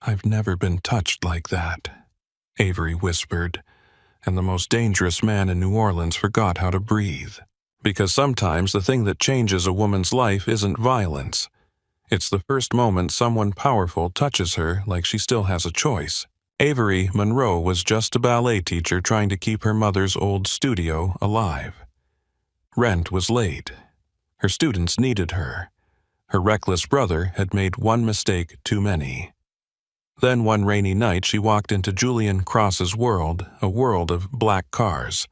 "I've never been touched like that," Avery whispered, and the most dangerous man in New Orleans forgot how to breathe. Because sometimes the thing that changes a woman's life isn't violence. It's the first moment someone powerful touches her like she still has a choice. Avery Monroe was just a ballet teacher trying to keep her mother's old studio alive. Rent was late. Her students needed her. Her reckless brother had made one mistake too many. Then one rainy night she walked into Julian Cross's world, a world of black cars,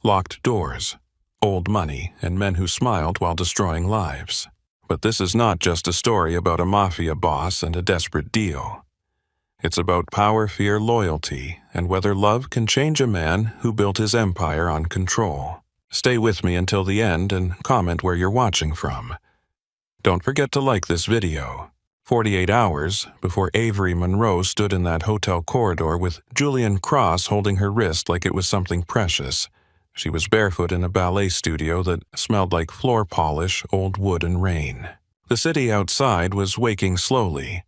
locked doors, old money, and men who smiled while destroying lives. But this is not just a story about a mafia boss and a desperate deal. It's about power, fear, loyalty, and whether love can change a man who built his empire on control. Stay with me until the end and comment where you're watching from. Don't forget to like this video. 48 hours before Avery Monroe stood in that hotel corridor with Julian Cross holding her wrist like it was something precious. She was barefoot in a ballet studio that smelled like floor polish, old wood, and rain. The city outside was waking slowly.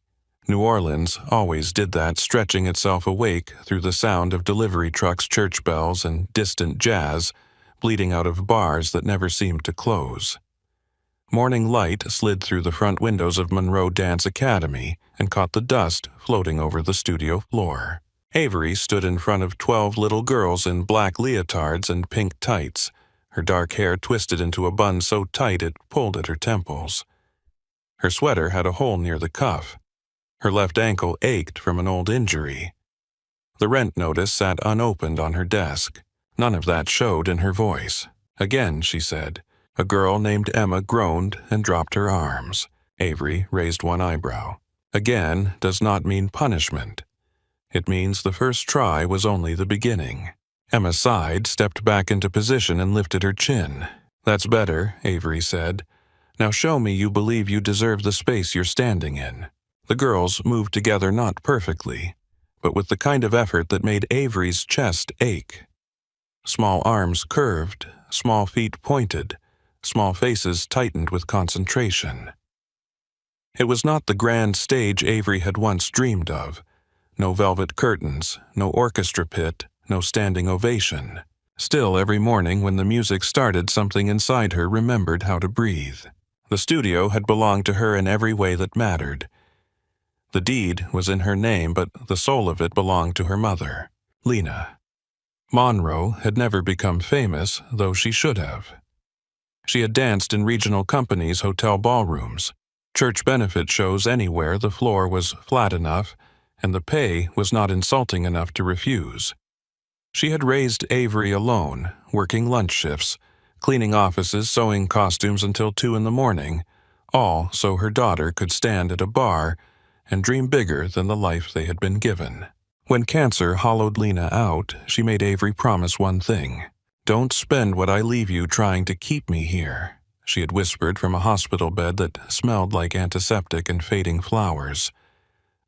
New Orleans always did that, stretching itself awake through the sound of delivery trucks, church bells, and distant jazz, bleeding out of bars that never seemed to close. Morning light slid through the front windows of Monroe Dance Academy and caught the dust floating over the studio floor. Avery stood in front of 12 little girls in black leotards and pink tights, her dark hair twisted into a bun so tight it pulled at her temples. Her sweater had a hole near the cuff. Her left ankle ached from an old injury. The rent notice sat unopened on her desk. None of that showed in her voice. "Again," she said. A girl named Emma groaned and dropped her arms. Avery raised one eyebrow. "Again" does not mean punishment. It means the first try was only the beginning. Emma sighed, stepped back into position, and lifted her chin. "That's better," Avery said. "Now show me you believe you deserve the space you're standing in." The girls moved together not perfectly, but with the kind of effort that made Avery's chest ache. Small arms curved, small feet pointed, small faces tightened with concentration. It was not the grand stage Avery had once dreamed of. No velvet curtains, no orchestra pit, no standing ovation. Still, every morning when the music started, something inside her remembered how to breathe. The studio had belonged to her in every way that mattered. The deed was in her name, but the soul of it belonged to her mother, Lena. Monroe had never become famous, though she should have. She had danced in regional companies' hotel ballrooms, church benefit shows anywhere the floor was flat enough and the pay was not insulting enough to refuse. She had raised Avery alone, working lunch shifts, cleaning offices, sewing costumes until 2 in the morning, all so her daughter could stand at a bar and dream bigger than the life they had been given. When cancer hollowed Lena out, she made Avery promise one thing. "Don't spend what I leave you trying to keep me here," she had whispered from a hospital bed that smelled like antiseptic and fading flowers.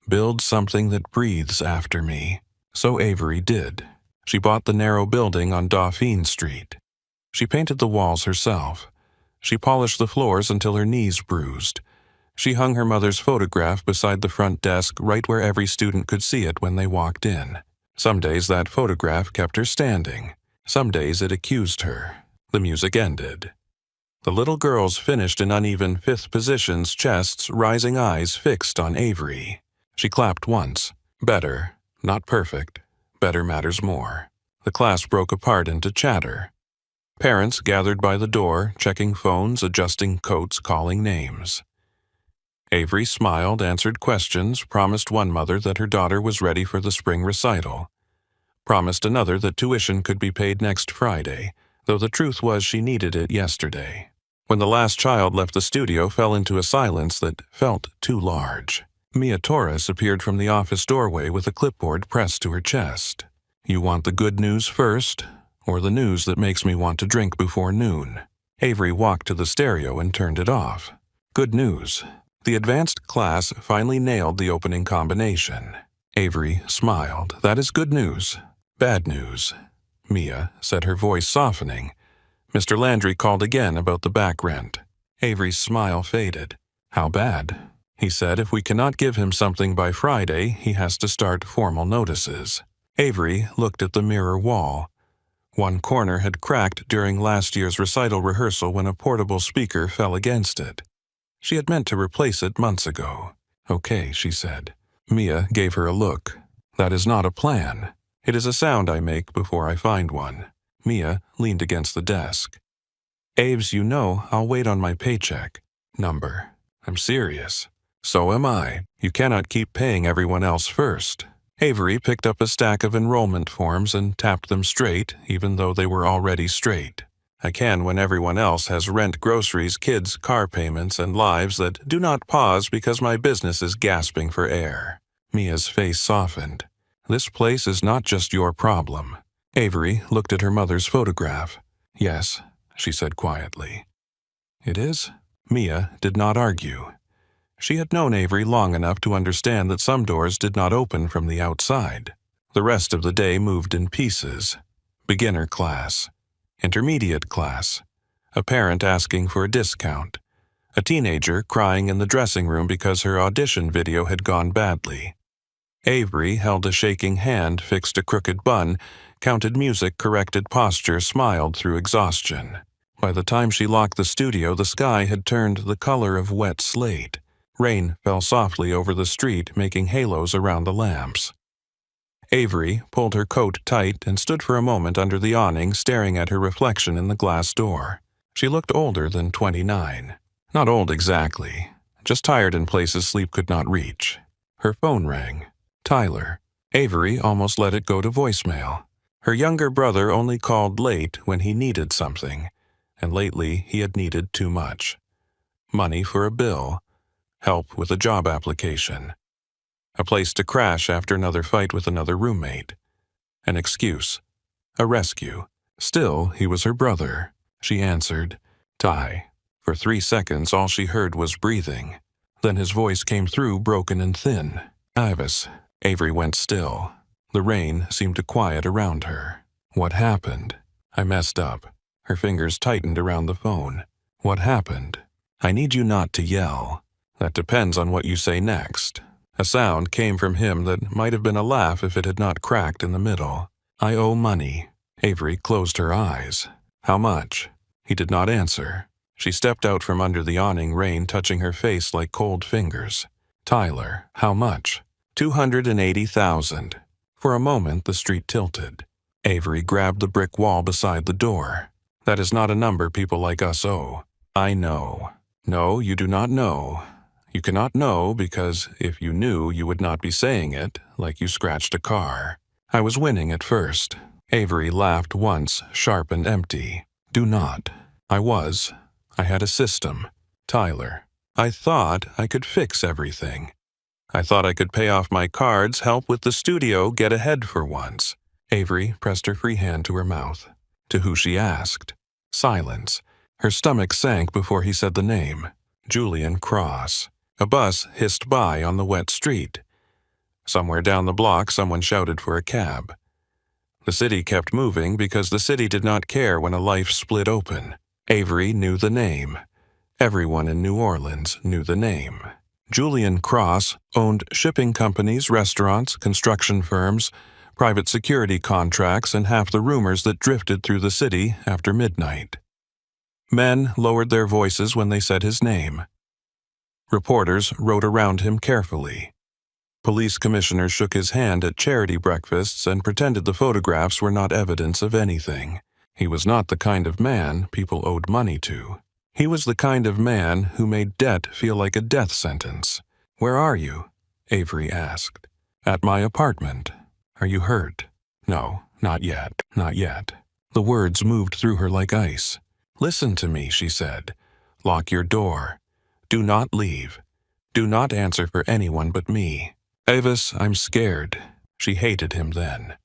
"Build something that breathes after me." So Avery did. She bought the narrow building on Dauphine Street. She painted the walls herself. She polished the floors until her knees bruised. She hung her mother's photograph beside the front desk right where every student could see it when they walked in. Some days that photograph kept her standing. Some days it accused her. The music ended. The little girls finished in uneven fifth positions, chests, rising eyes fixed on Avery. She clapped once. Better, not perfect. Better matters more. The class broke apart into chatter. Parents gathered by the door, checking phones, adjusting coats, calling names. Avery smiled, answered questions, promised one mother that her daughter was ready for the spring recital. Promised another that tuition could be paid next Friday, though the truth was she needed it yesterday. When the last child left the studio, fell into a silence that felt too large. Mia Torres appeared from the office doorway with a clipboard pressed to her chest. "You want the good news first, or the news that makes me want to drink before noon?" Avery walked to the stereo and turned it off. Good news. The advanced class finally nailed the opening combination. Avery smiled. "That is good news." "Bad news," Mia said, her voice softening. Mr. Landry called again about the back rent. Avery's smile faded. "How bad?" He said if we cannot give him something by Friday, he has to start formal notices. Avery looked at the mirror wall. One corner had cracked during last year's recital rehearsal when a portable speaker fell against it. She had meant to replace it months ago. "Okay," she said. Mia gave her a look. "That is not a plan. It is a sound I make before I find one." Mia leaned against the desk. "Aves, you know I'll wait on my paycheck. Number. I'm serious." "So am I. You cannot keep paying everyone else first." Avery picked up a stack of enrollment forms and tapped them straight, even though they were already straight. "I can when everyone else has rent, groceries, kids, car payments, and lives that do not pause because my business is gasping for air." Mia's face softened. "This place is not just your problem." Avery looked at her mother's photograph. "Yes," she said quietly. "It is?" Mia did not argue. She had known Avery long enough to understand that some doors did not open from the outside. The rest of the day moved in pieces. Beginner class. Intermediate class. A parent asking for a discount. A teenager crying in the dressing room because her audition video had gone badly. Avery held a shaking hand, fixed a crooked bun, counted music, corrected posture, smiled through exhaustion. By the time she locked the studio, the sky had turned the color of wet slate. Rain fell softly over the street, making halos around the lamps. Avery pulled her coat tight and stood for a moment under the awning, staring at her reflection in the glass door. She looked older than 29. Not old exactly, just tired in places sleep could not reach. Her phone rang. Tyler. Avery almost let it go to voicemail. Her younger brother only called late when he needed something, and lately he had needed too much. Money for a bill. Help with a job application. A place to crash after another fight with another roommate. An excuse. A rescue. Still, he was her brother. She answered, "Ty." For 3 seconds, all she heard was breathing. Then his voice came through, broken and thin. "Ivis." Avery went still. The rain seemed to quiet around her. "What happened?" "I messed up." Her fingers tightened around the phone. "What happened?" "I need you not to yell." "That depends on what you say next." A sound came from him that might have been a laugh if it had not cracked in the middle. "I owe money." Avery closed her eyes. "How much?" He did not answer. She stepped out from under the awning, rain touching her face like cold fingers. "Tyler, how much?" 280,000. For a moment, the street tilted. Avery grabbed the brick wall beside the door. "That is not a number people like us owe." "I know." "No, you do not know. You cannot know because if you knew, you would not be saying it, like you scratched a car." "I was winning at first." Avery laughed once, sharp and empty. "Do not." "I was. I had a system." "Tyler, I thought I could fix everything. I thought I could pay off my cards, help with the studio, get ahead for once." Avery pressed her free hand to her mouth. To who she asked. Silence. Her stomach sank before he said the name. Julian Cross. A bus hissed by on the wet street. Somewhere down the block, someone shouted for a cab. The city kept moving because the city did not care when a life split open. Avery knew the name. Everyone in New Orleans knew the name. Julian Cross owned shipping companies, restaurants, construction firms, private security contracts, and half the rumors that drifted through the city after midnight. Men lowered their voices when they said his name. Reporters rode around him carefully. Police commissioners shook his hand at charity breakfasts and pretended the photographs were not evidence of anything. He was not the kind of man people owed money to. He was the kind of man who made debt feel like a death sentence. "Where are you?" Avery asked. "At my apartment." "Are you hurt?" "No, not yet, not yet." The words moved through her like ice. "Listen to me," she said. "Lock your door. Do not leave. Do not answer for anyone but me." "Avis, I'm scared." She hated him then.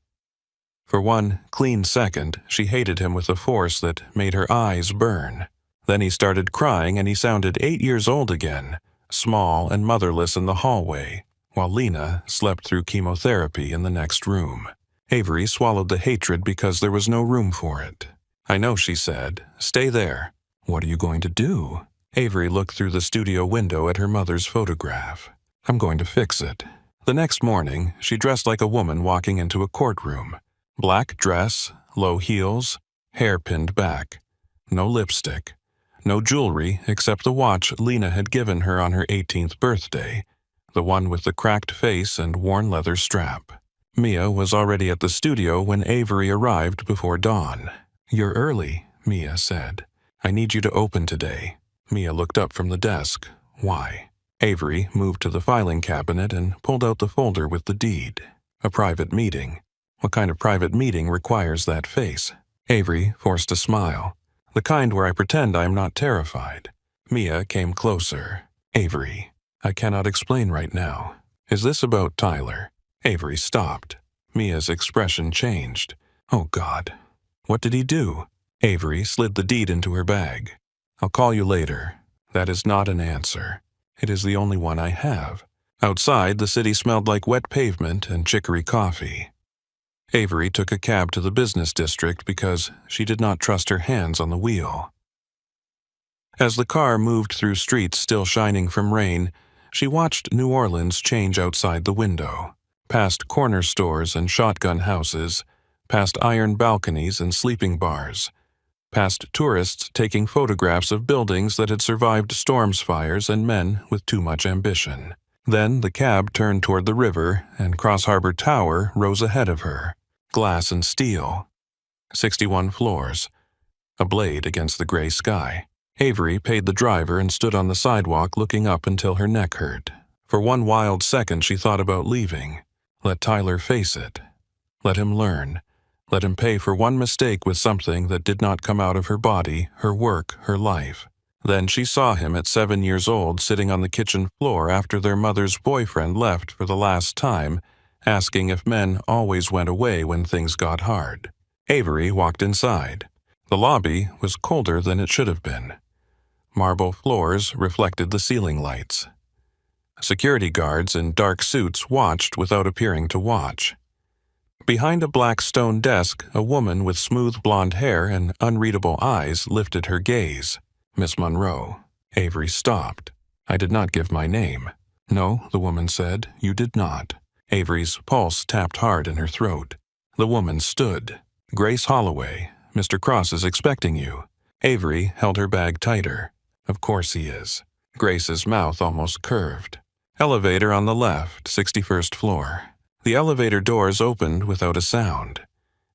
For one clean second, she hated him with a force that made her eyes burn. Then he started crying and he sounded 8 years old again, small and motherless in the hallway, while Lena slept through chemotherapy in the next room. Avery swallowed the hatred because there was no room for it. "I know," she said. "Stay there." "What are you going to do?" Avery looked through the studio window at her mother's photograph. I'm going to fix it. The next morning, she dressed like a woman walking into a courtroom. Black dress, low heels, hair pinned back. No lipstick. No jewelry except the watch Lena had given her on her 18th birthday, the one with the cracked face and worn leather strap. Mia was already at the studio when Avery arrived before dawn. You're early, Mia said. I need you to open today. Mia looked up from the desk. Why? Avery moved to the filing cabinet and pulled out the folder with the deed. A private meeting. What kind of private meeting requires that face? Avery forced a smile. The kind where I pretend I am not terrified. Mia came closer. Avery, I cannot explain right now. Is this about Tyler? Avery stopped. Mia's expression changed. Oh, God. What did he do? Avery slid the deed into her bag. I'll call you later. That is not an answer. It is the only one I have. Outside, the city smelled like wet pavement and chicory coffee. Avery took a cab to the business district because she did not trust her hands on the wheel. As the car moved through streets still shining from rain, she watched New Orleans change outside the window, past corner stores and shotgun houses, past iron balconies and sleeping bars, past tourists taking photographs of buildings that had survived storms, fires, and men with too much ambition. Then the cab turned toward the river, and Cross Harbor Tower rose ahead of her, glass and steel. 61 floors, a blade against the gray sky. Avery paid the driver and stood on the sidewalk looking up until her neck hurt. For one wild second she thought about leaving. Let Tyler face it. Let him learn. Let him pay for one mistake with something that did not come out of her body, her work, her life. Then she saw him at 7 years old sitting on the kitchen floor after their mother's boyfriend left for the last time, asking if men always went away when things got hard. Avery walked inside. The lobby was colder than it should have been. Marble floors reflected the ceiling lights. Security guards in dark suits watched without appearing to watch. Behind a black stone desk, a woman with smooth blonde hair and unreadable eyes lifted her gaze. Miss Monroe. Avery stopped. I did not give my name. No, the woman said, you did not. Avery's pulse tapped hard in her throat. The woman stood. Grace Holloway, Mr. Cross is expecting you. Avery held her bag tighter. Of course he is. Grace's mouth almost curved. Elevator on the left, 61st floor. The elevator doors opened without a sound.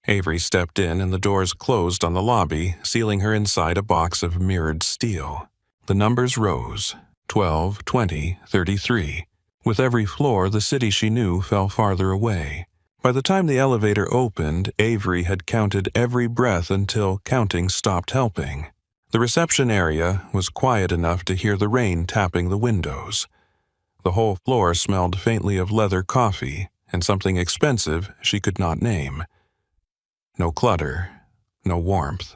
Avery stepped in and the doors closed on the lobby, sealing her inside a box of mirrored steel. The numbers rose, 12, 20, 33. With every floor, the city she knew fell farther away. By the time the elevator opened, Avery had counted every breath until counting stopped helping. The reception area was quiet enough to hear the rain tapping the windows. The whole floor smelled faintly of leather coffee and something expensive she could not name. No clutter, no warmth.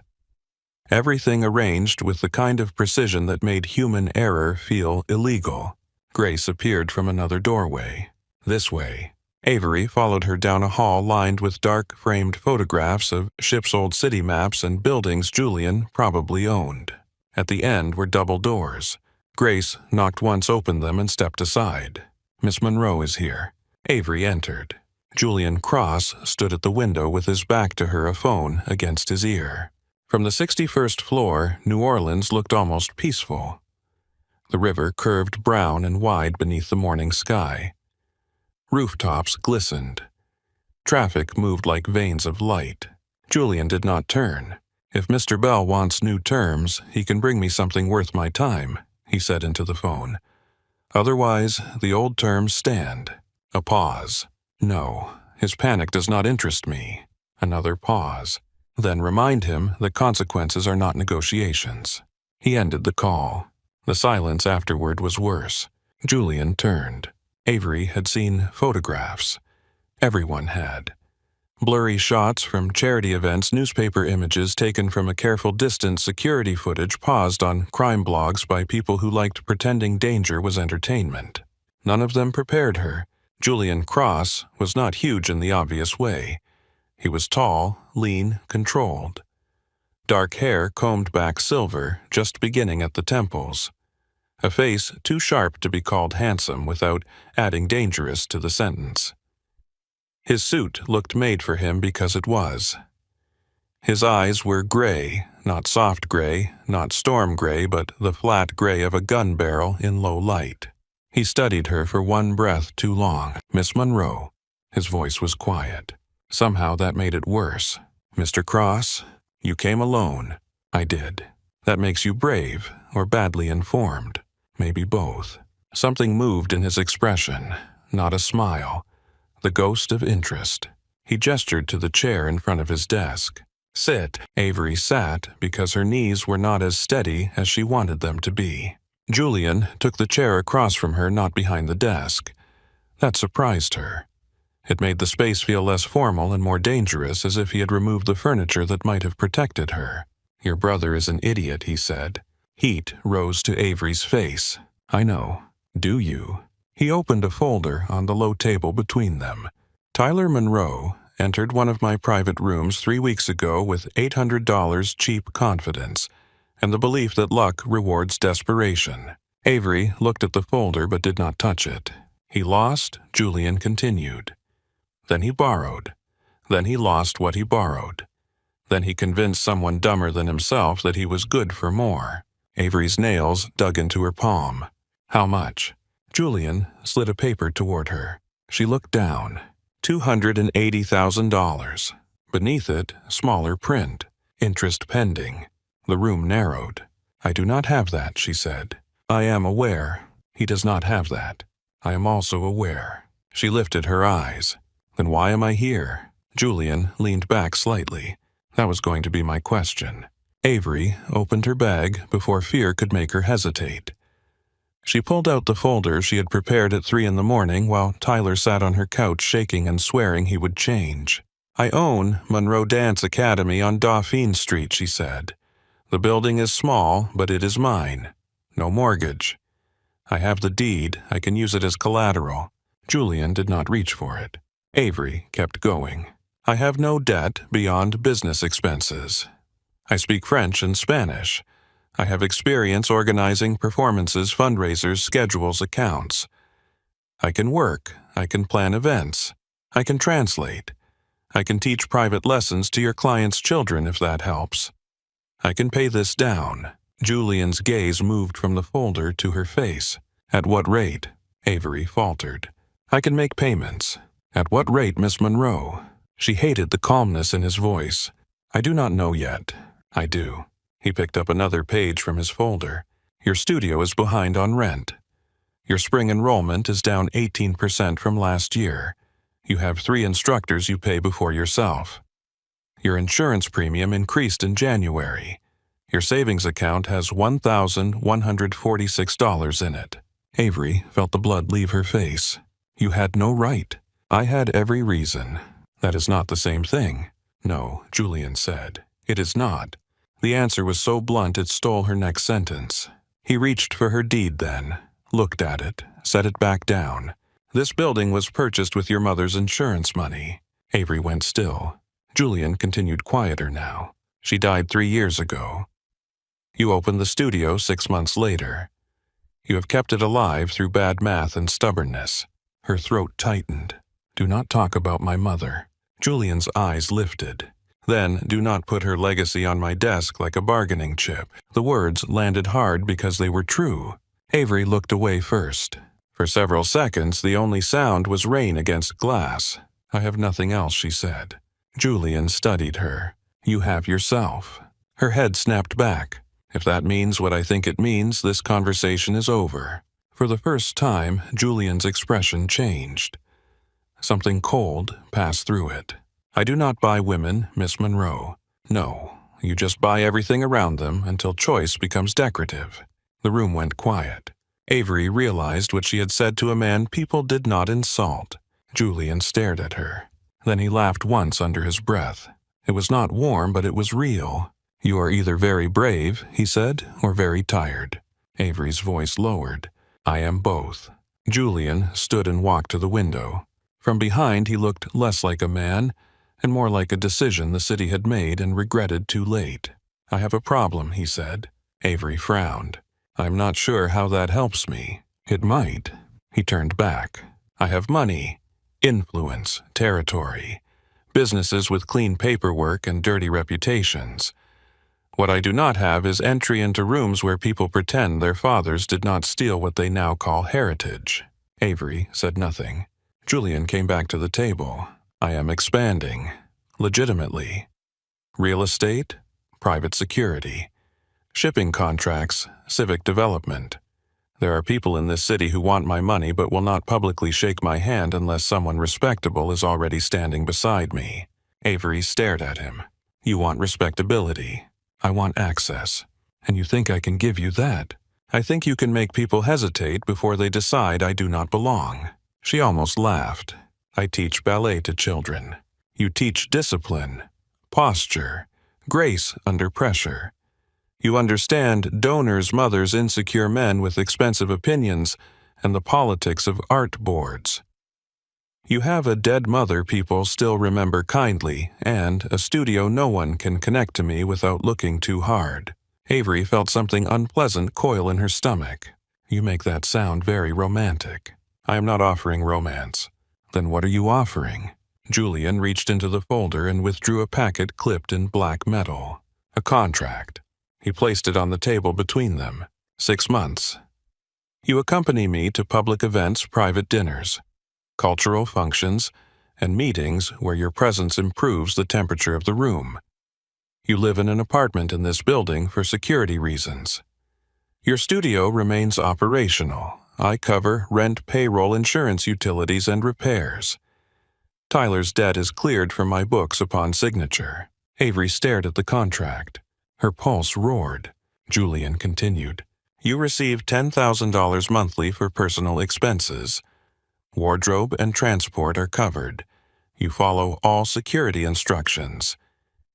Everything arranged with the kind of precision that made human error feel illegal. Grace appeared from another doorway. This way. Avery followed her down a hall lined with dark-framed photographs of ships' old city maps and buildings Julian probably owned. At the end were double doors. Grace knocked once, opened them, and stepped aside. Miss Monroe is here. Avery entered. Julian Cross stood at the window with his back to her, a phone against his ear. From the 61st floor, New Orleans looked almost peaceful. The river curved brown and wide beneath the morning sky. Rooftops glistened. Traffic moved like veins of light. Julian did not turn. If Mr. Bell wants new terms, he can bring me something worth my time, he said into the phone. Otherwise, the old terms stand. A pause. No, his panic does not interest me. Another pause. Then remind him that consequences are not negotiations. He ended the call. The silence afterward was worse. Julian turned. Avery had seen photographs. Everyone had. Blurry shots from charity events, newspaper images taken from a careful distance, security footage paused on crime blogs by people who liked pretending danger was entertainment. None of them prepared her. Julian Cross was not huge in the obvious way. He was tall, lean, controlled. dark hair combed back silver, just beginning at the temples. A face too sharp to be called handsome without adding dangerous to the sentence. His suit looked made for him because it was. His eyes were gray, not soft gray, not storm gray, but the flat gray of a gun barrel in low light. He studied her for one breath too long. "Miss Monroe." His voice was quiet. Somehow that made it worse. "Mr. Cross, you came alone." "I did." "That makes you brave or badly informed." "Maybe both." Something moved in his expression, not a smile, the ghost of interest. He gestured to the chair in front of his desk. "Sit." Avery sat because her knees were not as steady as she wanted them to be. Julian took the chair across from her, not behind the desk. That surprised her. It made the space feel less formal and more dangerous, as if he had removed the furniture that might have protected her. "Your brother is an idiot," he said. Heat rose to Avery's face. "I know. Do you?" He opened a folder on the low table between them. "Tyler Monroe entered one of my private rooms 3 weeks ago with $800 cheap confidence and the belief that luck rewards desperation." Avery looked at the folder but did not touch it. "He lost," Julian continued. "Then he borrowed. Then he lost what he borrowed. Then he convinced someone dumber than himself that he was good for more." Avery's nails dug into her palm. "How much?" Julian slid a paper toward her. She looked down. $280,000. Beneath it, smaller print. "Interest pending." The room narrowed. "I do not have that," she said. "I am aware. He does not have that. I am also aware." She lifted her eyes. "Then why am I here?" Julian leaned back slightly. "That was going to be my question." Avery opened her bag before fear could make her hesitate. She pulled out the folder she had prepared at 3 a.m. while Tyler sat on her couch shaking and swearing he would change. "I own Monroe Dance Academy on Dauphine Street," she said. "The building is small, but it is mine. No mortgage. I have the deed. I can use it as collateral." Julian did not reach for it. Avery kept going. "I have no debt beyond business expenses. I speak French and Spanish. I have experience organizing performances, fundraisers, schedules, accounts. I can work. I can plan events. I can translate. I can teach private lessons to your clients' children if that helps. I can pay this down." Julian's gaze moved from the folder to her face. "At what rate?" Avery faltered. "I can make payments." "At what rate, Miss Monroe?" She hated the calmness in his voice. "I do not know yet." "I do." He picked up another page from his folder. "Your studio is behind on rent. Your spring enrollment is down 18% from last year. You have 3 instructors you pay before yourself. Your insurance premium increased in January. Your savings account has $1,146 in it." Avery felt the blood leave her face. "You had no right." "I had every reason." "That is not the same thing." "No," Julian said. "It is not." The answer was so blunt it stole her next sentence. He reached for her deed then, looked at it, set it back down. "This building was purchased with your mother's insurance money." Avery went still. Julian continued quieter now. "She died 3 years ago. You opened the studio 6 months later. You have kept it alive through bad math and stubbornness." Her throat tightened. "Do not talk about my mother." Julian's eyes lifted. "Then do not put her legacy on my desk like a bargaining chip." The words landed hard because they were true. Avery looked away first. For several seconds, the only sound was rain against glass. "I have nothing else," she said. Julian studied her. "You have yourself." Her head snapped back. "If that means what I think it means, this conversation is over." For the first time, Julian's expression changed. Something cold passed through it. "I do not buy women, Miss Monroe. No, you just buy everything around them until choice becomes decorative." The room went quiet. Avery realized what she had said to a man people did not insult. Julian stared at her. Then he laughed once under his breath. It was not warm, but it was real. "You are either very brave," he said, "or very tired." Avery's voice lowered. "I am both." Julian stood and walked to the window. From behind, he looked less like a man and more like a decision the city had made and regretted too late. I have a problem, he said. Avery frowned. I'm not sure how that helps me. It might. He turned back. I have money, influence, territory, businesses with clean paperwork and dirty reputations. What I do not have is entry into rooms where people pretend their fathers did not steal what they now call heritage. Avery said nothing. Julian came back to the table. I am expanding. Legitimately. Real estate, private security, shipping contracts, civic development. There are people in this city who want my money but will not publicly shake my hand unless someone respectable is already standing beside me. Avery stared at him. You want respectability. I want access. And you think I can give you that? I think you can make people hesitate before they decide I do not belong. She almost laughed. I teach ballet to children. You teach discipline, posture, grace under pressure. You understand donors' mothers' insecure men with expensive opinions and the politics of art boards. You have a dead mother people still remember kindly and a studio no one can connect to me without looking too hard. Avery felt something unpleasant coil in her stomach. You make that sound very romantic. I am not offering romance. Then what are you offering? Julian reached into the folder and withdrew a packet clipped in black metal. A contract. He placed it on the table between them. 6 months. You accompany me to public events, private dinners, cultural functions, and meetings where your presence improves the temperature of the room. You live in an apartment in this building for security reasons. Your studio remains operational. I cover rent, payroll, insurance, utilities, and repairs. Tyler's debt is cleared from my books upon signature. Avery stared at the contract. Her pulse roared. Julian continued. You receive $10,000 monthly for personal expenses. Wardrobe and transport are covered. You follow all security instructions.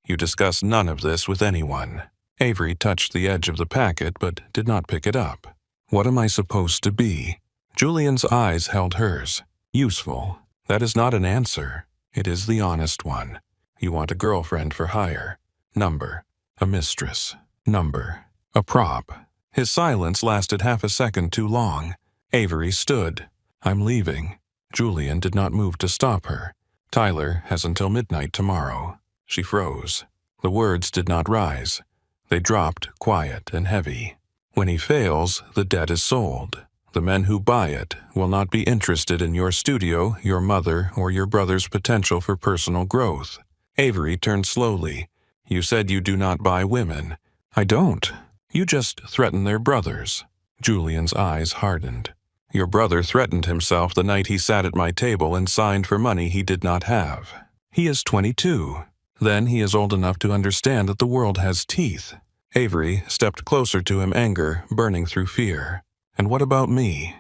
You discuss none of this with anyone. Avery touched the edge of the packet but did not pick it up. What am I supposed to be? Julian's eyes held hers. Useful. That is not an answer. It is the honest one. You want a girlfriend for hire. Number. A mistress. Number. A prop. His silence lasted half a second too long. Avery stood. I'm leaving. Julian did not move to stop her. Tyler has until midnight tomorrow. She froze. The words did not rise. They dropped, quiet and heavy. When he fails, the debt is sold. The men who buy it will not be interested in your studio, your mother, or your brother's potential for personal growth. Avery turned slowly. You said you do not buy women. I don't. You just threaten their brothers. Julian's eyes hardened. Your brother threatened himself the night he sat at my table and signed for money he did not have. He is 22. Then he is old enough to understand that the world has teeth. Avery stepped closer to him, anger burning through fear. And what about me?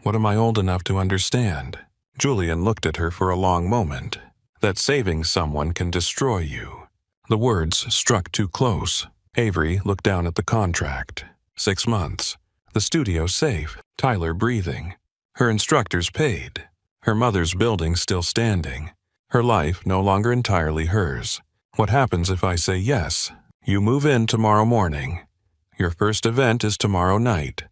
What am I old enough to understand? Julian looked at her for a long moment. That saving someone can destroy you. The words struck too close. Avery looked down at the contract. 6 months. The studio safe. Tyler breathing. Her instructors paid. Her mother's building still standing. Her life no longer entirely hers. What happens if I say yes? You move in tomorrow morning. Your first event is tomorrow night.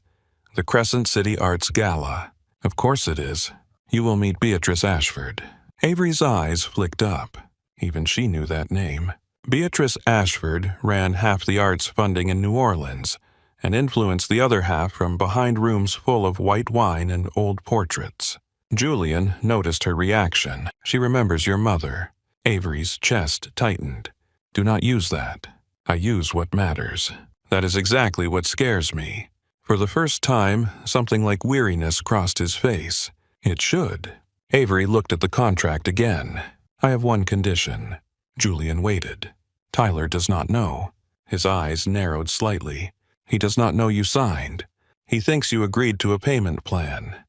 The Crescent City Arts Gala. Of course it is. You will meet Beatrice Ashford. Avery's eyes flicked up. Even she knew that name. Beatrice Ashford ran half the arts funding in New Orleans and influenced the other half from behind rooms full of white wine and old portraits. Julian noticed her reaction. She remembers your mother. Avery's chest tightened. Do not use that. I use what matters. That is exactly what scares me. For the first time, something like weariness crossed his face. It should. Avery looked at the contract again. I have one condition. Julian waited. Tyler does not know. His eyes narrowed slightly. He does not know you signed. He thinks you agreed to a payment plan.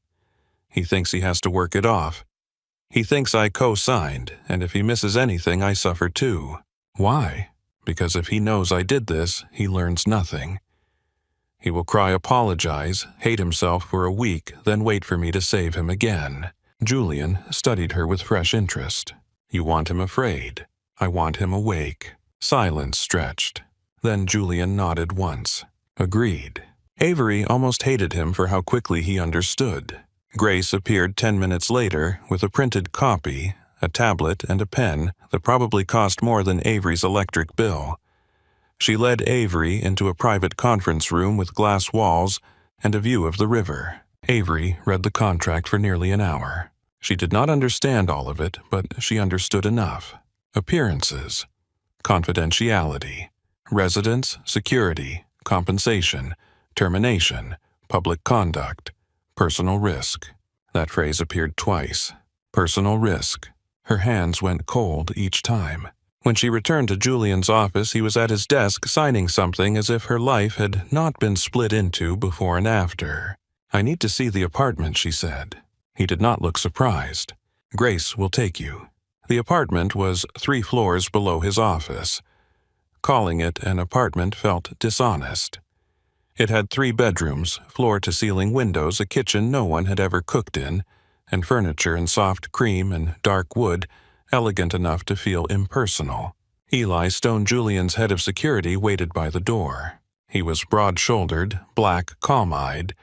He thinks he has to work it off. He thinks I co-signed, and if he misses anything, I suffer too. Why? Because if he knows I did this, he learns nothing. He will cry, apologize, hate himself for a week, then wait for me to save him again. Julian studied her with fresh interest. You want him afraid. I want him awake. Silence stretched. Then Julian nodded once. Agreed. Avery almost hated him for how quickly he understood. Grace appeared 10 minutes later with a printed copy, a tablet, and a pen that probably cost more than Avery's electric bill. She led Avery into a private conference room with glass walls and a view of the river. Avery read the contract for nearly an hour. She did not understand all of it, but she understood enough. Appearances, confidentiality, residence, security, compensation, termination, public conduct, personal risk. That phrase appeared twice. Personal risk. Her hands went cold each time. When she returned to Julian's office, he was at his desk signing something as if her life had not been split into before and after. "I need to see the apartment," she said. He did not look surprised. "Grace will take you." The apartment was 3 floors below his office. Calling it an apartment felt dishonest. It had 3 bedrooms, floor-to-ceiling windows, a kitchen no one had ever cooked in, and furniture in soft cream and dark wood, elegant enough to feel impersonal. Eli Stone Julian's head of security waited by the door. He was broad-shouldered, black, calm-eyed,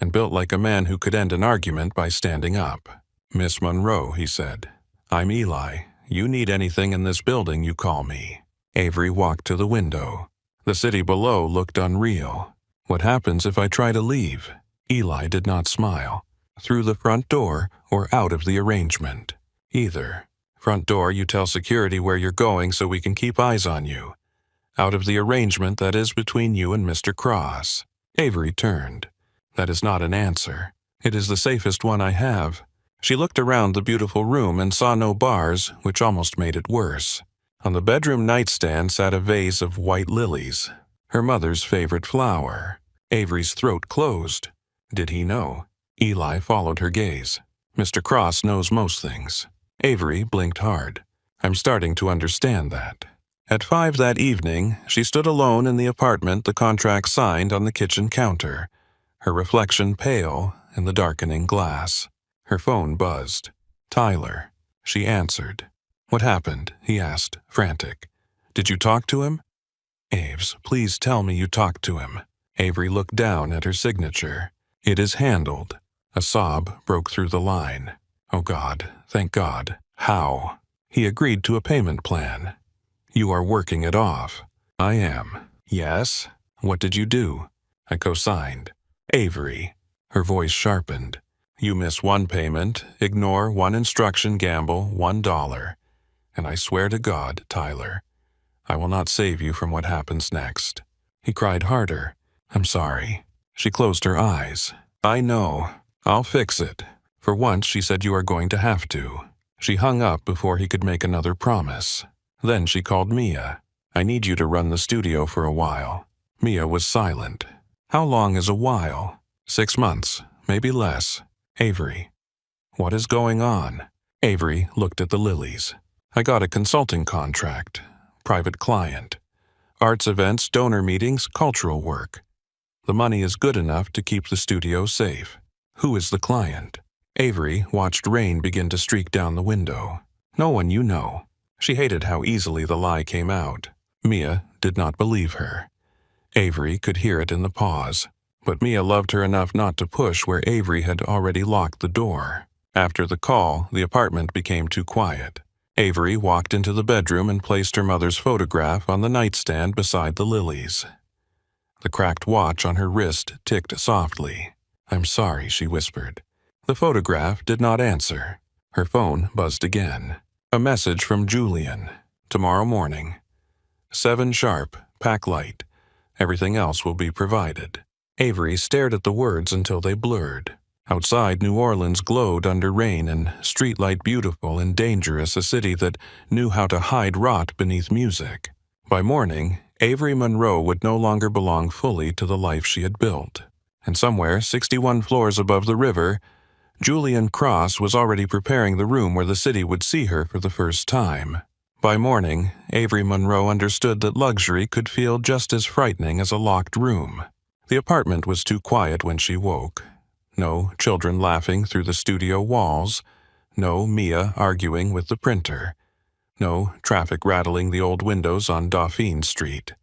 and built like a man who could end an argument by standing up. "Miss Monroe," he said. "I'm Eli. You need anything in this building, you call me." Avery walked to the window. The city below looked unreal. "What happens if I try to leave?" Eli did not smile. "Through the front door or out of the arrangement?" "Either. Front door, you tell security where you're going so we can keep eyes on you. Out of the arrangement, that is between you and Mr. Cross." Avery turned. "That is not an answer. It is the safest one I have." She looked around the beautiful room and saw no bars, which almost made it worse. On the bedroom nightstand sat a vase of white lilies, her mother's favorite flower. Avery's throat closed. Did he know? Eli followed her gaze. "Mr. Cross knows most things." Avery blinked hard. "I'm starting to understand that." At 5 that evening, she stood alone in the apartment, the contract signed on the kitchen counter, her reflection pale in the darkening glass. Her phone buzzed. "Tyler." She answered. "What happened?" he asked, frantic. "Did you talk to him?" "Aves, please tell me you talked to him." Avery looked down at her signature. "It is handled." A sob broke through the line. "Oh God, thank God. How?" "He agreed to a payment plan." "You are working it off." "I am." "Yes? What did you do?" "I co-signed." "Avery." Her voice sharpened. "You miss one payment, ignore one instruction, gamble $1. And I swear to God, Tyler, I will not save you from what happens next." He cried harder. "I'm sorry." She closed her eyes. "I know. I'll fix it." For once, she said, "You are going to have to." She hung up before he could make another promise. Then she called Mia. "I need you to run the studio for a while." Mia was silent. "How long is a while?" 6 months, maybe less. "Avery." "What is going on?" Avery looked at the lilies. "I got a consulting contract. Private client. Arts events, donor meetings, cultural work. The money is good enough to keep the studio safe." "Who is the client?" Avery watched rain begin to streak down the window. "No one you know." She hated how easily the lie came out. Mia did not believe her. Avery could hear it in the pause, but Mia loved her enough not to push where Avery had already locked the door. After the call, the apartment became too quiet. Avery walked into the bedroom and placed her mother's photograph on the nightstand beside the lilies. The cracked watch on her wrist ticked softly. "I'm sorry," she whispered. The photograph did not answer. Her phone buzzed again. A message from Julian. "Tomorrow morning. 7 sharp, pack light. Everything else will be provided." Avery stared at the words until they blurred. Outside, New Orleans glowed under rain and streetlight beautiful and dangerous, a city that knew how to hide rot beneath music. By morning, Avery Monroe would no longer belong fully to the life she had built. And somewhere, 61 floors above the river, Julian Cross was already preparing the room where the city would see her for the first time. By morning, Avery Monroe understood that luxury could feel just as frightening as a locked room. The apartment was too quiet when she woke. No children laughing through the studio walls. No Mia arguing with the printer. No traffic rattling the old windows on Dauphine Street.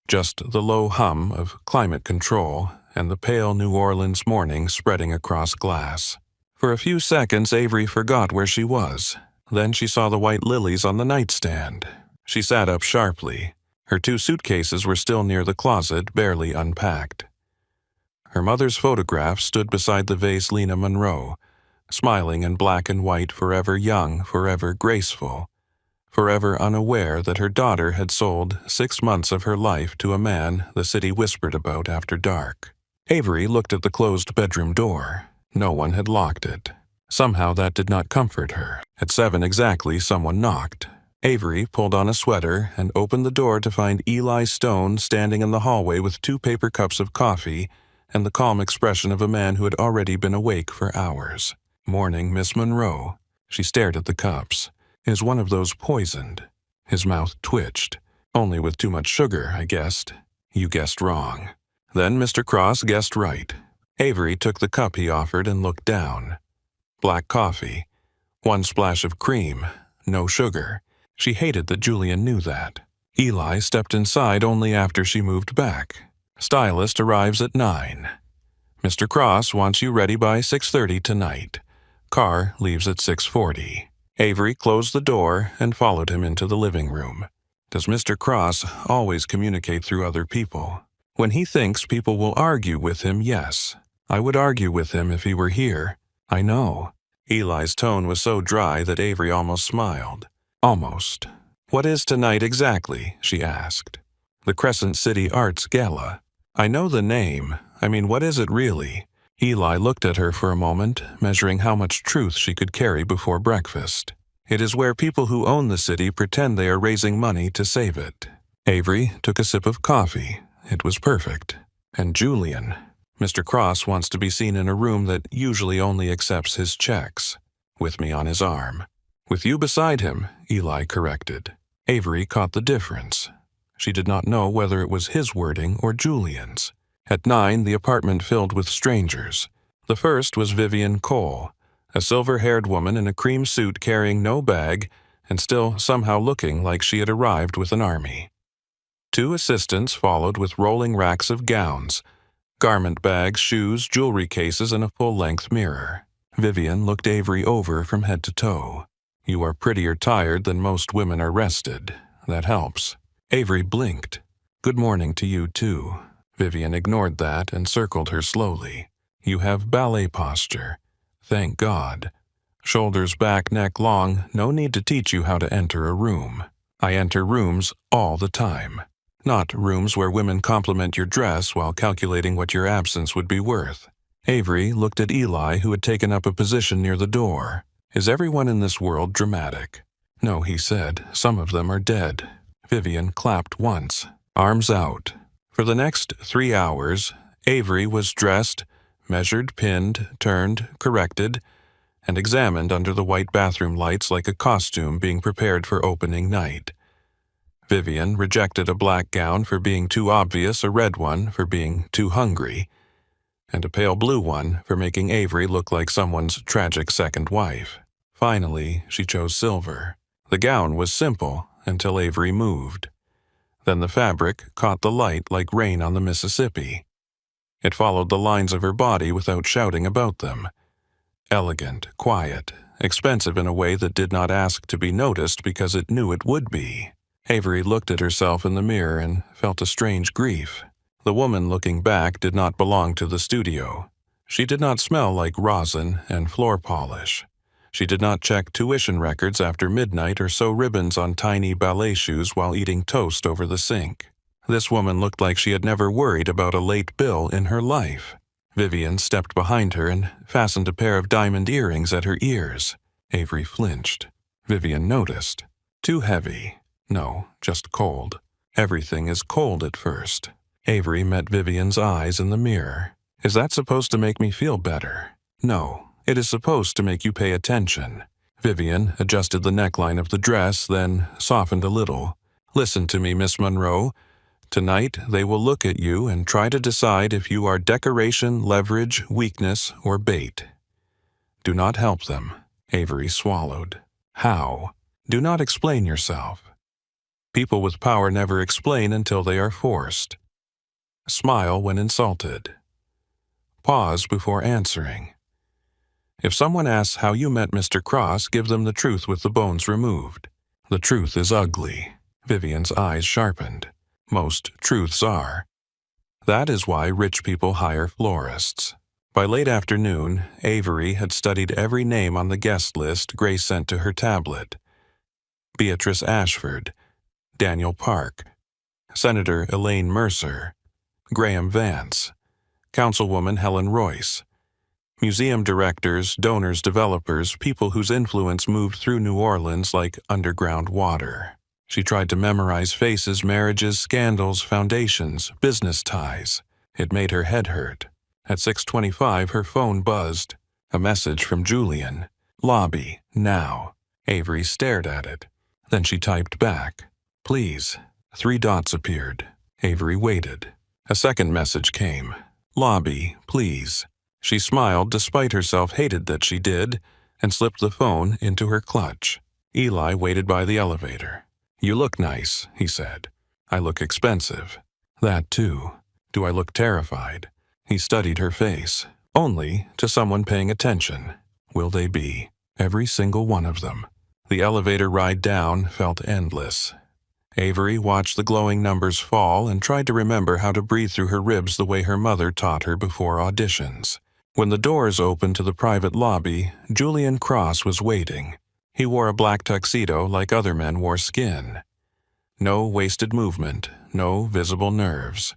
Just the low hum of climate control and the pale New Orleans morning spreading across glass. For a few seconds, Avery forgot where she was. Then she saw the white lilies on the nightstand. She sat up sharply. Her 2 suitcases were still near the closet, barely unpacked. Her mother's photograph stood beside the vase Lena Monroe, smiling in black and white, forever young, forever graceful, forever unaware that her daughter had sold 6 months of her life to a man the city whispered about after dark. Avery looked at the closed bedroom door. No one had locked it. Somehow that did not comfort her. At 7 exactly, someone knocked. Avery pulled on a sweater and opened the door to find Eli Stone standing in the hallway with 2 paper cups of coffee and the calm expression of a man who had already been awake for hours. "Morning, Miss Monroe." She stared at the cups. "Is one of those poisoned?" His mouth twitched. "Only with too much sugar, I guessed." "You guessed wrong." Then Mr. Cross guessed right. Avery took the cup he offered and looked down. Black coffee. 1 splash of cream. No sugar. She hated that Julian knew that. Eli stepped inside only after she moved back. "Stylist arrives at 9. Mr. Cross wants you ready by 6:30 tonight. Car leaves at 6:40. Avery closed the door and followed him into the living room. Does Mr. Cross always communicate through other people? When he thinks people will argue with him, yes. I would argue with him if he were here. I know. Eli's tone was so dry that Avery almost smiled. Almost. "What is tonight exactly?" she asked. "The Crescent City Arts Gala." "I know the name. I mean, what is it really?" Eli looked at her for a moment, measuring how much truth she could carry before breakfast. "It is where people who own the city pretend they are raising money to save it." Avery took a sip of coffee. It was perfect. "And Julian. Mr. Cross wants to be seen in a room that usually only accepts his checks. With me on his arm." "With you beside him," Eli corrected. Avery caught the difference. She did not know whether it was his wording or Julian's. At 9, the apartment filled with strangers. The first was Vivian Cole, a silver-haired woman in a cream suit carrying no bag and still somehow looking like she had arrived with an army. 2 assistants followed with rolling racks of gowns, garment bags, shoes, jewelry cases, and a full-length mirror. Vivian looked Avery over from head to toe. "You are prettier tired than most women are rested. That helps." Avery blinked. "Good morning to you, too." Vivian ignored that and circled her slowly. "You have ballet posture. Thank God. Shoulders back, neck long, no need to teach you how to enter a room. I enter rooms all the time. Not rooms where women compliment your dress while calculating what your absence would be worth." Avery looked at Eli, who had taken up a position near the door. "Is everyone in this world dramatic?" "No," he said. "Some of them are dead." Vivian clapped once, arms out. For the next 3 hours, Avery was dressed, measured, pinned, turned, corrected, and examined under the white bathroom lights like a costume being prepared for opening night. Vivian rejected a black gown for being too obvious, a red one for being too hungry, and a pale blue one for making Avery look like someone's tragic second wife. Finally, she chose silver. The gown was simple until Avery moved. Then the fabric caught the light like rain on the Mississippi. It followed the lines of her body without shouting about them. Elegant, quiet, expensive in a way that did not ask to be noticed because it knew it would be. Avery looked at herself in the mirror and felt a strange grief. The woman looking back did not belong to the studio. She did not smell like rosin and floor polish. She did not check tuition records after midnight or sew ribbons on tiny ballet shoes while eating toast over the sink. This woman looked like she had never worried about a late bill in her life. Vivian stepped behind her and fastened a pair of diamond earrings at her ears. Avery flinched. Vivian noticed. Too heavy. No, just cold. Everything is cold at first. Avery met Vivian's eyes in the mirror. "Is that supposed to make me feel better?" "No. It is supposed to make you pay attention." Vivian adjusted the neckline of the dress, then softened a little. "Listen to me, Miss Monroe. Tonight they will look at you and try to decide if you are decoration, leverage, weakness, or bait. Do not help them." Avery swallowed. "How?" "Do not explain yourself." People with power never explain until they are forced. Smile when insulted. Pause before answering. If someone asks how you met Mr. Cross, give them the truth with the bones removed. The truth is ugly. Vivian's eyes sharpened. Most truths are. That is why rich people hire florists. By late afternoon, Avery had studied every name on the guest list Grace sent to her tablet. Beatrice Ashford, Daniel Park, Senator Elaine Mercer, Graham Vance, Councilwoman Helen Royce, museum directors, donors, developers, people whose influence moved through New Orleans like underground water. She tried to memorize faces, marriages, scandals, foundations, business ties. It made her head hurt. At 6:25, her phone buzzed. A message from Julian. Lobby, now. Avery stared at it. Then she typed back. Please. 3 dots appeared. Avery waited. A second message came. Lobby, please. She smiled despite herself hated that she did, and slipped the phone into her clutch. Eli waited by the elevator. You look nice, he said. I look expensive. That too. Do I look terrified? He studied her face. Only to someone paying attention. Will they be? Every single one of them. The elevator ride down felt endless. Avery watched the glowing numbers fall and tried to remember how to breathe through her ribs the way her mother taught her before auditions. When the doors opened to the private lobby, Julian Cross was waiting. He wore a black tuxedo like other men wore skin. No wasted movement, no visible nerves.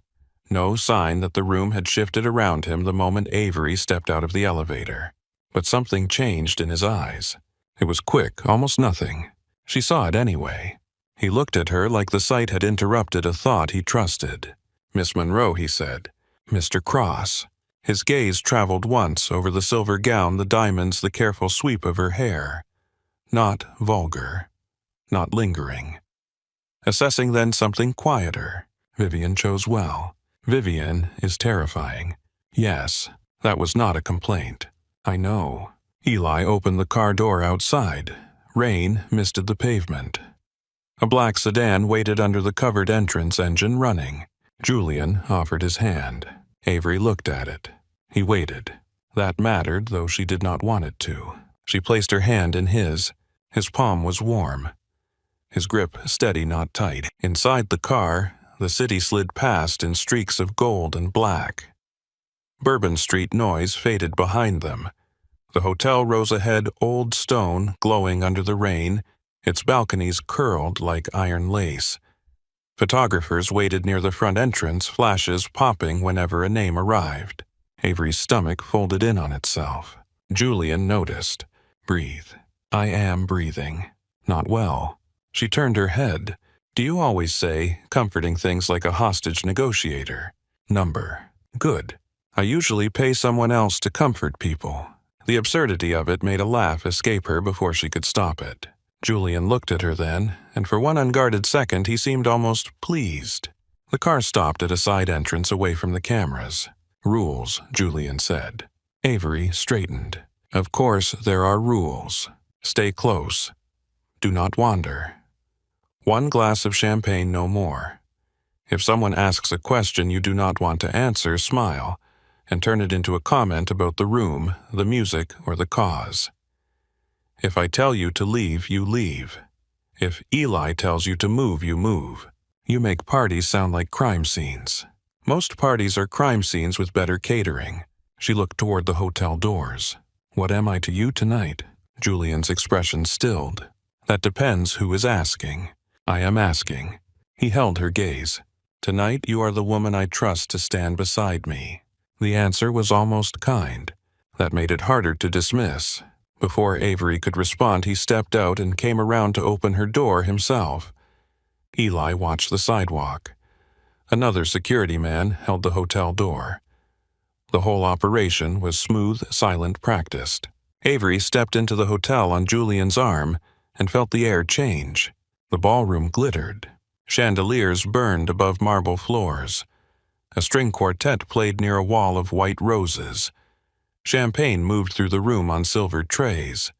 No sign that the room had shifted around him the moment Avery stepped out of the elevator. But something changed in his eyes. It was quick, almost nothing. She saw it anyway. He looked at her like the sight had interrupted a thought he trusted. Miss Monroe, he said. Mr. Cross. His gaze traveled once over the silver gown, the diamonds, the careful sweep of her hair. Not vulgar. Not lingering. Assessing then something quieter. Vivian chose well. Vivian is terrifying. Yes, that was not a complaint. I know. Eli opened the car door outside. Rain misted the pavement. A black sedan waited under the covered entrance engine running. Julian offered his hand. Avery looked at it. He waited. That mattered, though she did not want it to. She placed her hand in his. His palm was warm. His grip steady, not tight. Inside the car, the city slid past in streaks of gold and black. Bourbon Street noise faded behind them. The hotel rose ahead, old stone, glowing under the rain, its balconies curled like iron lace. Photographers waited near the front entrance, flashes popping whenever a name arrived. Avery's stomach folded in on itself. Julian noticed. Breathe. I am breathing. Not well. She turned her head. Do you always say comforting things like a hostage negotiator? Number. Good. I usually pay someone else to comfort people. The absurdity of it made a laugh escape her before she could stop it. Julian looked at her then, and for one unguarded second he seemed almost pleased. The car stopped at a side entrance away from the cameras. Rules, Julian said. Avery straightened. Of course there are rules. Stay close. Do not wander. 1 glass of champagne, no more. If someone asks a question you do not want to answer, smile, and turn it into a comment about the room, the music, or the cause. If I tell you to leave, you leave. If Eli tells you to move, you move. You make parties sound like crime scenes. Most parties are crime scenes with better catering. She looked toward the hotel doors. What am I to you tonight? Julian's expression stilled. That depends who is asking. I am asking. He held her gaze. Tonight you are the woman I trust to stand beside me. The answer was almost kind. That made it harder to dismiss. Before Avery could respond, he stepped out and came around to open her door himself. Eli watched the sidewalk. Another security man held the hotel door. The whole operation was smooth, silent, practiced. Avery stepped into the hotel on Julian's arm and felt the air change. The ballroom glittered. Chandeliers burned above marble floors. A string quartet played near a wall of white roses. Champagne moved through the room on silver trays.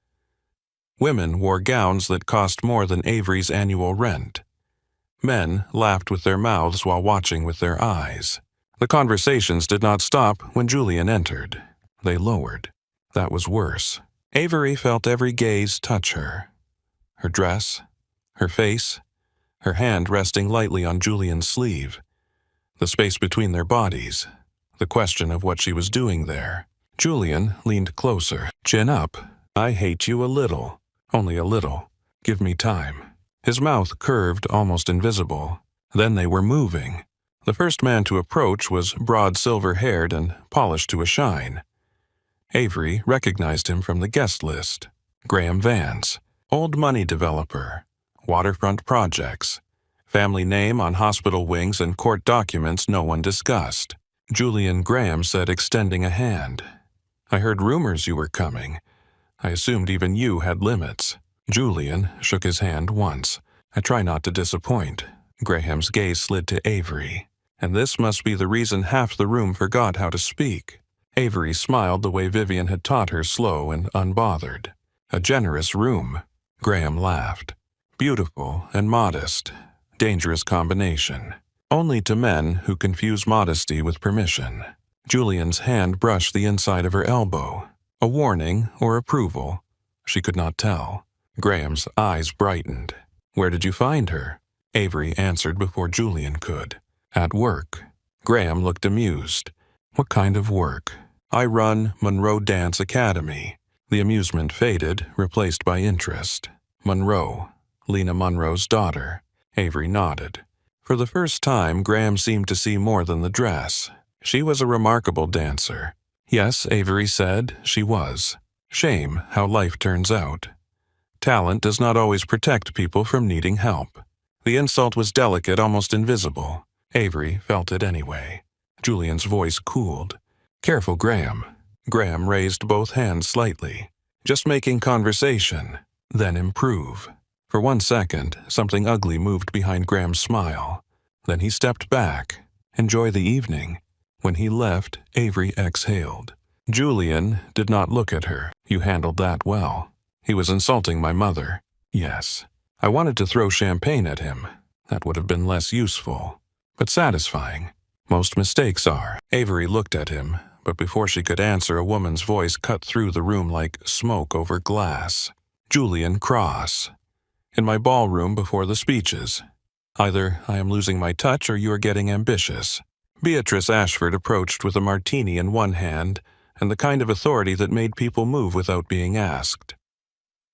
Women wore gowns that cost more than Avery's annual rent. Men laughed with their mouths while watching with their eyes. The conversations did not stop when Julian entered. They lowered. That was worse. Avery felt every gaze touch her. Her dress, her face, her hand resting lightly on Julian's sleeve. The space between their bodies. The question of what she was doing there. Julian leaned closer, chin up. I hate you a little. Only a little. Give me time. His mouth curved, almost invisible. Then they were moving. The first man to approach was broad silver-haired and polished to a shine. Avery recognized him from the guest list. Graham Vance, old money developer, waterfront projects, family name on hospital wings and court documents no one discussed. Julian Graham said, extending a hand. I heard rumors you were coming. I assumed even you had limits. Julian shook his hand once. I try not to disappoint. Graham's gaze slid to Avery. And this must be the reason half the room forgot how to speak. Avery smiled the way Vivian had taught her, slow and unbothered. A generous room. Graham laughed. Beautiful and modest. Dangerous combination. Only to men who confuse modesty with permission. Julian's hand brushed the inside of her elbow. A warning or approval? She could not tell. Graham's eyes brightened. Where did you find her? Avery answered before Julian could. At work. Graham looked amused. What kind of work? I run Monroe Dance Academy. The amusement faded, replaced by interest. Monroe. Lena Monroe's daughter. Avery nodded. For the first time, Graham seemed to see more than the dress. She was a remarkable dancer. Yes, Avery said, she was. Shame how life turns out. Talent does not always protect people from needing help. The insult was delicate, almost invisible. Avery felt it anyway. Julian's voice cooled. Careful, Graham. Graham raised both hands slightly. Just making conversation, then improve. For 1 second, something ugly moved behind Graham's smile. Then he stepped back. Enjoy the evening. When he left, Avery exhaled. Julian did not look at her. You handled that well. He was insulting my mother. Yes. I wanted to throw champagne at him. That would have been less useful. But satisfying. Most mistakes are. Avery looked at him, but before she could answer, a woman's voice cut through the room like smoke over glass. Julian Cross. In my ballroom before the speeches. Either I am losing my touch or you are getting ambitious. Beatrice Ashford approached with a martini in one hand and the kind of authority that made people move without being asked.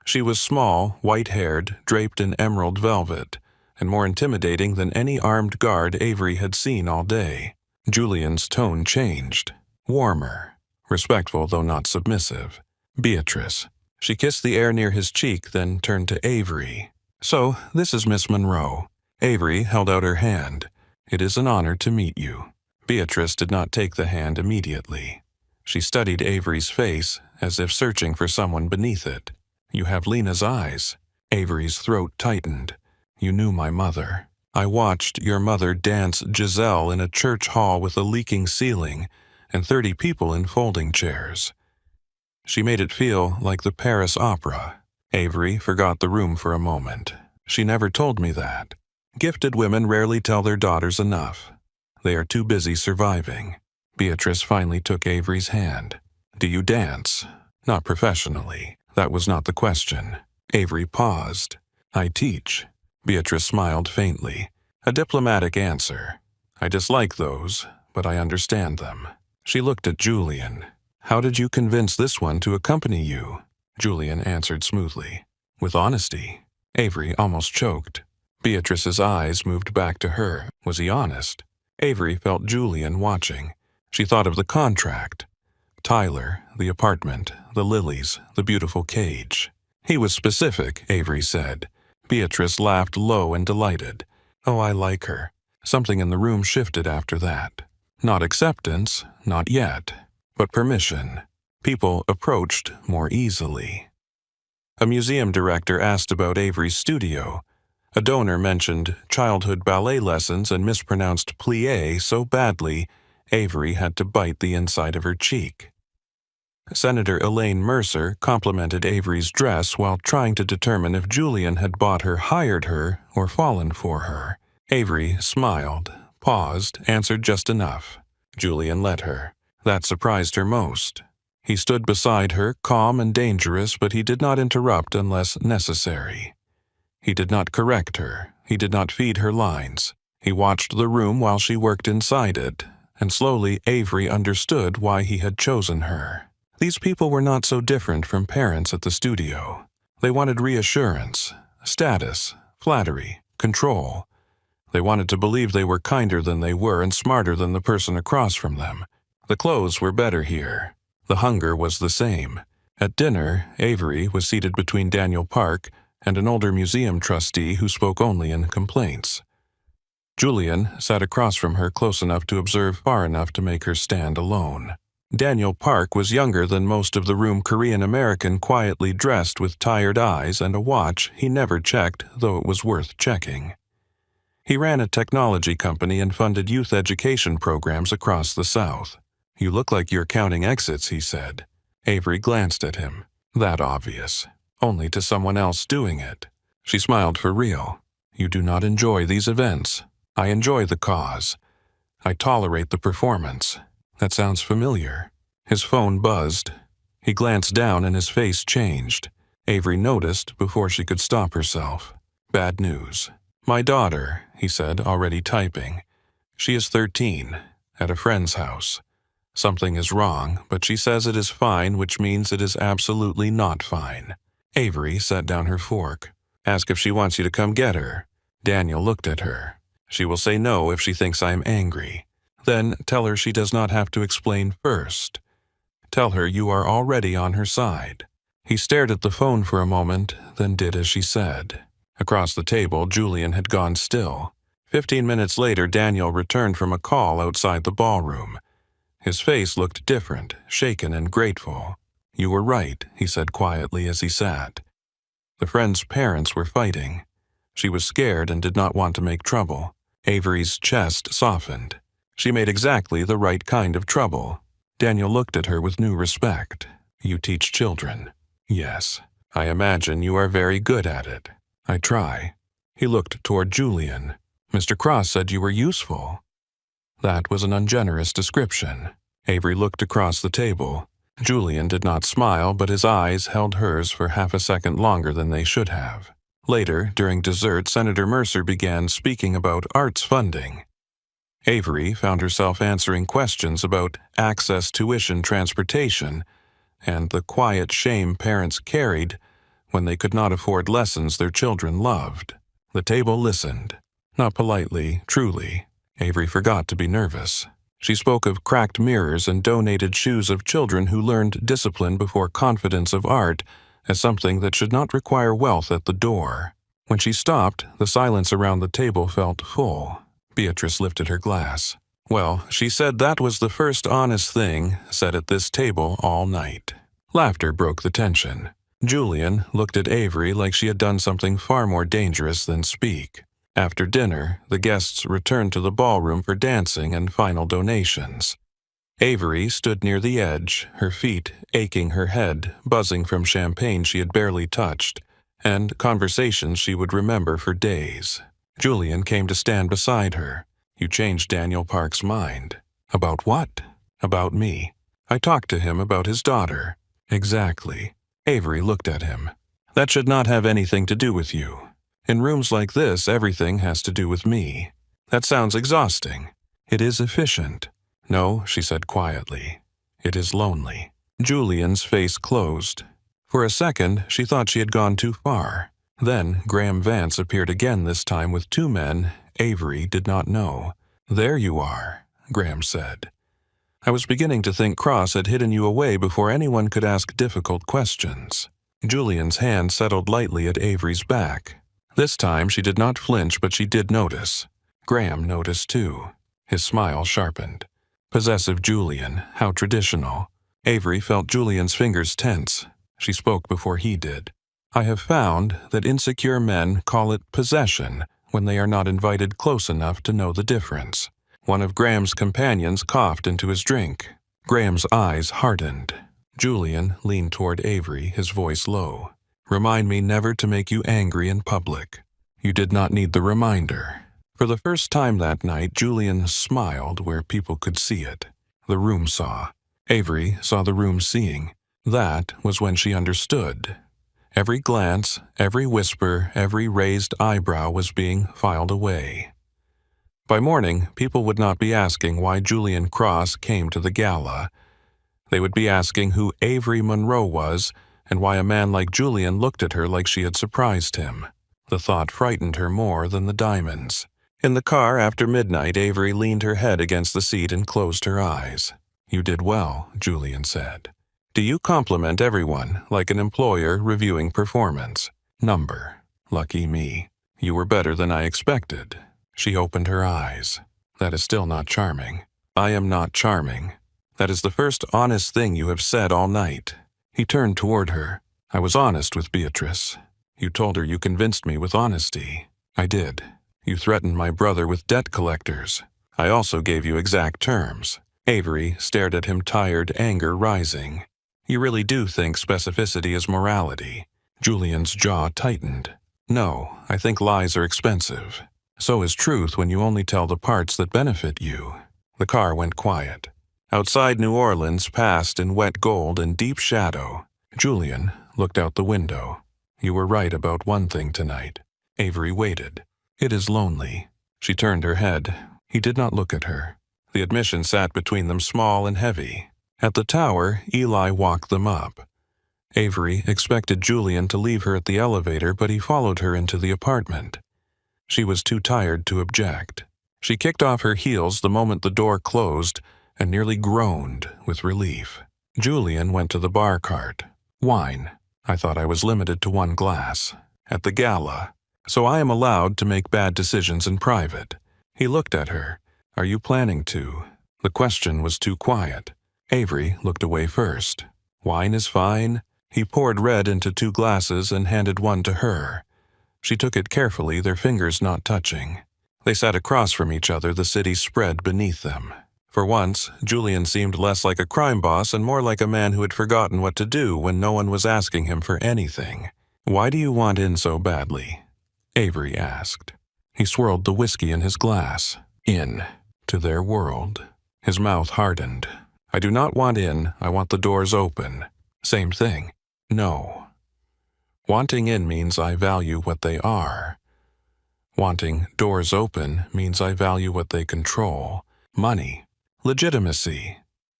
She was small, white-haired, draped in emerald velvet, and more intimidating than any armed guard Avery had seen all day. Julian's tone changed. Warmer. Respectful, though not submissive. Beatrice. She kissed the air near his cheek, then turned to Avery. So, this is Miss Monroe. Avery held out her hand. It is an honor to meet you. Beatrice did not take the hand immediately. She studied Avery's face, as if searching for someone beneath it. You have Lena's eyes. Avery's throat tightened. You knew my mother. I watched your mother dance Giselle in a church hall with a leaking ceiling and 30 people in folding chairs. She made it feel like the Paris Opera. Avery forgot the room for a moment. She never told me that. Gifted women rarely tell their daughters enough. They are too busy surviving. Beatrice finally took Avery's hand. Do you dance? Not professionally. That was not the question. Avery paused. I teach. Beatrice smiled faintly. A diplomatic answer. I dislike those, but I understand them. She looked at Julian. How did you convince this one to accompany you? Julian answered smoothly. With honesty. Avery almost choked. Beatrice's eyes moved back to her. Was he honest? Avery felt Julian watching. She thought of the contract. Tyler, the apartment, the lilies, the beautiful cage. He was specific, Avery said. Beatrice laughed low and delighted. Oh, I like her. Something in the room shifted after that. Not acceptance, not yet, but permission. People approached more easily. A museum director asked about Avery's studio. A donor mentioned childhood ballet lessons and mispronounced plie so badly, Avery had to bite the inside of her cheek. Senator Elaine Mercer complimented Avery's dress while trying to determine if Julian had bought her, hired her, or fallen for her. Avery smiled, paused, answered just enough. Julian let her. That surprised her most. He stood beside her, calm and dangerous, but he did not interrupt unless necessary. He did not correct her. He did not feed her lines. He watched the room while she worked inside it, and slowly Avery understood why he had chosen her. These people were not so different from parents at the studio. They wanted reassurance, status, flattery, control. They wanted to believe they were kinder than they were and smarter than the person across from them. The clothes were better here. The hunger was the same. At dinner, Avery was seated between Daniel Park and an older museum trustee who spoke only in complaints. Julian sat across from her close enough to observe far enough to make her stand alone. Daniel Park was younger than most of the room, Korean-American, quietly dressed with tired eyes and a watch he never checked, though it was worth checking. He ran a technology company and funded youth education programs across the South. "You look like you're counting exits," he said. Avery glanced at him. That obvious. Only to someone else doing it. She smiled for real. "You do not enjoy these events. I enjoy the cause. I tolerate the performance." That sounds familiar. His phone buzzed. He glanced down and his face changed. Avery noticed before she could stop herself. "Bad news." "My daughter," he said, already typing. "She is 13, at a friend's house. Something is wrong, but she says it is fine, which means it is absolutely not fine." Avery set down her fork. "Ask if she wants you to come get her." Daniel looked at her. "She will say no if she thinks I am angry. Then tell her she does not have to explain first. Tell her you are already on her side." He stared at the phone for a moment, then did as she said. Across the table, Julian had gone still. 15 minutes later, Daniel returned from a call outside the ballroom. His face looked different, shaken and grateful. "You were right," he said quietly as he sat. The friend's parents were fighting. She was scared and did not want to make trouble. Avery's chest softened. She made exactly the right kind of trouble. Daniel looked at her with new respect. "You teach children." "Yes. I imagine you are very good at it." "I try." He looked toward Julian. "Mr. Cross said you were useful." That was an ungenerous description. Avery looked across the table. Julian did not smile, but his eyes held hers for half a second longer than they should have. Later, during dessert, Senator Mercer began speaking about arts funding. Avery found herself answering questions about access, tuition, transportation, and the quiet shame parents carried when they could not afford lessons their children loved. The table listened. Not politely, truly. Avery forgot to be nervous. She spoke of cracked mirrors and donated shoes of children who learned discipline before confidence of art as something that should not require wealth at the door. When she stopped, the silence around the table felt full. Beatrice lifted her glass. "Well, she said that was the first honest thing said at this table all night." Laughter broke the tension. Julian looked at Avery like she had done something far more dangerous than speak. After dinner, the guests returned to the ballroom for dancing and final donations. Avery stood near the edge, her feet aching, her head buzzing from champagne she had barely touched, and conversations she would remember for days. Julian came to stand beside her. "You changed Daniel Park's mind." "About what?" "About me. I talked to him about his daughter." "Exactly." Avery looked at him. "That should not have anything to do with you. In rooms like this, everything has to do with me. That sounds exhausting." "It is efficient." "No," she said quietly. "It is lonely." Julian's face closed. For a second, she thought she had gone too far. Then Graham Vance appeared again, this time with two men Avery did not know. "There you are," Graham said. "I was beginning to think Cross had hidden you away before anyone could ask difficult questions." Julian's hand settled lightly at Avery's back. This time she did not flinch, but she did notice. Graham noticed too. His smile sharpened. Possessive Julian, how traditional. Avery felt Julian's fingers tense. She spoke before he did. "I have found that insecure men call it possession when they are not invited close enough to know the difference." One of Graham's companions coughed into his drink. Graham's eyes hardened. Julian leaned toward Avery, his voice low. "Remind me never to make you angry in public." "You did not need the reminder." For the first time that night, Julian smiled where people could see it. The room saw. Avery saw the room seeing. That was when she understood. Every glance, every whisper, every raised eyebrow was being filed away. By morning, people would not be asking why Julian Cross came to the gala. They would be asking who Avery Monroe was and why a man like Julian looked at her like she had surprised him. The thought frightened her more than the diamonds. In the car after midnight, Avery leaned her head against the seat and closed her eyes. "You did well," Julian said. "Do you compliment everyone like an employer reviewing performance? Number. Lucky me. You were better than I expected." She opened her eyes. "That is still not charming." "I am not charming. That is the first honest thing you have said all night." He turned toward her. "I was honest with Beatrice. You told her you convinced me with honesty." "I did. You threatened my brother with debt collectors. I also gave you exact terms." Avery stared at him, tired, anger rising. "You really do think specificity is morality?" Julian's jaw tightened. "No, I think lies are expensive. So is truth when you only tell the parts that benefit you." The car went quiet. Outside New Orleans passed in wet gold and deep shadow. Julian looked out the window. "You were right about one thing tonight." Avery waited. "It is lonely." She turned her head. He did not look at her. The admission sat between them small and heavy. At the tower, Eli walked them up. Avery expected Julian to leave her at the elevator, but he followed her into the apartment. She was too tired to object. She kicked off her heels the moment the door closed and nearly groaned with relief. Julian went to the bar cart. "Wine. I thought I was limited to one glass. At the gala. So I am allowed to make bad decisions in private." He looked at her. "Are you planning to?" The question was too quiet. Avery looked away first. "Wine is fine." He poured red into 2 glasses and handed one to her. She took it carefully, their fingers not touching. They sat across from each other, the city spread beneath them. For once, Julian seemed less like a crime boss and more like a man who had forgotten what to do when no one was asking him for anything. "Why do you want in so badly?" Avery asked. He swirled the whiskey in his glass. "In. To their world." His mouth hardened. "I do not want in, I want the doors open." "Same thing." "No. Wanting in means I value what they are. Wanting doors open means I value what they control. Money, legitimacy,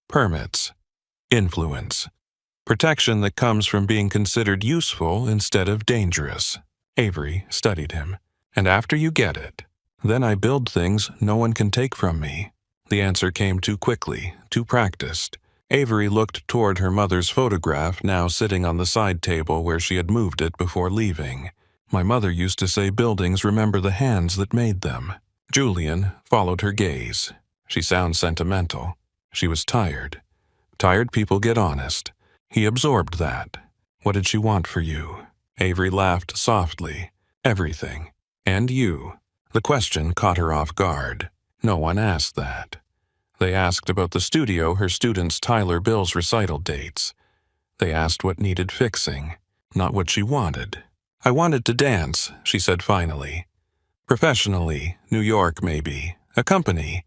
permits, influence, protection that comes from being considered useful instead of dangerous." Avery studied him. "And after you get it, then I build things no one can take from me." The answer came too quickly, too practiced. Avery looked toward her mother's photograph, now sitting on the side table where she had moved it before leaving. "My mother used to say buildings remember the hands that made them." Julian followed her gaze. "She sounds sentimental." She was tired. Tired people get honest. He absorbed that. "What did she want for you?" Avery laughed softly. "Everything. And you." The question caught her off guard. No one asked that. They asked about the studio her students Tyler Bill's recital dates. They asked what needed fixing, not what she wanted. "I wanted to dance," she said finally. "Professionally, New York maybe, a company,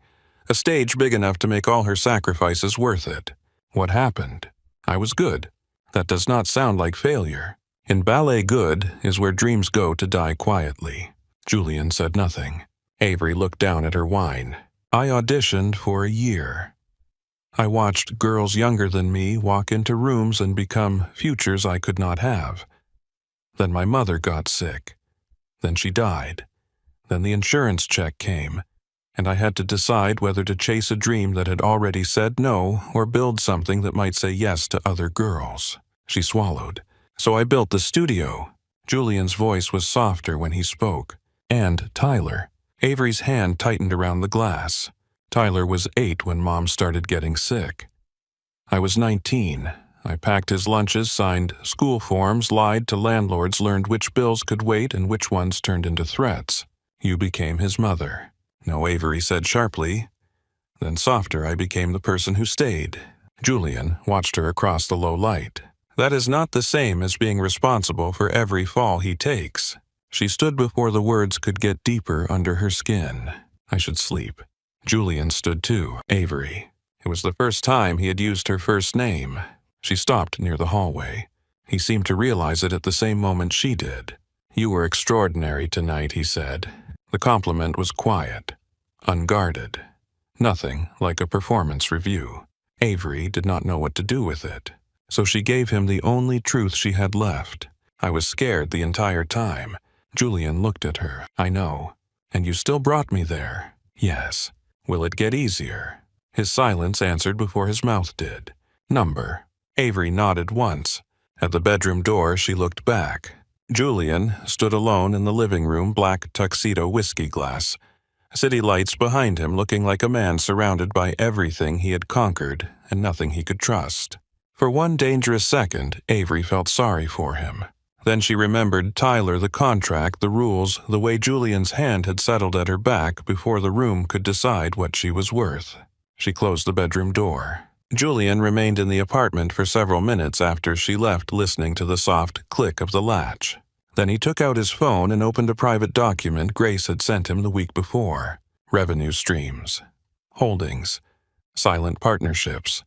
a stage big enough to make all her sacrifices worth it." "What happened?" "I was good." That does not sound like failure. In ballet, good is where dreams go to die quietly. Julian said nothing. Avery looked down at her wine. "I auditioned for a year. I watched girls younger than me walk into rooms and become futures I could not have. Then my mother got sick. Then she died. Then the insurance check came, and I had to decide whether to chase a dream that had already said no or build something that might say yes to other girls." She swallowed. "So I built the studio." Julian's voice was softer when he spoke. "And Tyler." Avery's hand tightened around the glass. "Tyler was 8 when Mom started getting sick. I was 19. I packed his lunches, signed school forms, lied to landlords, learned which bills could wait and which ones turned into threats. You became his mother." "No," Avery said sharply. Then softer, "I became the person who stayed." Julian watched her across the low light. "That is not the same as being responsible for every fall he takes." She stood before the words could get deeper under her skin. I should sleep. Julian stood too. Avery. It was the first time he had used her first name. She stopped near the hallway. He seemed to realize it at the same moment she did. "You were extraordinary tonight," he said. The compliment was quiet, unguarded. Nothing like a performance review. Avery did not know what to do with it, so she gave him the only truth she had left. "I was scared the entire time." Julian looked at her. "I know. And you still brought me there." "Yes." "Will it get easier?" His silence answered before his mouth did. "Number." Avery nodded once. At the bedroom door, she looked back. Julian stood alone in the living room, black tuxedo whiskey glass. City lights behind him, looking like a man surrounded by everything he had conquered and nothing he could trust. For one dangerous second, Avery felt sorry for him. Then she remembered Tyler, the contract, the rules, the way Julian's hand had settled at her back before the room could decide what she was worth. She closed the bedroom door. Julian remained in the apartment for several minutes after she left, listening to the soft click of the latch. Then he took out his phone and opened a private document Grace had sent him the week before. Revenue streams. Holdings. Silent partnerships.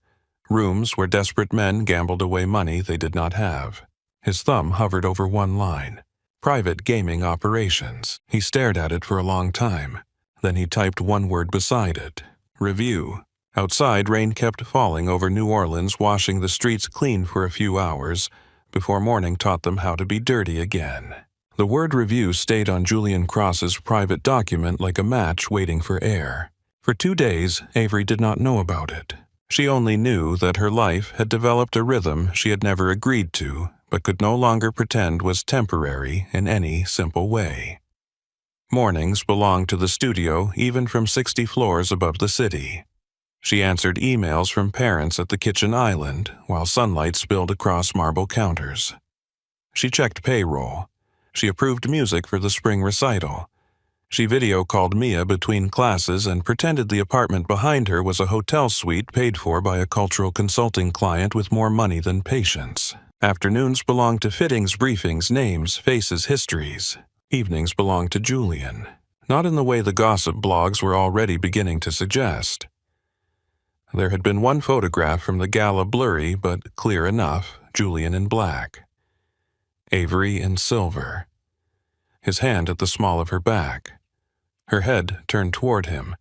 Rooms where desperate men gambled away money they did not have. His thumb hovered over one line. Private gaming operations. He stared at it for a long time. Then he typed one word beside it. Review. Outside, rain kept falling over New Orleans, washing the streets clean for a few hours, before morning taught them how to be dirty again. The word review stayed on Julian Cross's private document like a match waiting for air. For 2 days, Avery did not know about it. She only knew that her life had developed a rhythm she had never agreed to, but could no longer pretend was temporary in any simple way. Mornings belonged to the studio, even from 60 floors above the city. She answered emails from parents at the kitchen island while sunlight spilled across marble counters. She checked payroll. She approved music for the spring recital. She video called Mia between classes and pretended the apartment behind her was a hotel suite paid for by a cultural consulting client with more money than patience. Afternoons belonged to fittings, briefings, names, faces, histories. Evenings belonged to Julian. Not in the way the gossip blogs were already beginning to suggest. There had been one photograph from the gala, blurry but clear enough, Julian in black. Avery in silver. His hand at the small of her back. Her head turned toward him.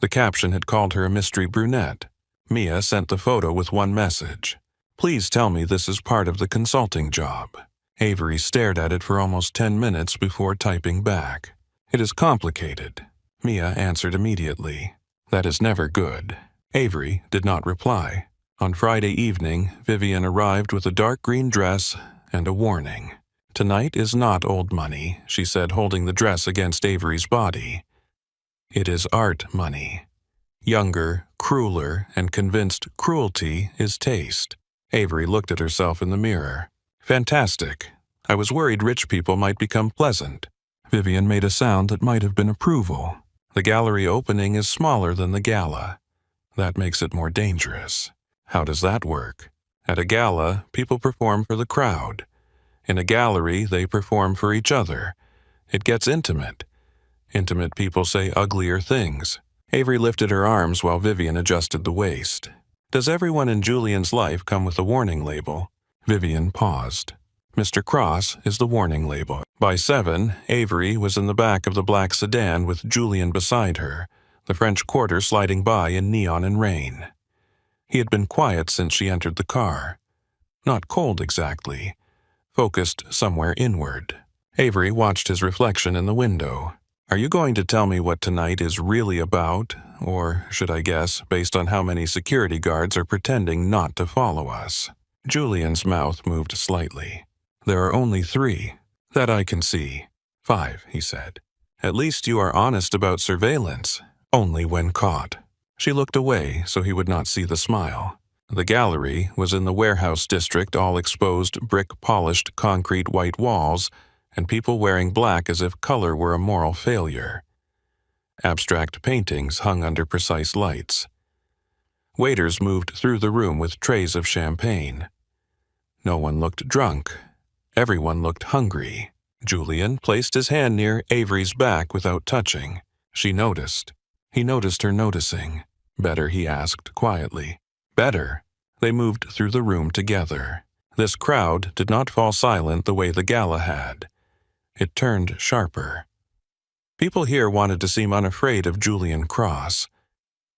The caption had called her a mystery brunette. Mia sent the photo with one message. "Please tell me this is part of the consulting job." Avery stared at it for almost 10 minutes before typing back. "It is complicated." Mia answered immediately. "That is never good." Avery did not reply. On Friday evening, Vivian arrived with a dark green dress and a warning. "Tonight is not old money," she said, holding the dress against Avery's body. "It is art money. Younger, crueler, and convinced cruelty is taste." Avery looked at herself in the mirror. "Fantastic. I was worried rich people might become pleasant." Vivian made a sound that might have been approval. "The gallery opening is smaller than the gala. That makes it more dangerous." "How does that work?" "At a gala, people perform for the crowd. In a gallery, they perform for each other. It gets intimate. Intimate people say uglier things." Avery lifted her arms while Vivian adjusted the waist. "Does everyone in Julian's life come with a warning label?" Vivian paused. "Mr. Cross is the warning label." By 7, Avery was in the back of the black sedan with Julian beside her, the French Quarter sliding by in neon and rain. He had been quiet since she entered the car. Not cold exactly, focused somewhere inward. Avery watched his reflection in the window. "Are you going to tell me what tonight is really about? Or, should I guess, based on how many security guards are pretending not to follow us?" Julian's mouth moved slightly. "There are only 3. That I can see." 5, he said. "At least you are honest about surveillance." "Only when caught." She looked away so he would not see the smile. The gallery was in the warehouse district, all exposed, brick-polished concrete white walls, and people wearing black as if color were a moral failure. Abstract paintings hung under precise lights. Waiters moved through the room with trays of champagne. No one looked drunk. Everyone looked hungry. Julian placed his hand near Avery's back without touching. She noticed. He noticed her noticing. Better, he asked quietly. Better. They moved through the room together. This crowd did not fall silent the way the gala had. It turned sharper. People here wanted to seem unafraid of Julian Cross.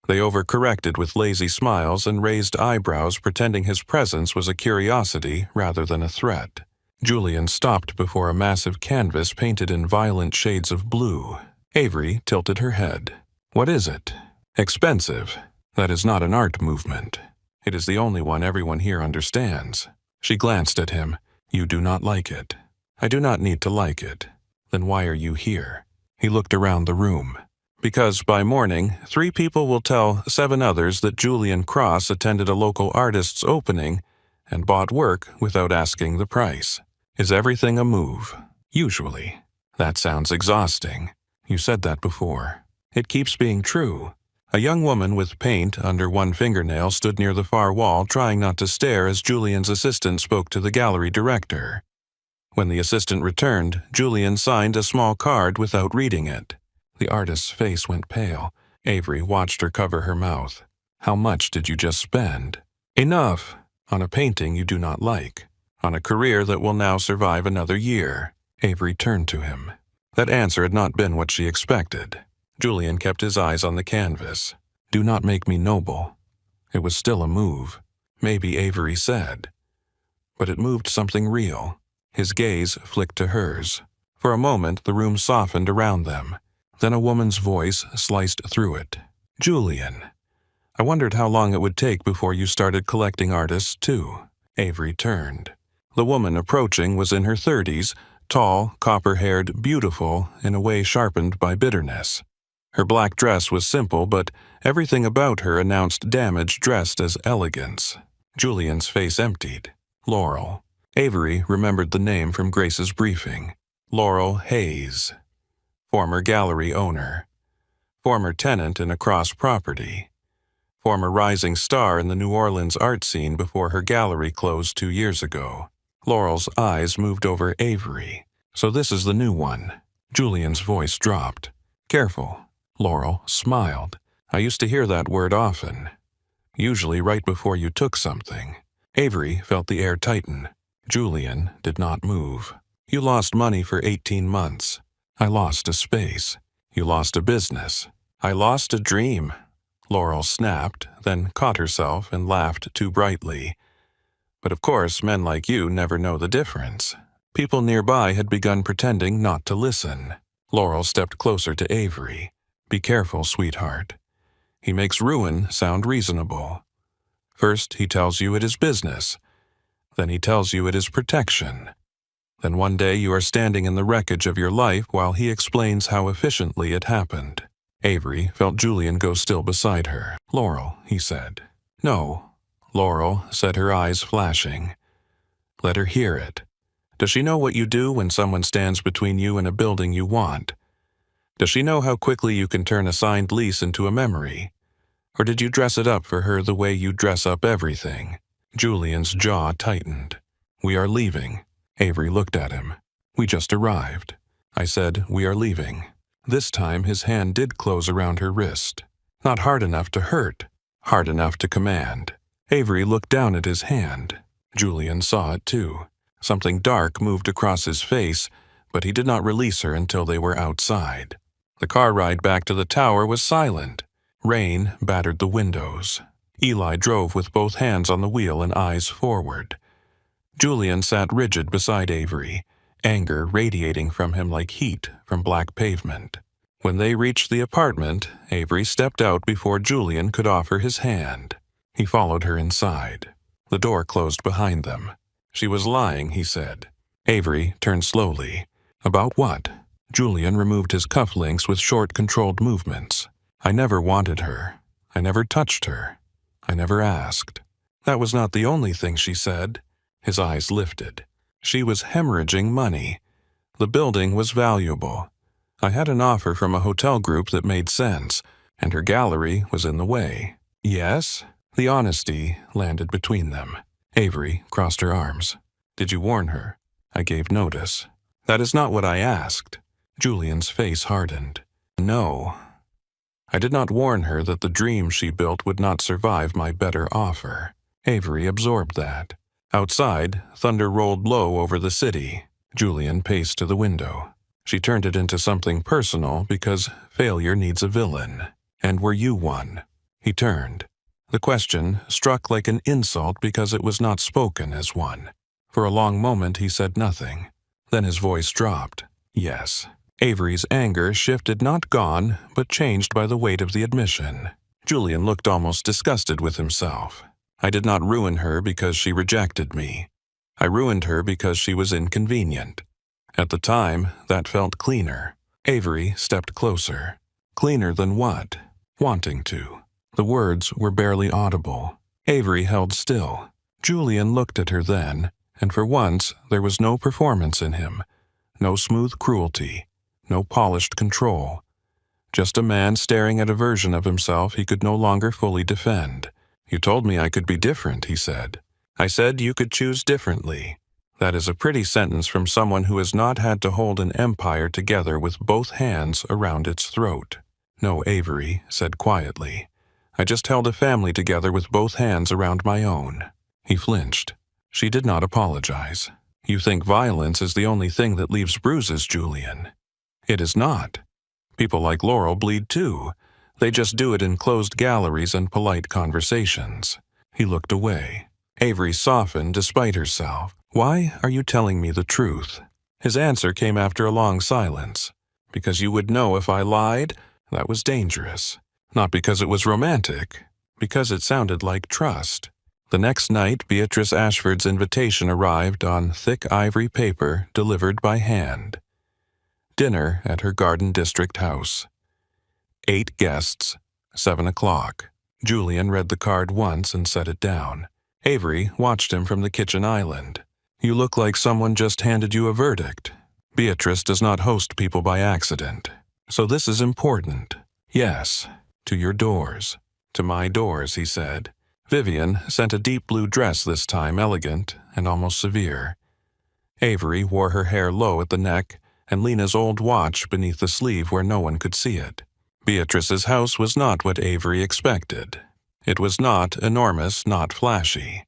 They overcorrected with lazy smiles and raised eyebrows, pretending his presence was a curiosity rather than a threat. Julian stopped before a massive canvas painted in violent shades of blue. Avery tilted her head. What is it? Expensive. That is not an art movement. It is the only one everyone here understands. She glanced at him. You do not like it. I do not need to like it. Then why are you here? He looked around the room. Because by morning, 3 people will tell 7 others that Julian Cross attended a local artist's opening and bought work without asking the price. Is everything a move? Usually. That sounds exhausting. You said that before. It keeps being true. A young woman with paint under one fingernail stood near the far wall, trying not to stare as Julian's assistant spoke to the gallery director. When the assistant returned, Julian signed a small card without reading it. The artist's face went pale. Avery watched her cover her mouth. How much did you just spend? Enough. On a painting you do not like. On a career that will now survive another year. Avery turned to him. That answer had not been what she expected. Julian kept his eyes on the canvas. Do not make me noble. It was still a move. Maybe Avery said. But it moved something real. His gaze flicked to hers. For a moment, the room softened around them. Then a woman's voice sliced through it. Julian. I wondered how long it would take before you started collecting artists, too. Avery turned. The woman approaching was in her 30s, tall, copper-haired, beautiful, in a way sharpened by bitterness. Her black dress was simple, but everything about her announced damage dressed as elegance. Julian's face emptied. Laurel. Avery remembered the name from Grace's briefing. Laurel Hayes. Former gallery owner. Former tenant in a Cross property. Former rising star in the New Orleans art scene before her gallery closed 2 years ago. Laurel's eyes moved over Avery. So this is the new one. Julian's voice dropped. Careful. Laurel smiled. I used to hear that word often. Usually right before you took something. Avery felt the air tighten. Julian did not move. You lost money for 18 months. I lost a space. You lost a business. I lost a dream. Laurel snapped, then caught herself and laughed too brightly. But of course, men like you never know the difference. People nearby had begun pretending not to listen. Laurel stepped closer to Avery. Be careful, sweetheart. He makes ruin sound reasonable. First, he tells you it is business. Then he tells you it is protection. Then one day you are standing in the wreckage of your life while he explains how efficiently it happened. Avery felt Julian go still beside her. Laurel, he said. No. Laurel said, her eyes flashing. Let her hear it. Does she know what you do when someone stands between you and a building you want? Does she know how quickly you can turn a signed lease into a memory? Or did you dress it up for her the way you dress up everything? Julian's jaw tightened. We are leaving. Avery looked at him. We just arrived. I said, we are leaving. This time his hand did close around her wrist. Not hard enough to hurt, hard enough to command. Avery looked down at his hand. Julian saw it too. Something dark moved across his face, but he did not release her until they were outside. The car ride back to the tower was silent. Rain battered the windows. Eli drove with both hands on the wheel and eyes forward. Julian sat rigid beside Avery, anger radiating from him like heat from black pavement. When they reached the apartment, Avery stepped out before Julian could offer his hand. He followed her inside. The door closed behind them. She was lying, he said. Avery turned slowly. About what? Julian removed his cufflinks with short, controlled movements. I never wanted her. I never touched her. I never asked. That was not the only thing she said. His eyes lifted. She was hemorrhaging money. The building was valuable. I had an offer from a hotel group that made sense, and her gallery was in the way. Yes? The honesty landed between them. Avery crossed her arms. Did you warn her? I gave notice. That is not what I asked. Julian's face hardened. No. I did not warn her that the dream she built would not survive my better offer. Avery absorbed that. Outside, thunder rolled low over the city. Julian paced to the window. She turned it into something personal because failure needs a villain. And were you one? He turned. The question struck like an insult because it was not spoken as one. For a long moment he said nothing. Then his voice dropped. Yes. Avery's anger shifted, not gone, but changed by the weight of the admission. Julian looked almost disgusted with himself. I did not ruin her because she rejected me. I ruined her because she was inconvenient. At the time, that felt cleaner. Avery stepped closer. Cleaner than what? Wanting to. The words were barely audible. Avery held still. Julian looked at her then, and for once there was no performance in him. No smooth cruelty. No polished control. Just a man staring at a version of himself he could no longer fully defend. You told me I could be different, he said. I said you could choose differently. That is a pretty sentence from someone who has not had to hold an empire together with both hands around its throat. No, Avery said quietly. I just held a family together with both hands around my own. He flinched. She did not apologize. You think violence is the only thing that leaves bruises, Julian. It is not. People like Laurel bleed too. They just do it in closed galleries and polite conversations. He looked away. Avery softened despite herself. Why are you telling me the truth? His answer came after a long silence. Because you would know if I lied? That was dangerous. Not because it was romantic. Because it sounded like trust. The next night, Beatrice Ashford's invitation arrived on thick ivory paper delivered by hand. Dinner at her Garden District house. 8 guests, 7 o'clock. Julian read the card once and set it down. Avery watched him from the kitchen island. You look like someone just handed you a verdict. Beatrice does not host people by accident. So this is important. Yes, to your doors. To my doors, he said. Vivian sent a deep blue dress this time, elegant and almost severe. Avery wore her hair low at the neck and Lena's old watch beneath the sleeve where no one could see it. Beatrice's house was not what Avery expected. It was not enormous, not flashy.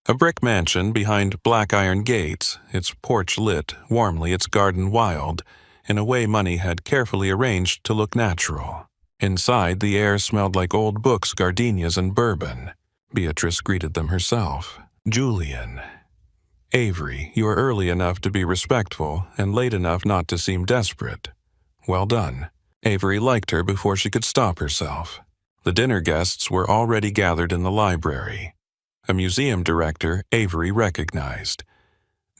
A brick mansion behind black iron gates, its porch lit warmly, its garden wild, in a way money had carefully arranged to look natural. Inside, the air smelled like old books, gardenias, and bourbon. Beatrice greeted them herself. Julian. Avery, you are early enough to be respectful and late enough not to seem desperate. Well done. Avery liked her before she could stop herself. The dinner guests were already gathered in the library. A museum director Avery recognized.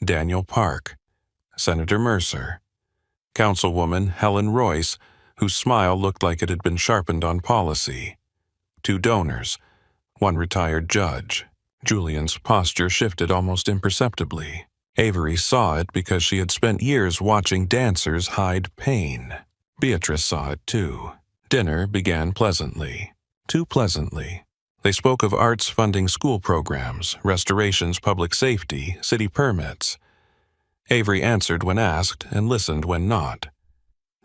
Daniel Park. Senator Mercer. Councilwoman Helen Royce, whose smile looked like it had been sharpened on policy. 2 donors. 1 retired judge. Julian's posture shifted almost imperceptibly. Avery saw it because she had spent years watching dancers hide pain. Beatrice saw it too. Dinner began pleasantly. Too pleasantly. They spoke of arts funding school programs, restorations, public safety, city permits. Avery answered when asked and listened when not.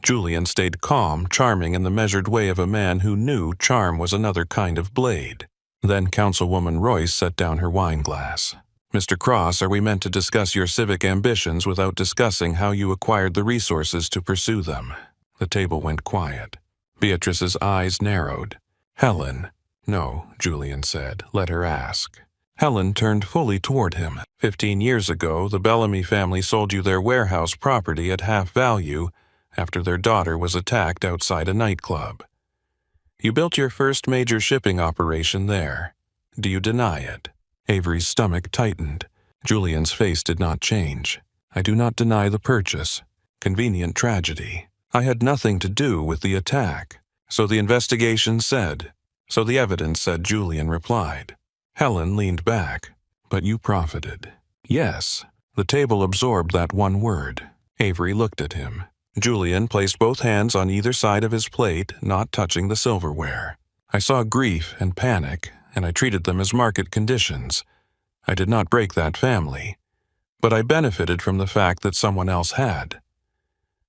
Julian stayed calm, charming in the measured way of a man who knew charm was another kind of blade. Then Councilwoman Royce set down her wine glass. Mr. Cross, are we meant to discuss your civic ambitions without discussing how you acquired the resources to pursue them? The table went quiet. Beatrice's eyes narrowed. Helen. No, Julian said. Let her ask. Helen turned fully toward him. 15 years ago, the Bellamy family sold you their warehouse property at half value after their daughter was attacked outside a nightclub. You built your first major shipping operation there. Do you deny it? Avery's stomach tightened. Julian's face did not change. I do not deny the purchase. Convenient tragedy. I had nothing to do with the attack. So the investigation said. So the evidence said, Julian replied. Helen leaned back. But you profited. Yes. The table absorbed that one word. Avery looked at him. Julian placed both hands on either side of his plate, not touching the silverware. I saw grief and panic, and I treated them as market conditions. I did not break that family. but I benefited from the fact that someone else had.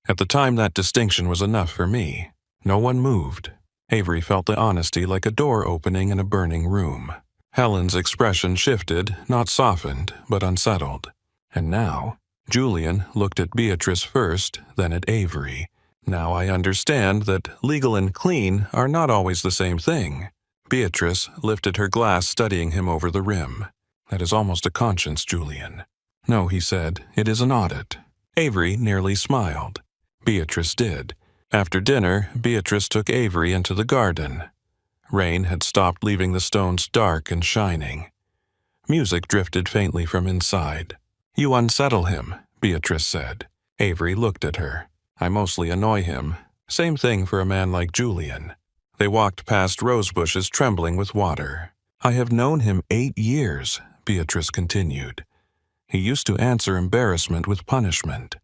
At the time, that distinction was enough for me. No one moved. Avery felt the honesty like a door opening in a burning room. Helen's expression shifted, not softened, but unsettled. And now, Julian looked at Beatrice first, then at Avery. Now I understand that legal and clean are not always the same thing. Beatrice lifted her glass, studying him over the rim. That is almost a conscience, Julian. No, he said, it is an audit. Avery nearly smiled. Beatrice did. After dinner, Beatrice took Avery into the garden. Rain had stopped, leaving the stones dark and shining. Music drifted faintly from inside. You unsettle him, Beatrice said. Avery looked at her. I mostly annoy him. Same thing for a man like Julian. They walked past rose bushes trembling with water. I have known him 8 years, Beatrice continued. He used to answer embarrassment with punishment.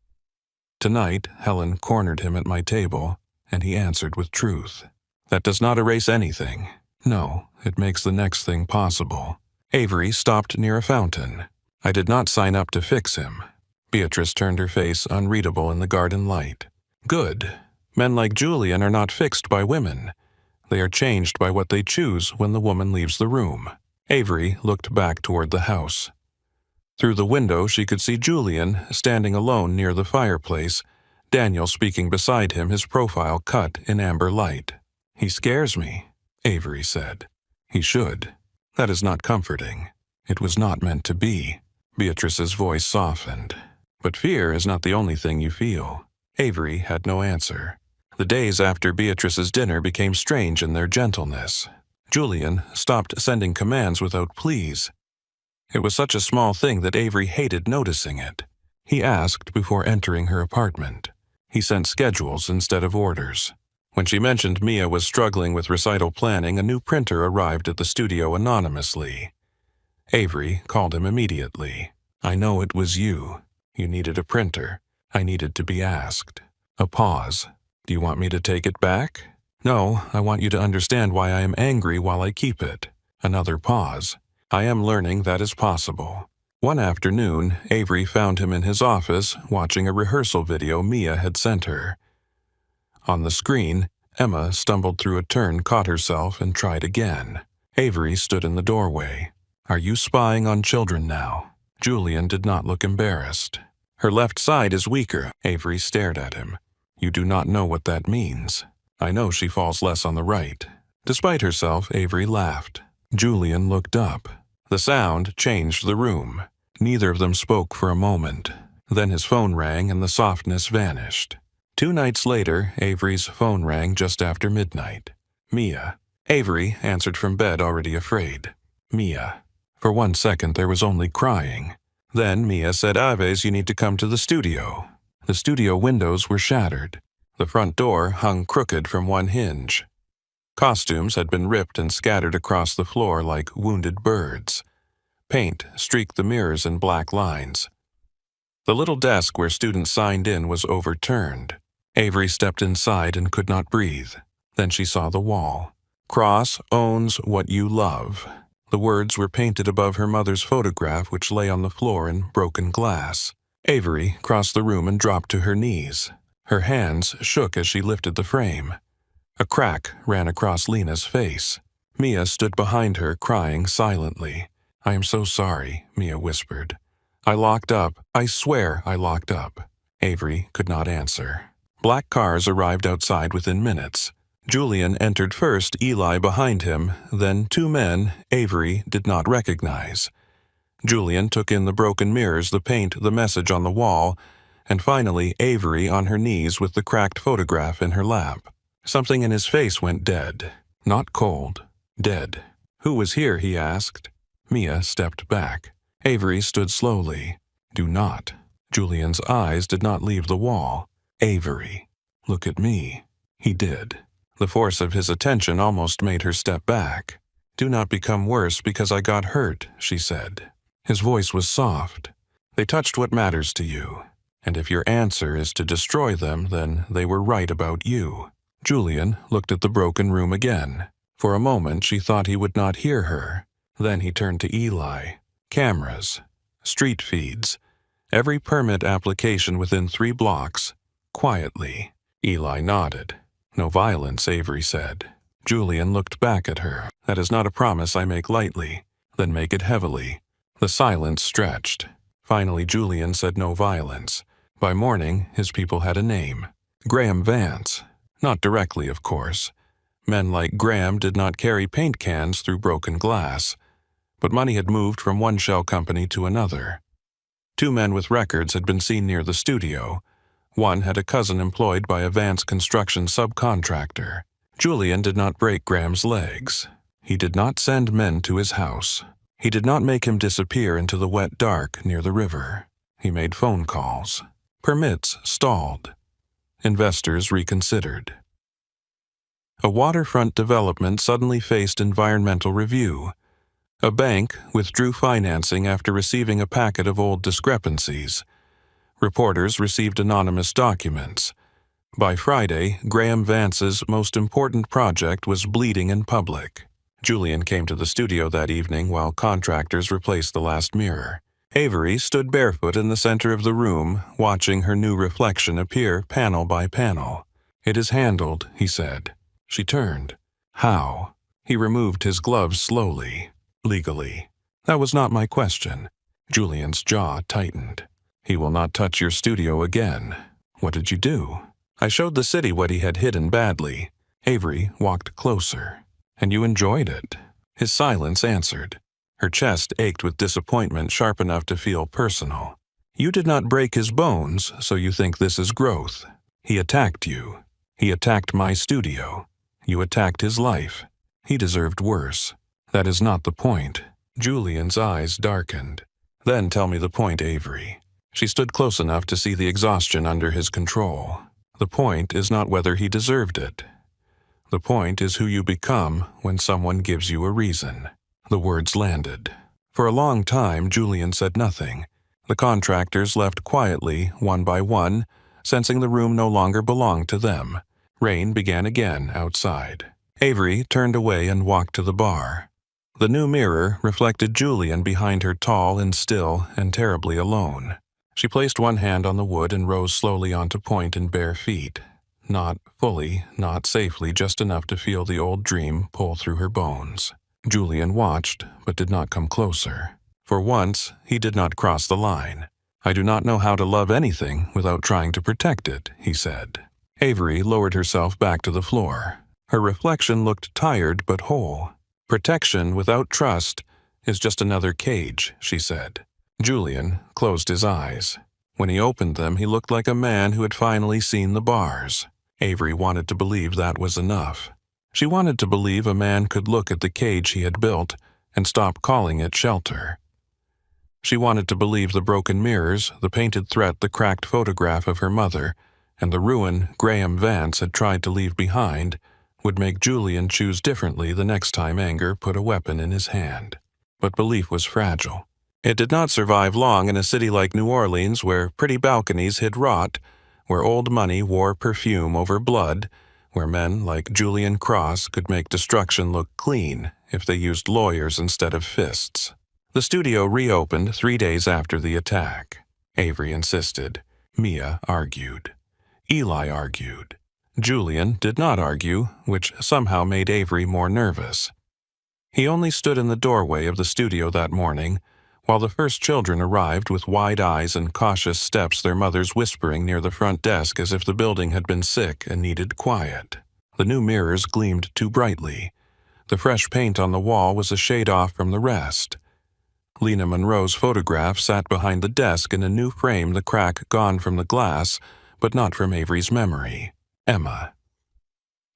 Tonight, Helen cornered him at my table, and he answered with truth. That does not erase anything. No, it makes the next thing possible. Avery stopped near a fountain. I did not sign up to fix him. Beatrice turned her face unreadable in the garden light. Good. Men like Julian are not fixed by women. They are changed by what they choose when the woman leaves the room. Avery looked back toward the house. Through the window, she could see Julian standing alone near the fireplace, Daniel speaking beside him, his profile cut in amber light. He scares me, Avery said. He should. That is not comforting. It was not meant to be. Beatrice's voice softened. But fear is not the only thing you feel. Avery had no answer. The days after Beatrice's dinner became strange in their gentleness. Julian stopped sending commands without pleas. It was such a small thing that Avery hated noticing it. He asked before entering her apartment. He sent schedules instead of orders. When she mentioned Mia was struggling with recital planning, a new printer arrived at the studio anonymously. Avery called him immediately. I know it was you. You needed a printer. I needed to be asked. A pause. Do you want me to take it back? No, I want you to understand why I am angry while I keep it. Another pause. I am learning that is possible. One afternoon, Avery found him in his office watching a rehearsal video Mia had sent her. On the screen, Emma stumbled through a turn, caught herself, and tried again. Avery stood in the doorway. Are you spying on children now? Julian did not look embarrassed. Her left side is weaker. Avery stared at him. You do not know what that means. I know she falls less on the right. Despite herself, Avery laughed. Julian looked up. The sound changed the room. Neither of them spoke for a moment. Then his phone rang and the softness vanished. 2 nights later, Avery's phone rang just after midnight. Mia. Avery answered from bed, already afraid. Mia. For 1 second there was only crying. Then Mia said, Aves, you need to come to the studio. The studio windows were shattered. The front door hung crooked from one hinge. Costumes had been ripped and scattered across the floor like wounded birds. Paint streaked the mirrors in black lines. The little desk where students signed in was overturned. Avery stepped inside and could not breathe. Then she saw the wall. Cross owns what you love. The words were painted above her mother's photograph, which lay on the floor in broken glass. Avery crossed the room and dropped to her knees. Her hands shook as she lifted the frame. A crack ran across Lena's face. Mia stood behind her, crying silently. I am so sorry, Mia whispered. I locked up. I swear I locked up. Avery could not answer. Black cars arrived outside within minutes. Julian entered first, Eli behind him, then 2 men Avery did not recognize. Julian took in the broken mirrors, the paint, the message on the wall, and finally Avery on her knees with the cracked photograph in her lap. Something in his face went dead. Not cold. Dead. Who was here, he asked. Mia stepped back. Avery stood slowly. Do not. Julian's eyes did not leave the wall. Avery. Look at me. He did. The force of his attention almost made her step back. Do not become worse because I got hurt, she said. His voice was soft. They touched what matters to you. And if your answer is to destroy them, then they were right about you. Julian looked at the broken room again. For a moment she thought he would not hear her. Then he turned to Eli. Cameras. Street feeds. Every permit application within 3 blocks. Quietly. Eli nodded. No violence, Avery said. Julian looked back at her. That is not a promise I make lightly. Then make it heavily. The silence stretched. Finally, Julian said no violence. By morning, his people had a name. Graham Vance. Not directly, of course. Men like Graham did not carry paint cans through broken glass. But money had moved from one shell company to another. 2 men with records had been seen near the studio. One had a cousin employed by a Vance construction subcontractor. Julian did not break Graham's legs. He did not send men to his house. He did not make him disappear into the wet dark near the river. He made phone calls. Permits stalled. Investors reconsidered. A waterfront development suddenly faced environmental review. A bank withdrew financing after receiving a packet of old discrepancies. Reporters received anonymous documents. By Friday, Graham Vance's most important project was bleeding in public. Julian came to the studio that evening while contractors replaced the last mirror. Avery stood barefoot in the center of the room, watching her new reflection appear panel by panel. "It is handled," he said. She turned. "How?" He removed his gloves slowly. "Legally." "That was not my question." Julian's jaw tightened. "He will not touch your studio again." "What did you do?" "I showed the city what he had hidden badly." Avery walked closer. "And you enjoyed it?" His silence answered. Her chest ached with disappointment sharp enough to feel personal. "You did not break his bones, so you think this is growth. He attacked you. He attacked my studio. You attacked his life. He deserved worse. That is not the point." Julian's eyes darkened. "Then tell me the point, Avery." She stood close enough to see the exhaustion under his control. "The point is not whether he deserved it. The point is who you become when someone gives you a reason." The words landed. For a long time, Julian said nothing. The contractors left quietly, one by one, sensing the room no longer belonged to them. Rain began again outside. Avery turned away and walked to the bar. The new mirror reflected Julian behind her, tall and still and terribly alone. She placed one hand on the wood and rose slowly onto point in bare feet. Not fully, not safely, just enough to feel the old dream pull through her bones. Julian watched, but did not come closer. For once, he did not cross the line. "I do not know how to love anything without trying to protect it," he said. Avery lowered herself back to the floor. Her reflection looked tired but whole. "Protection without trust is just another cage," she said. Julian closed his eyes. When he opened them, he looked like a man who had finally seen the bars. Avery wanted to believe that was enough. She wanted to believe a man could look at the cage he had built and stop calling it shelter. She wanted to believe the broken mirrors, the painted threat, the cracked photograph of her mother, and the ruin Graham Vance had tried to leave behind would make Julian choose differently the next time anger put a weapon in his hand. But belief was fragile. It did not survive long in a city like New Orleans, where pretty balconies hid rot, where old money wore perfume over blood, where men like Julian Cross could make destruction look clean if they used lawyers instead of fists. The studio reopened 3 days after the attack. Avery insisted. Mia argued. Eli argued. Julian did not argue, which somehow made Avery more nervous. He only stood in the doorway of the studio that morning, while the first children arrived with wide eyes and cautious steps, their mothers whispering near the front desk as if the building had been sick and needed quiet. The new mirrors gleamed too brightly. The fresh paint on the wall was a shade off from the rest. Lena Monroe's photograph sat behind the desk in a new frame, the crack gone from the glass, but not from Avery's memory. Emma.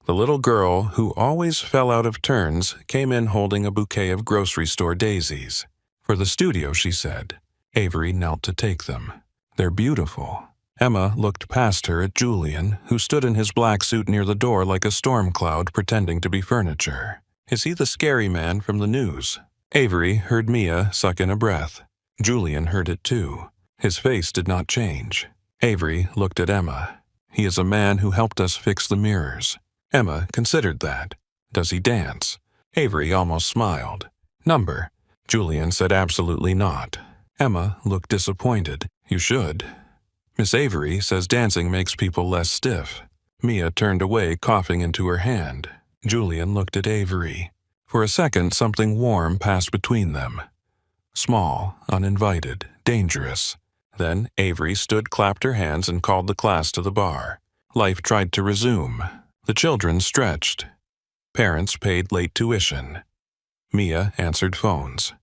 The little girl, who always fell out of turns, came in holding a bouquet of grocery store daisies. "For the studio," she said. Avery knelt to take them. "They're beautiful." Emma looked past her at Julian, who stood in his black suit near the door like a storm cloud pretending to be furniture. "Is he the scary man from the news?" Avery heard Mia suck in a breath. Julian heard it too. His face did not change. Avery looked at Emma. "He is a man who helped us fix the mirrors." Emma considered that. "Does he dance?" Avery almost smiled. "Number?" Julian said absolutely not. Emma looked disappointed. You should. Miss Avery says dancing makes people less stiff. Mia turned away, coughing into her hand. Julian looked at Avery. For a second, something warm passed between them. Small, uninvited, dangerous. Then Avery stood, clapped her hands, and called the class to the bar. Life tried to resume. The children stretched. Parents paid late tuition. Mia answered phones.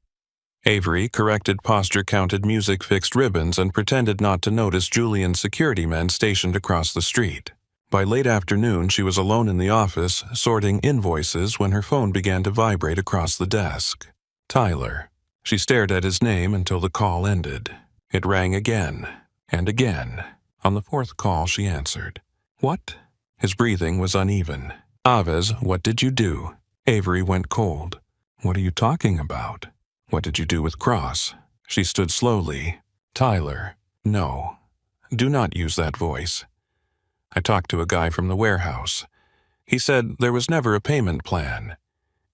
Avery corrected posture, counted music, fixed ribbons, and pretended not to notice Julian's security men stationed across the street. By late afternoon, she was alone in the office, sorting invoices when her phone began to vibrate across the desk. Tyler. She stared at his name until the call ended. It rang again, and again. On the fourth call, she answered. What? His breathing was uneven. Aves, what did you do? Avery went cold. What are you talking about? What did you do with Cross? She stood slowly. Tyler. No. Do not use that voice. I talked to a guy from the warehouse. He said there was never a payment plan.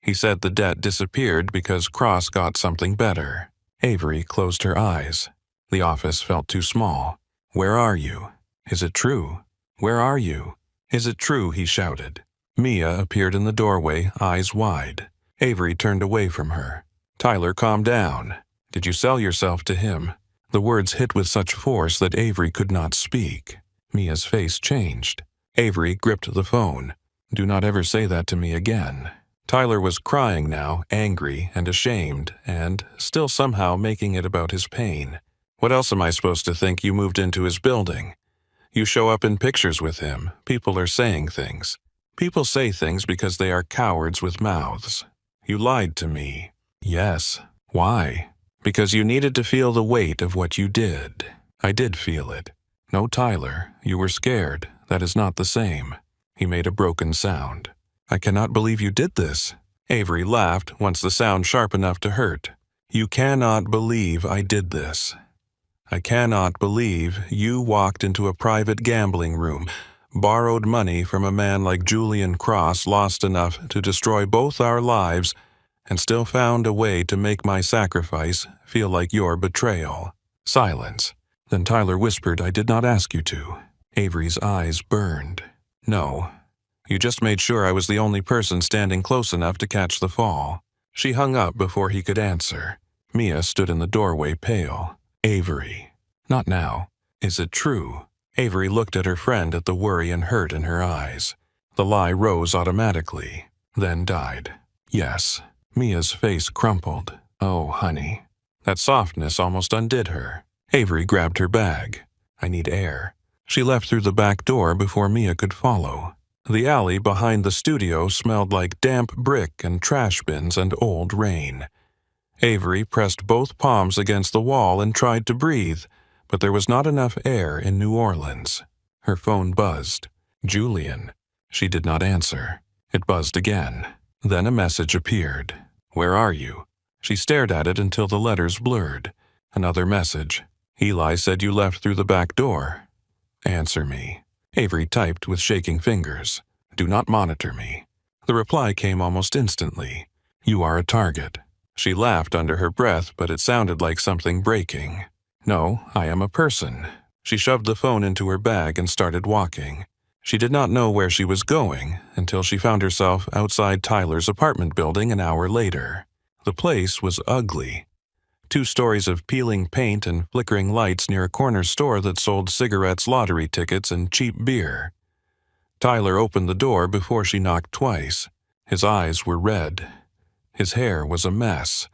He said the debt disappeared because Cross got something better. Avery closed her eyes. The office felt too small. Where are you? Is it true? Where are you? Is it true? He shouted. Mia appeared in the doorway, eyes wide. Avery turned away from her. Tyler, calm down. Did you sell yourself to him? The words hit with such force that Avery could not speak. Mia's face changed. Avery gripped the phone. Do not ever say that to me again. Tyler was crying now, angry and ashamed, and still somehow making it about his pain. What else am I supposed to think? You moved into his building? You show up in pictures with him. People are saying things. People say things because they are cowards with mouths. You lied to me. Yes. Why? Because you needed to feel the weight of what you did. I did feel it. No, Tyler, you were scared. That is not the same. He made a broken sound. I cannot believe you did this. Avery laughed, once the sound sharp enough to hurt. You cannot believe I did this. I cannot believe you walked into a private gambling room, borrowed money from a man like Julian Cross, lost enough to destroy both our lives, and still found a way to make my sacrifice feel like your betrayal. Silence. Then Tyler whispered, I did not ask you to. Avery's eyes burned. No. You just made sure I was the only person standing close enough to catch the fall. She hung up before he could answer. Mia stood in the doorway, pale. Avery. Not now. Is it true? Avery looked at her friend at the worry and hurt in her eyes. The lie rose automatically, then died. Yes. Mia's face crumpled. Oh, honey. That softness almost undid her. Avery grabbed her bag. I need air. She left through the back door before Mia could follow. The alley behind the studio smelled like damp brick and trash bins and old rain. Avery pressed both palms against the wall and tried to breathe, but there was not enough air in New Orleans. Her phone buzzed. Julian. She did not answer. It buzzed again. Then a message appeared. Where are you? She stared at it until the letters blurred. Another message. Eli said you left through the back door. Answer me. Avery typed with shaking fingers. Do not monitor me. The reply came almost instantly. You are a target. She laughed under her breath, but it sounded like something breaking. No, I am a person. She shoved the phone into her bag and started walking. She did not know where she was going until she found herself outside Tyler's apartment building an hour later. The place was ugly. 2 stories of peeling paint and flickering lights near a corner store that sold cigarettes, lottery tickets, and cheap beer. Tyler opened the door before she knocked twice. His eyes were red. His hair was a mess.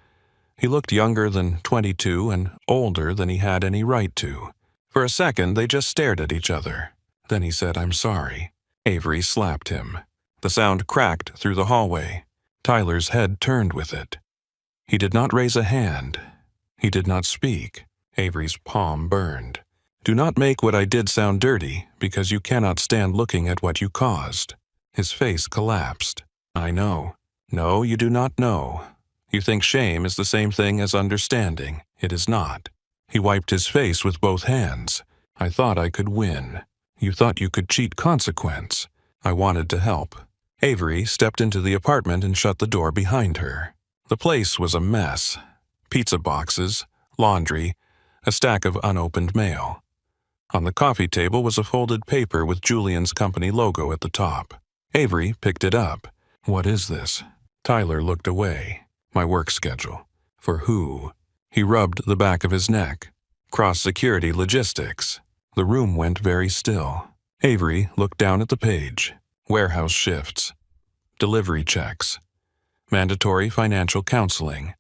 He looked younger than 22 and older than he had any right to. For a second, they just stared at each other. Then he said, I'm sorry. Avery slapped him. The sound cracked through the hallway. Tyler's head turned with it. He did not raise a hand. He did not speak. Avery's palm burned. Do not make what I did sound dirty, because you cannot stand looking at what you caused. His face collapsed. I know. No, you do not know. You think shame is the same thing as understanding. It is not. He wiped his face with both hands. I thought I could win. You thought you could cheat consequence. I wanted to help. Avery stepped into the apartment and shut the door behind her. The place was a mess. Pizza boxes, laundry, a stack of unopened mail. On the coffee table was a folded paper with Julian's company logo at the top. Avery picked it up. "What is this?" Tyler looked away. "My work schedule." "For who?" He rubbed the back of his neck. "Cross-security logistics." The room went very still. Avery looked down at the page. Warehouse shifts. Delivery checks. Mandatory financial counseling.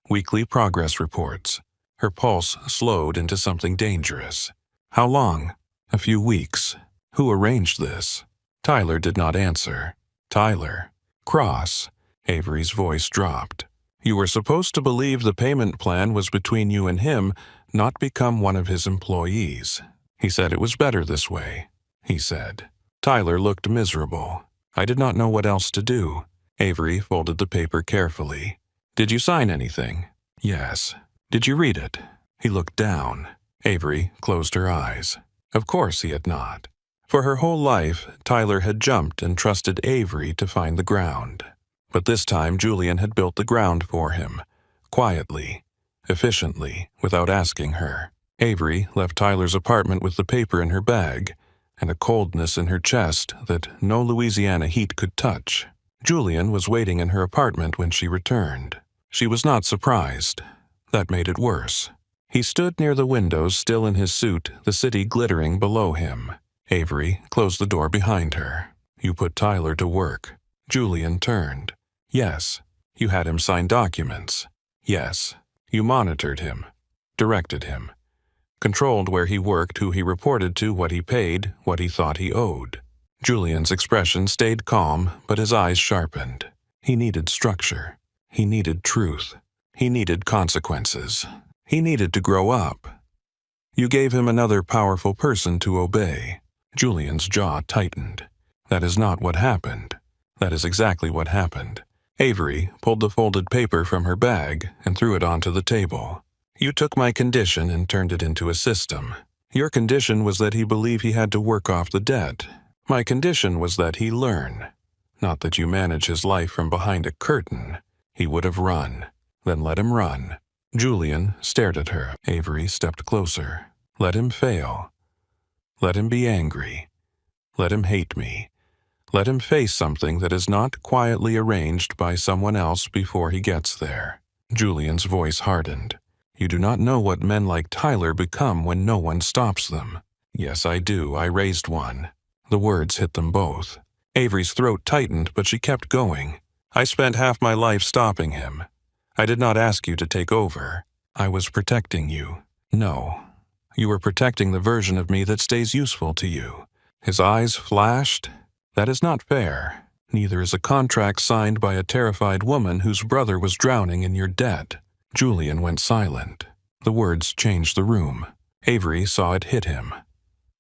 Weekly progress reports. Her pulse slowed into something dangerous. "How long?" "A few weeks." "Who arranged this?" Tyler did not answer. "Tyler." "Cross." Avery's voice dropped. "You were supposed to believe the payment plan was between you and him, not become one of his employees. He said it was better this way," he said. Tyler looked miserable. "I did not know what else to do." Avery folded the paper carefully. "Did you sign anything?" "Yes." "Did you read it?" He looked down. Avery closed her eyes. Of course he had not. For her whole life, Tyler had jumped and trusted Avery to find the ground. But this time Julian had built the ground for him, quietly, efficiently, without asking her. Avery left Tyler's apartment with the paper in her bag, and a coldness in her chest that no Louisiana heat could touch. Julian was waiting in her apartment when she returned. She was not surprised. That made it worse. He stood near the windows, still in his suit, the city glittering below him. Avery closed the door behind her. "You put Tyler to work." Julian turned. "Yes." "You had him sign documents." "Yes." "You monitored him, directed him, controlled where he worked, who he reported to, what he paid, what he thought he owed." Julian's expression stayed calm, but his eyes sharpened. He needed structure. He needed truth. He needed consequences. He needed to grow up. "You gave him another powerful person to obey." Julian's jaw tightened. "That is not what happened." "That is exactly what happened." Avery pulled the folded paper from her bag and threw it onto the table. "You took my condition and turned it into a system. Your condition was that he believed he had to work off the debt. My condition was that he learn. Not that you manage his life from behind a curtain. He would have run. Then let him run." Julian stared at her. Avery stepped closer. "Let him fail. Let him be angry. Let him hate me. Let him face something that is not quietly arranged by someone else before he gets there." Julian's voice hardened. "You do not know what men like Tyler become when no one stops them." "Yes, I do. I raised one." The words hit them both. Avery's throat tightened, but she kept going. "I spent half my life stopping him. I did not ask you to take over. I was protecting you." "No. You were protecting the version of me that stays useful to you." His eyes flashed. "That is not fair. Neither is a contract signed by a terrified woman whose brother was drowning in your debt." Julian went silent. The words changed the room. Avery saw it hit him.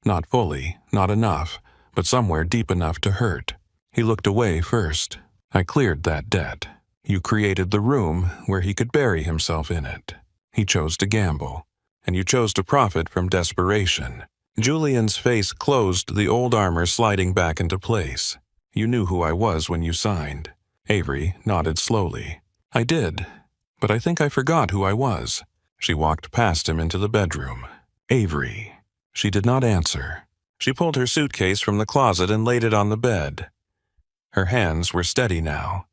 Not fully, not enough, but somewhere deep enough to hurt. He looked away first. "I cleared that debt. You created the room where he could bury himself in it. He chose to gamble, and you chose to profit from desperation." Julian's face closed, the old armor sliding back into place. "You knew who I was when you signed." Avery nodded slowly. "I did, but I think I forgot who I was." She walked past him into the bedroom. "Avery." She did not answer. She pulled her suitcase from the closet and laid it on the bed. Her hands were steady now.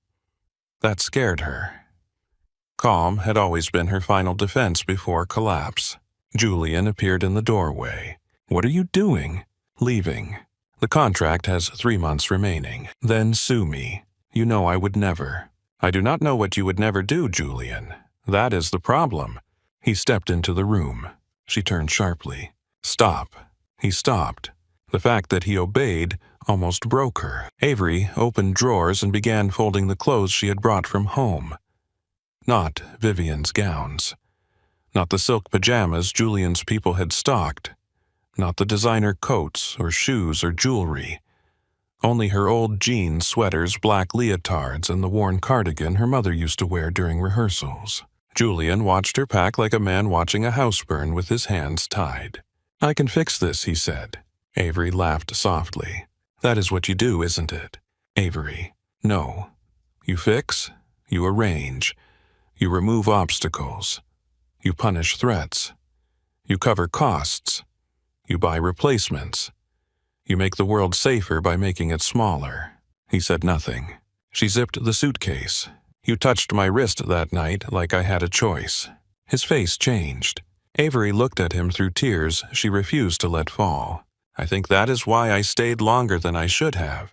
That scared her. Calm had always been her final defense before collapse. Julian appeared in the doorway. "What are you doing?" "Leaving. The contract has 3 months remaining. Then sue me. You know I would never." "I do not know what you would never do, Julian. That is the problem." He stepped into the room. She turned sharply. "Stop." He stopped. The fact that he obeyed almost broke her. Avery opened drawers and began folding the clothes she had brought from home. Not Vivian's gowns. Not the silk pajamas Julian's people had stocked. Not the designer coats or shoes or jewelry. Only her old jeans, sweaters, black leotards, and the worn cardigan her mother used to wear during rehearsals. Julian watched her pack like a man watching a house burn with his hands tied. "I can fix this," he said. Avery laughed softly. "That is what you do, isn't it?" "Avery, no. You fix, you arrange, you remove obstacles, you punish threats. You cover costs. You buy replacements. You make the world safer by making it smaller." He said nothing. She zipped the suitcase. "You touched my wrist that night like I had a choice." His face changed. Avery looked at him through tears she refused to let fall. "I think that is why I stayed longer than I should have.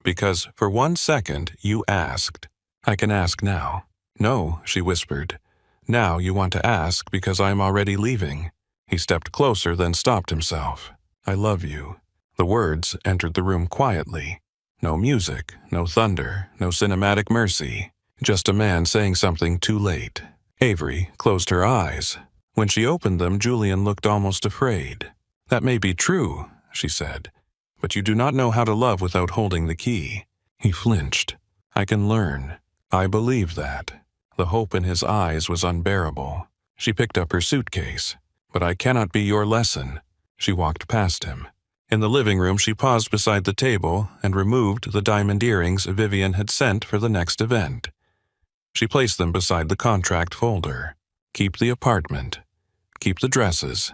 Because for 1 second you asked. I can ask now." "No," she whispered. "Now you want to ask because I am already leaving." He stepped closer, then stopped himself. "I love you." The words entered the room quietly. No music, no thunder, no cinematic mercy. Just a man saying something too late. Avery closed her eyes. When she opened them, Julian looked almost afraid. "That may be true," she said, "but you do not know how to love without holding the key." He flinched. "I can learn." "I believe that." The hope in his eyes was unbearable. She picked up her suitcase. "But I cannot be your lesson." She walked past him. In the living room, she paused beside the table and removed the diamond earrings Vivian had sent for the next event. She placed them beside the contract folder. "Keep the apartment. Keep the dresses.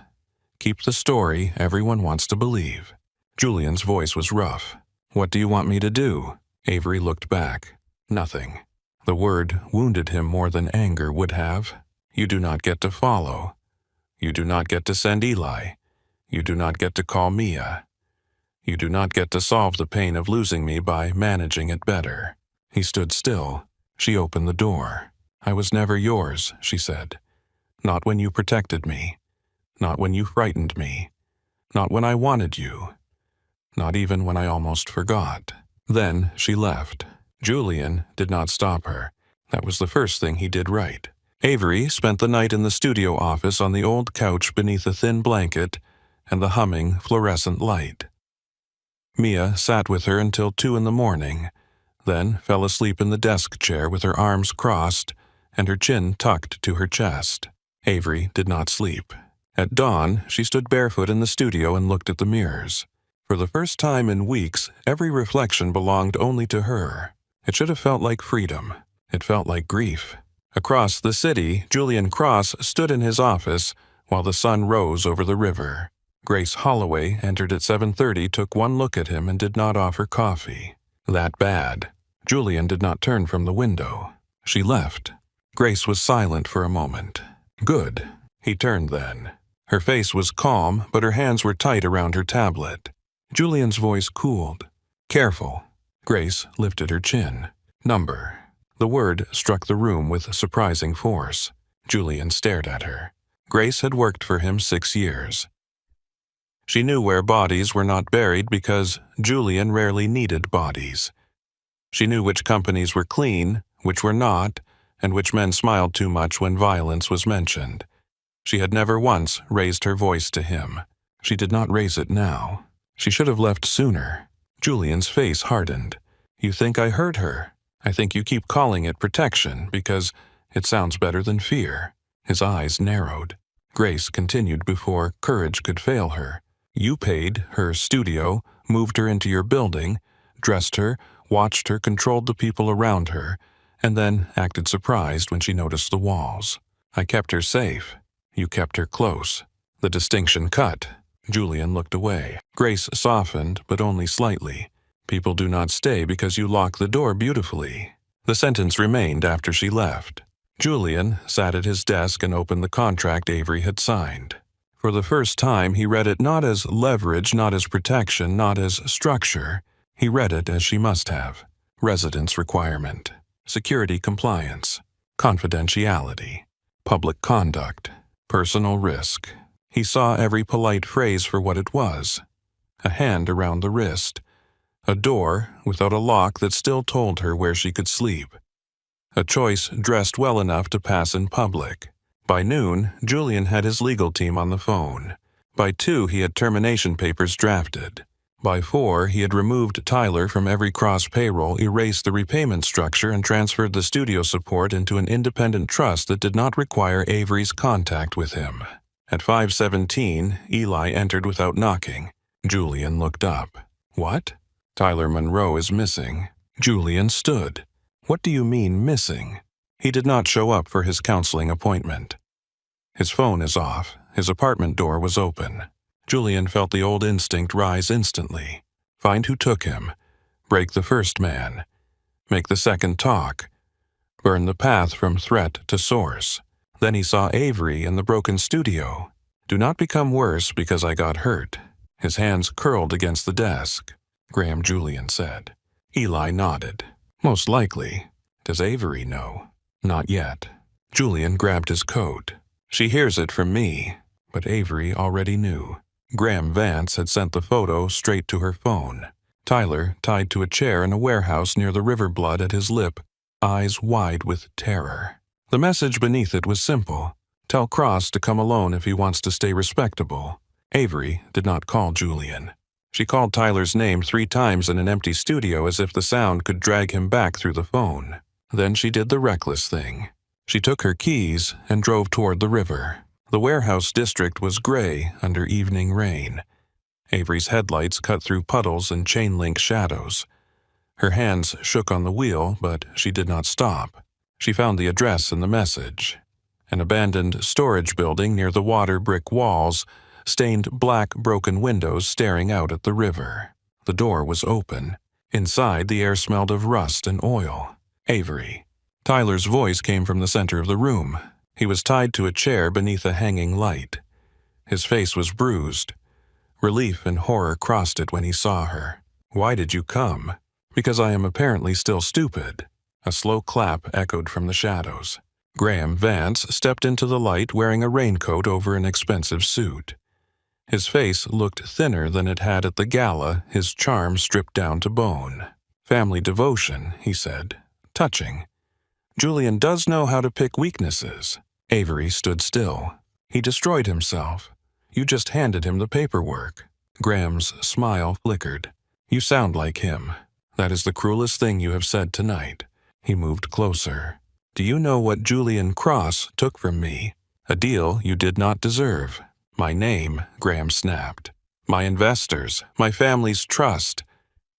Keep the story everyone wants to believe." Julian's voice was rough. "What do you want me to do?" Avery looked back. "Nothing." The word wounded him more than anger would have. "You do not get to follow. You do not get to send Eli. You do not get to call Mia. You do not get to solve the pain of losing me by managing it better." He stood still. She opened the door. "I was never yours," she said. "Not when you protected me. Not when you frightened me. Not when I wanted you. Not even when I almost forgot." Then she left. Julian did not stop her. That was the first thing he did right. Avery spent the night in the studio office on the old couch beneath a thin blanket and the humming fluorescent light. Mia sat with her until 2 in the morning, then fell asleep in the desk chair with her arms crossed and her chin tucked to her chest. Avery did not sleep. At dawn, she stood barefoot in the studio and looked at the mirrors. For the first time in weeks, every reflection belonged only to her. It should have felt like freedom. It felt like grief. Across the city, Julian Cross stood in his office while the sun rose over the river. Grace Holloway entered at 7:30, took one look at him, and did not offer coffee. That bad. Julian did not turn from the window. She left. Grace was silent for a moment. "Good." He turned then. Her face was calm, but her hands were tight around her tablet. Julian's voice cooled. "Careful." Grace lifted her chin. "Number." The word struck the room with surprising force. Julian stared at her. Grace had worked for him 6 years. She knew where bodies were not buried because Julian rarely needed bodies. She knew which companies were clean, which were not, and which men smiled too much when violence was mentioned. She had never once raised her voice to him. She did not raise it now. She should have left sooner. Julian's face hardened. "You think I hurt her? I think you keep calling it protection because it sounds better than fear." His eyes narrowed. Grace continued before courage could fail her. "You paid her studio, moved her into your building, dressed her, watched her, controlled the people around her, and then acted surprised when she noticed the walls. I kept her safe. You kept her close." The distinction cut. Julian looked away. Grace softened, but only slightly. "People do not stay because you lock the door beautifully." The sentence remained after she left. Julian sat at his desk and opened the contract Avery had signed. For the first time, he read it not as leverage, not as protection, not as structure. He read it as she must have. Residence requirement, security compliance, confidentiality, public conduct, personal risk. He saw every polite phrase for what it was. A hand around the wrist. A door without a lock that still told her where she could sleep. A choice dressed well enough to pass in public. By noon, Julian had his legal team on the phone. By 2, he had termination papers drafted. By 4, he had removed Tyler from every cross payroll, erased the repayment structure, and transferred the studio support into an independent trust that did not require Avery's contact with him. At 5:17, Eli entered without knocking. Julian looked up. "What?" "Tyler Monroe is missing." Julian stood. "What do you mean, missing?" "He did not show up for his counseling appointment." "His phone is off. his apartment door was open. Julian felt the old instinct rise instantly. Find who took him. Break the first man. Make the second talk. Burn the path from threat to source. Then he saw Avery in the broken studio. Do not become worse because I got hurt. His hands curled against the desk. Graham Julian said. Eli nodded. Most likely. Does Avery know? Not yet. Julian grabbed his coat. She hears it from me. But Avery already knew. Graham Vance had sent the photo straight to her phone. Tyler, tied to a chair in a warehouse near the river blood at his lip, eyes wide with terror. The message beneath it was simple. Tell Cross to come alone if he wants to stay respectable. Avery did not call Julian. She called Tyler's name 3 times in an empty studio as if the sound could drag him back through the phone. Then she did the reckless thing. She took her keys and drove toward the river. The warehouse district was gray under evening rain. Avery's headlights cut through puddles and chain-link shadows. Her hands shook on the wheel, but she did not stop. She found the address in the message. An abandoned storage building near the water brick walls, stained black broken windows staring out at the river. The door was open. Inside, the air smelled of rust and oil. Avery. Tyler's voice came from the center of the room. He was tied to a chair beneath a hanging light. His face was bruised. Relief and horror crossed it when he saw her. Why did you come? Because I am apparently still stupid. A slow clap echoed from the shadows. Graham Vance stepped into the light wearing a raincoat over an expensive suit. His face looked thinner than it had at the gala, his charm stripped down to bone. Family devotion, he said. Touching. Julian does know how to pick weaknesses. Avery stood still. He destroyed himself. You just handed him the paperwork. Graham's smile flickered. You sound like him. That is the cruelest thing you have said tonight. He moved closer. Do you know what Julian Cross took from me? A deal you did not deserve. My name, Graham snapped. My investors, my family's trust.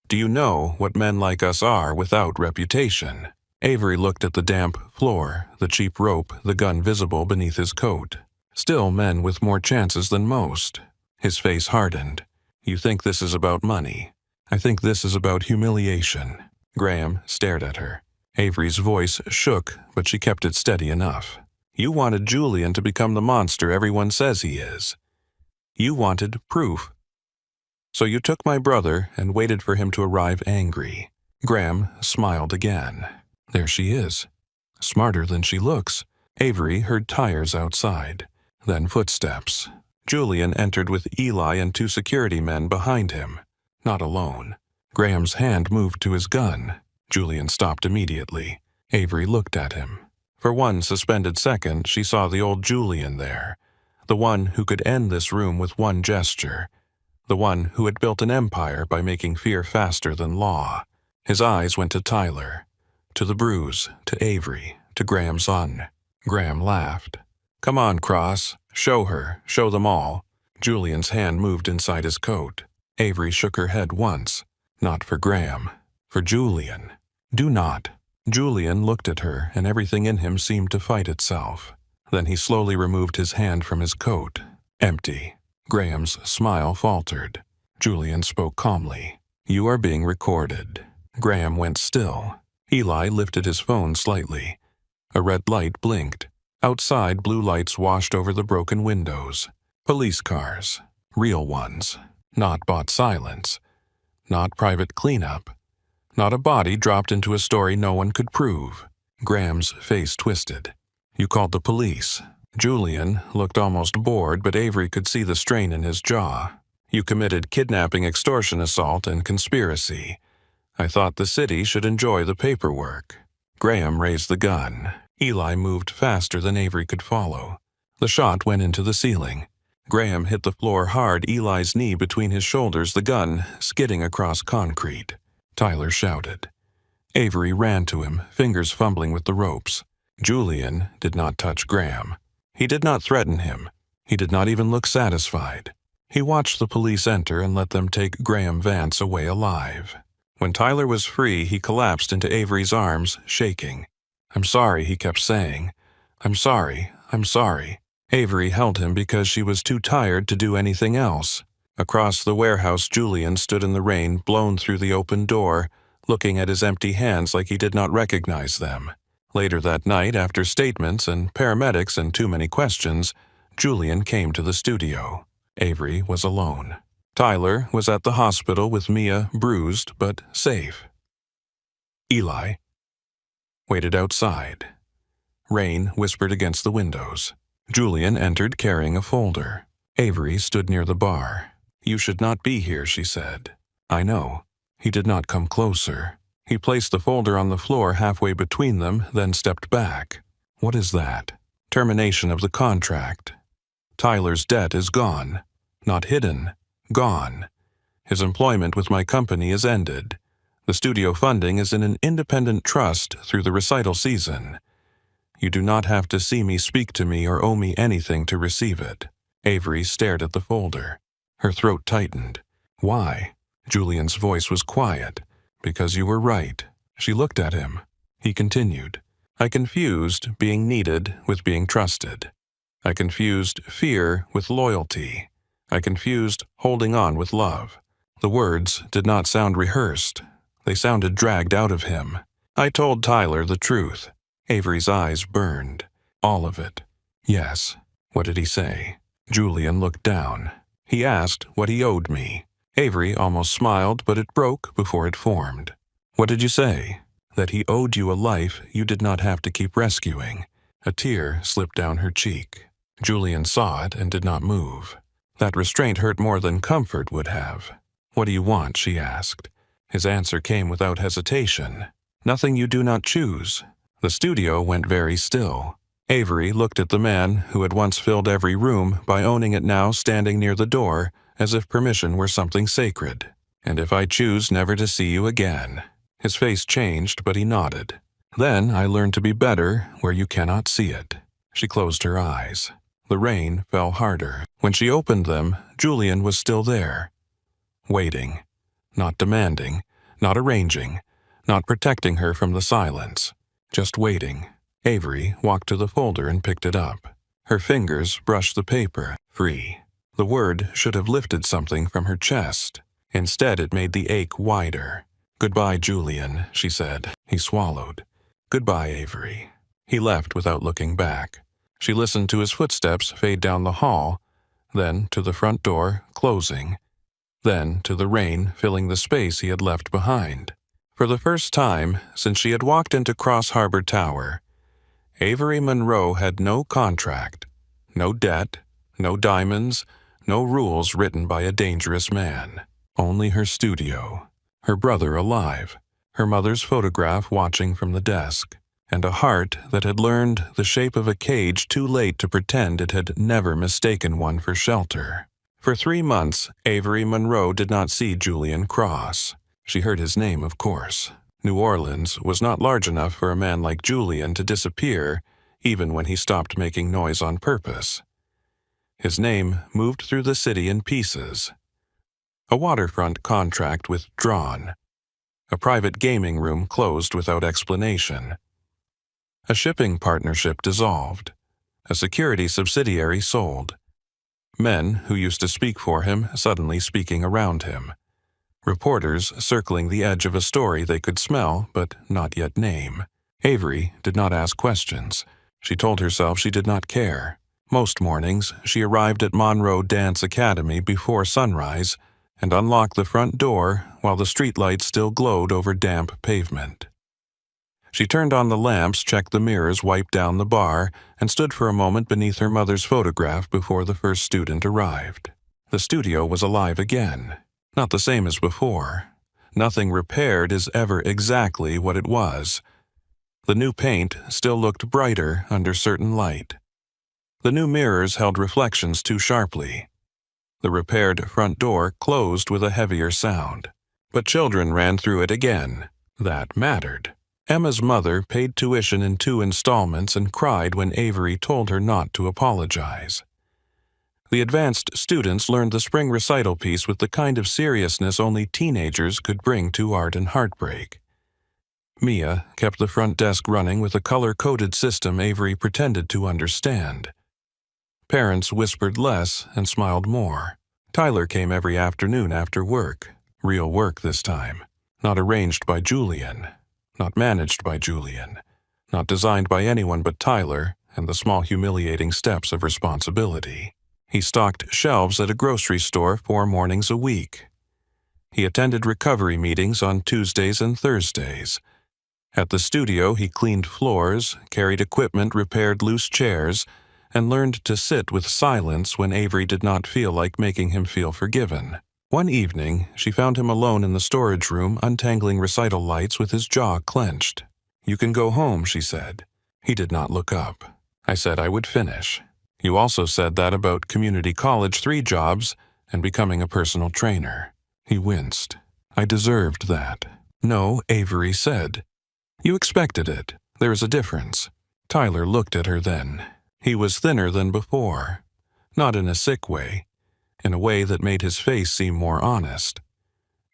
Do you know what men like us are without reputation? Avery looked at the damp floor, the cheap rope, the gun visible beneath his coat. Still men with more chances than most. His face hardened. You think this is about money. I think this is about humiliation. Graham stared at her. Avery's voice shook, but she kept it steady enough. You wanted Julian to become the monster everyone says he is. You wanted proof. So you took my brother and waited for him to arrive angry. Graham smiled again. There she is. Smarter than she looks. Avery heard tires outside. Then footsteps. Julian entered with Eli and 2 security men behind him. Not alone. Graham's hand moved to his gun. Julian stopped immediately. Avery looked at him. For one suspended second, she saw the old Julian there. The one who could end this room with one gesture. The one who had built an empire by making fear faster than law. His eyes went to Tyler. To the bruise, to Avery, to Graham's son. Graham laughed. Come on, Cross. Show her. Show them all. Julian's hand moved inside his coat. Avery shook her head once. Not for Graham. For Julian. Do not. Julian looked at her, and everything in him seemed to fight itself. Then he slowly removed his hand from his coat. Empty. Graham's smile faltered. Julian spoke calmly. You are being recorded. Graham went still. Eli lifted his phone slightly. A red light blinked. Outside, blue lights washed over the broken windows. Police cars. Real ones. Not bought silence. Not private cleanup. Not a body dropped into a story no one could prove. Graham's face twisted. You called the police. Julian looked almost bored, but Avery could see the strain in his jaw. You committed kidnapping, extortion, assault, and conspiracy. I thought the city should enjoy the paperwork. Graham raised the gun. Eli moved faster than Avery could follow. The shot went into the ceiling. Graham hit the floor hard, Eli's knee between his shoulders, the gun skidding across concrete. Tyler shouted. Avery ran to him, fingers fumbling with the ropes. Julian did not touch Graham. He did not threaten him. He did not even look satisfied. He watched the police enter and let them take Graham Vance away alive. When Tyler was free, he collapsed into Avery's arms, shaking. I'm sorry, he kept saying. I'm sorry, I'm sorry. Avery held him because she was too tired to do anything else. Across the warehouse, Julian stood in the rain, blown through the open door, looking at his empty hands like he did not recognize them. Later that night, after statements and paramedics and too many questions, Julian came to the studio. Avery was alone. Tyler was at the hospital with Mia bruised but safe. Eli waited outside. Rain whispered against the windows. Julian entered carrying a folder. Avery stood near the bar. "You should not be here," she said. "I know." He did not come closer. He placed the folder on the floor halfway between them, then stepped back. "What is that?" "Termination of the contract. Tyler's debt is gone. Not hidden. Gone. His employment with my company is ended. The studio funding is in an independent trust through the recital season. You do not have to see me speak to me or owe me anything to receive it." Avery stared at the folder. Her throat tightened. "Why?" Julian's voice was quiet. "Because you were right." She looked at him. He continued. "I confused being needed with being trusted. I confused fear with loyalty. I confused holding on with love." The words did not sound rehearsed. They sounded dragged out of him. "I told Tyler the truth." Avery's eyes burned. "All of it." "Yes." "What did he say?" Julian looked down. "He asked what he owed me." Avery almost smiled, but it broke before it formed. "What did you say?" "That he owed you a life you did not have to keep rescuing." A tear slipped down her cheek. Julian saw it and did not move. That restraint hurt more than comfort would have. "What do you want?" she asked. His answer came without hesitation. "Nothing you do not choose." The studio went very still. Avery looked at the man who had once filled every room by owning it now standing near the door, as if permission were something sacred. "And if I choose never to see you again." His face changed, but he nodded. "Then I learned to be better where you cannot see it." She closed her eyes. The rain fell harder. When she opened them, Julian was still there. Waiting. Not demanding. Not arranging. Not protecting her from the silence. Just waiting. Avery walked to the folder and picked it up. Her fingers brushed the paper. Free. The word should have lifted something from her chest. Instead, it made the ache wider. "Goodbye, Julian," she said. He swallowed. "Goodbye, Avery." He left without looking back. She listened to his footsteps fade down the hall, then to the front door, closing, then to the rain filling the space he had left behind. For the first time since she had walked into Cross Harbor Tower, Avery Monroe had no contract, no debt, no diamonds, no rules written by a dangerous man. Only her studio, her brother alive, her mother's photograph watching from the desk, and a heart that had learned the shape of a cage too late to pretend it had never mistaken one for shelter. For 3 months, Avery Monroe did not see Julian Cross. She heard his name, of course. New Orleans was not large enough for a man like Julian to disappear, even when he stopped making noise on purpose. His name moved through the city in pieces. A waterfront contract withdrawn. A private gaming room closed without explanation. A shipping partnership dissolved. A security subsidiary sold. Men who used to speak for him suddenly speaking around him. Reporters circling the edge of a story they could smell but not yet name. Avery did not ask questions. She told herself she did not care. Most mornings, she arrived at Monroe Dance Academy before sunrise and unlocked the front door while the streetlights still glowed over damp pavement. She turned on the lamps, checked the mirrors, wiped down the bar, and stood for a moment beneath her mother's photograph before the first student arrived. The studio was alive again. Not the same as before. Nothing repaired is ever exactly what it was. The new paint still looked brighter under certain light. The new mirrors held reflections too sharply. The repaired front door closed with a heavier sound. But children ran through it again. That mattered. Emma's mother paid tuition in 2 installments and cried when Avery told her not to apologize. The advanced students learned the spring recital piece with the kind of seriousness only teenagers could bring to art and heartbreak. Mia kept the front desk running with a color-coded system Avery pretended to understand. Parents whispered less and smiled more. Tyler came every afternoon after work. Real work this time. Not arranged by Julian. Not managed by Julian. Not designed by anyone but Tyler and the small humiliating steps of responsibility. He stocked shelves at a grocery store 4 mornings a week. He attended recovery meetings on Tuesdays and Thursdays. At the studio, he cleaned floors, carried equipment, repaired loose chairs, and learned to sit with silence when Avery did not feel like making him feel forgiven. One evening, she found him alone in the storage room untangling recital lights with his jaw clenched. "You can go home," she said. He did not look up. "I said I would finish. You also said that about community college 3 jobs and becoming a personal trainer." He winced. "I deserved that." "No," Avery said. "You expected it. There is a difference." Tyler looked at her then. He was thinner than before. Not in a sick way. In a way that made his face seem more honest.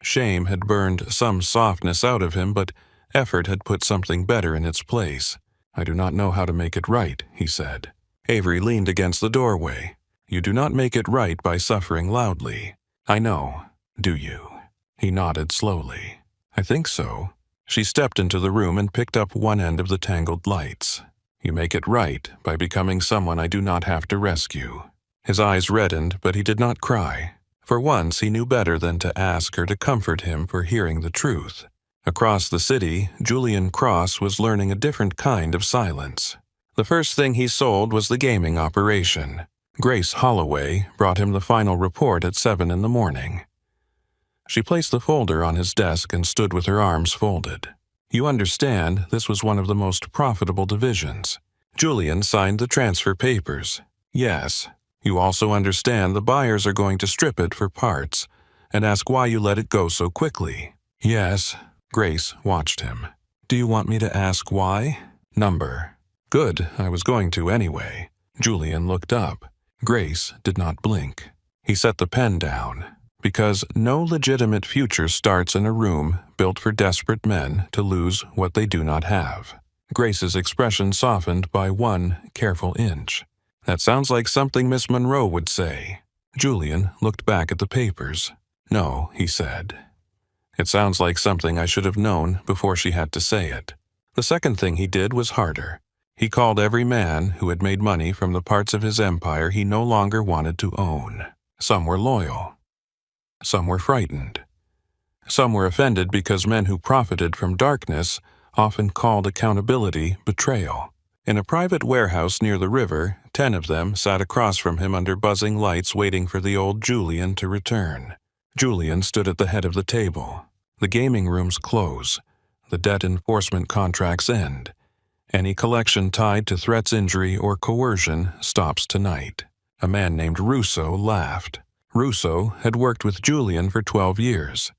Shame had burned some softness out of him, but effort had put something better in its place. "I do not know how to make it right," he said. Avery leaned against the doorway. "You do not make it right by suffering loudly." "I know. Do you?" He nodded slowly. "I think so." She stepped into the room and picked up one end of the tangled lights. "You make it right by becoming someone I do not have to rescue." His eyes reddened, but he did not cry. For once, he knew better than to ask her to comfort him for hearing the truth. Across the city, Julian Cross was learning a different kind of silence. The first thing he sold was the gaming operation. Grace Holloway brought him the final report at 7 in the morning. She placed the folder on his desk and stood with her arms folded. "You understand, this was one of the most profitable divisions." Julian signed the transfer papers. "Yes. You also understand the buyers are going to strip it for parts and ask why you let it go so quickly." "Yes." Grace watched him. "Do you want me to ask why?" "Number." "Good, I was going to anyway." Julian looked up. Grace did not blink. He set the pen down. "Because no legitimate future starts in a room built for desperate men to lose what they do not have." Grace's expression softened by 1 careful inch. "That sounds like something Miss Monroe would say." Julian looked back at the papers. "No," he said. "It sounds like something I should have known before she had to say it." The second thing he did was harder. He called every man who had made money from the parts of his empire he no longer wanted to own. Some were loyal. Some were frightened. Some were offended because men who profited from darkness often called accountability betrayal. In a private warehouse near the river, 10 of them sat across from him under buzzing lights waiting for the old Julian to return. Julian stood at the head of the table. The gaming rooms close. The debt enforcement contracts end. Any collection tied to threats, injury, or coercion stops tonight. A man named Russo laughed. Russo had worked with Julian for 12 years.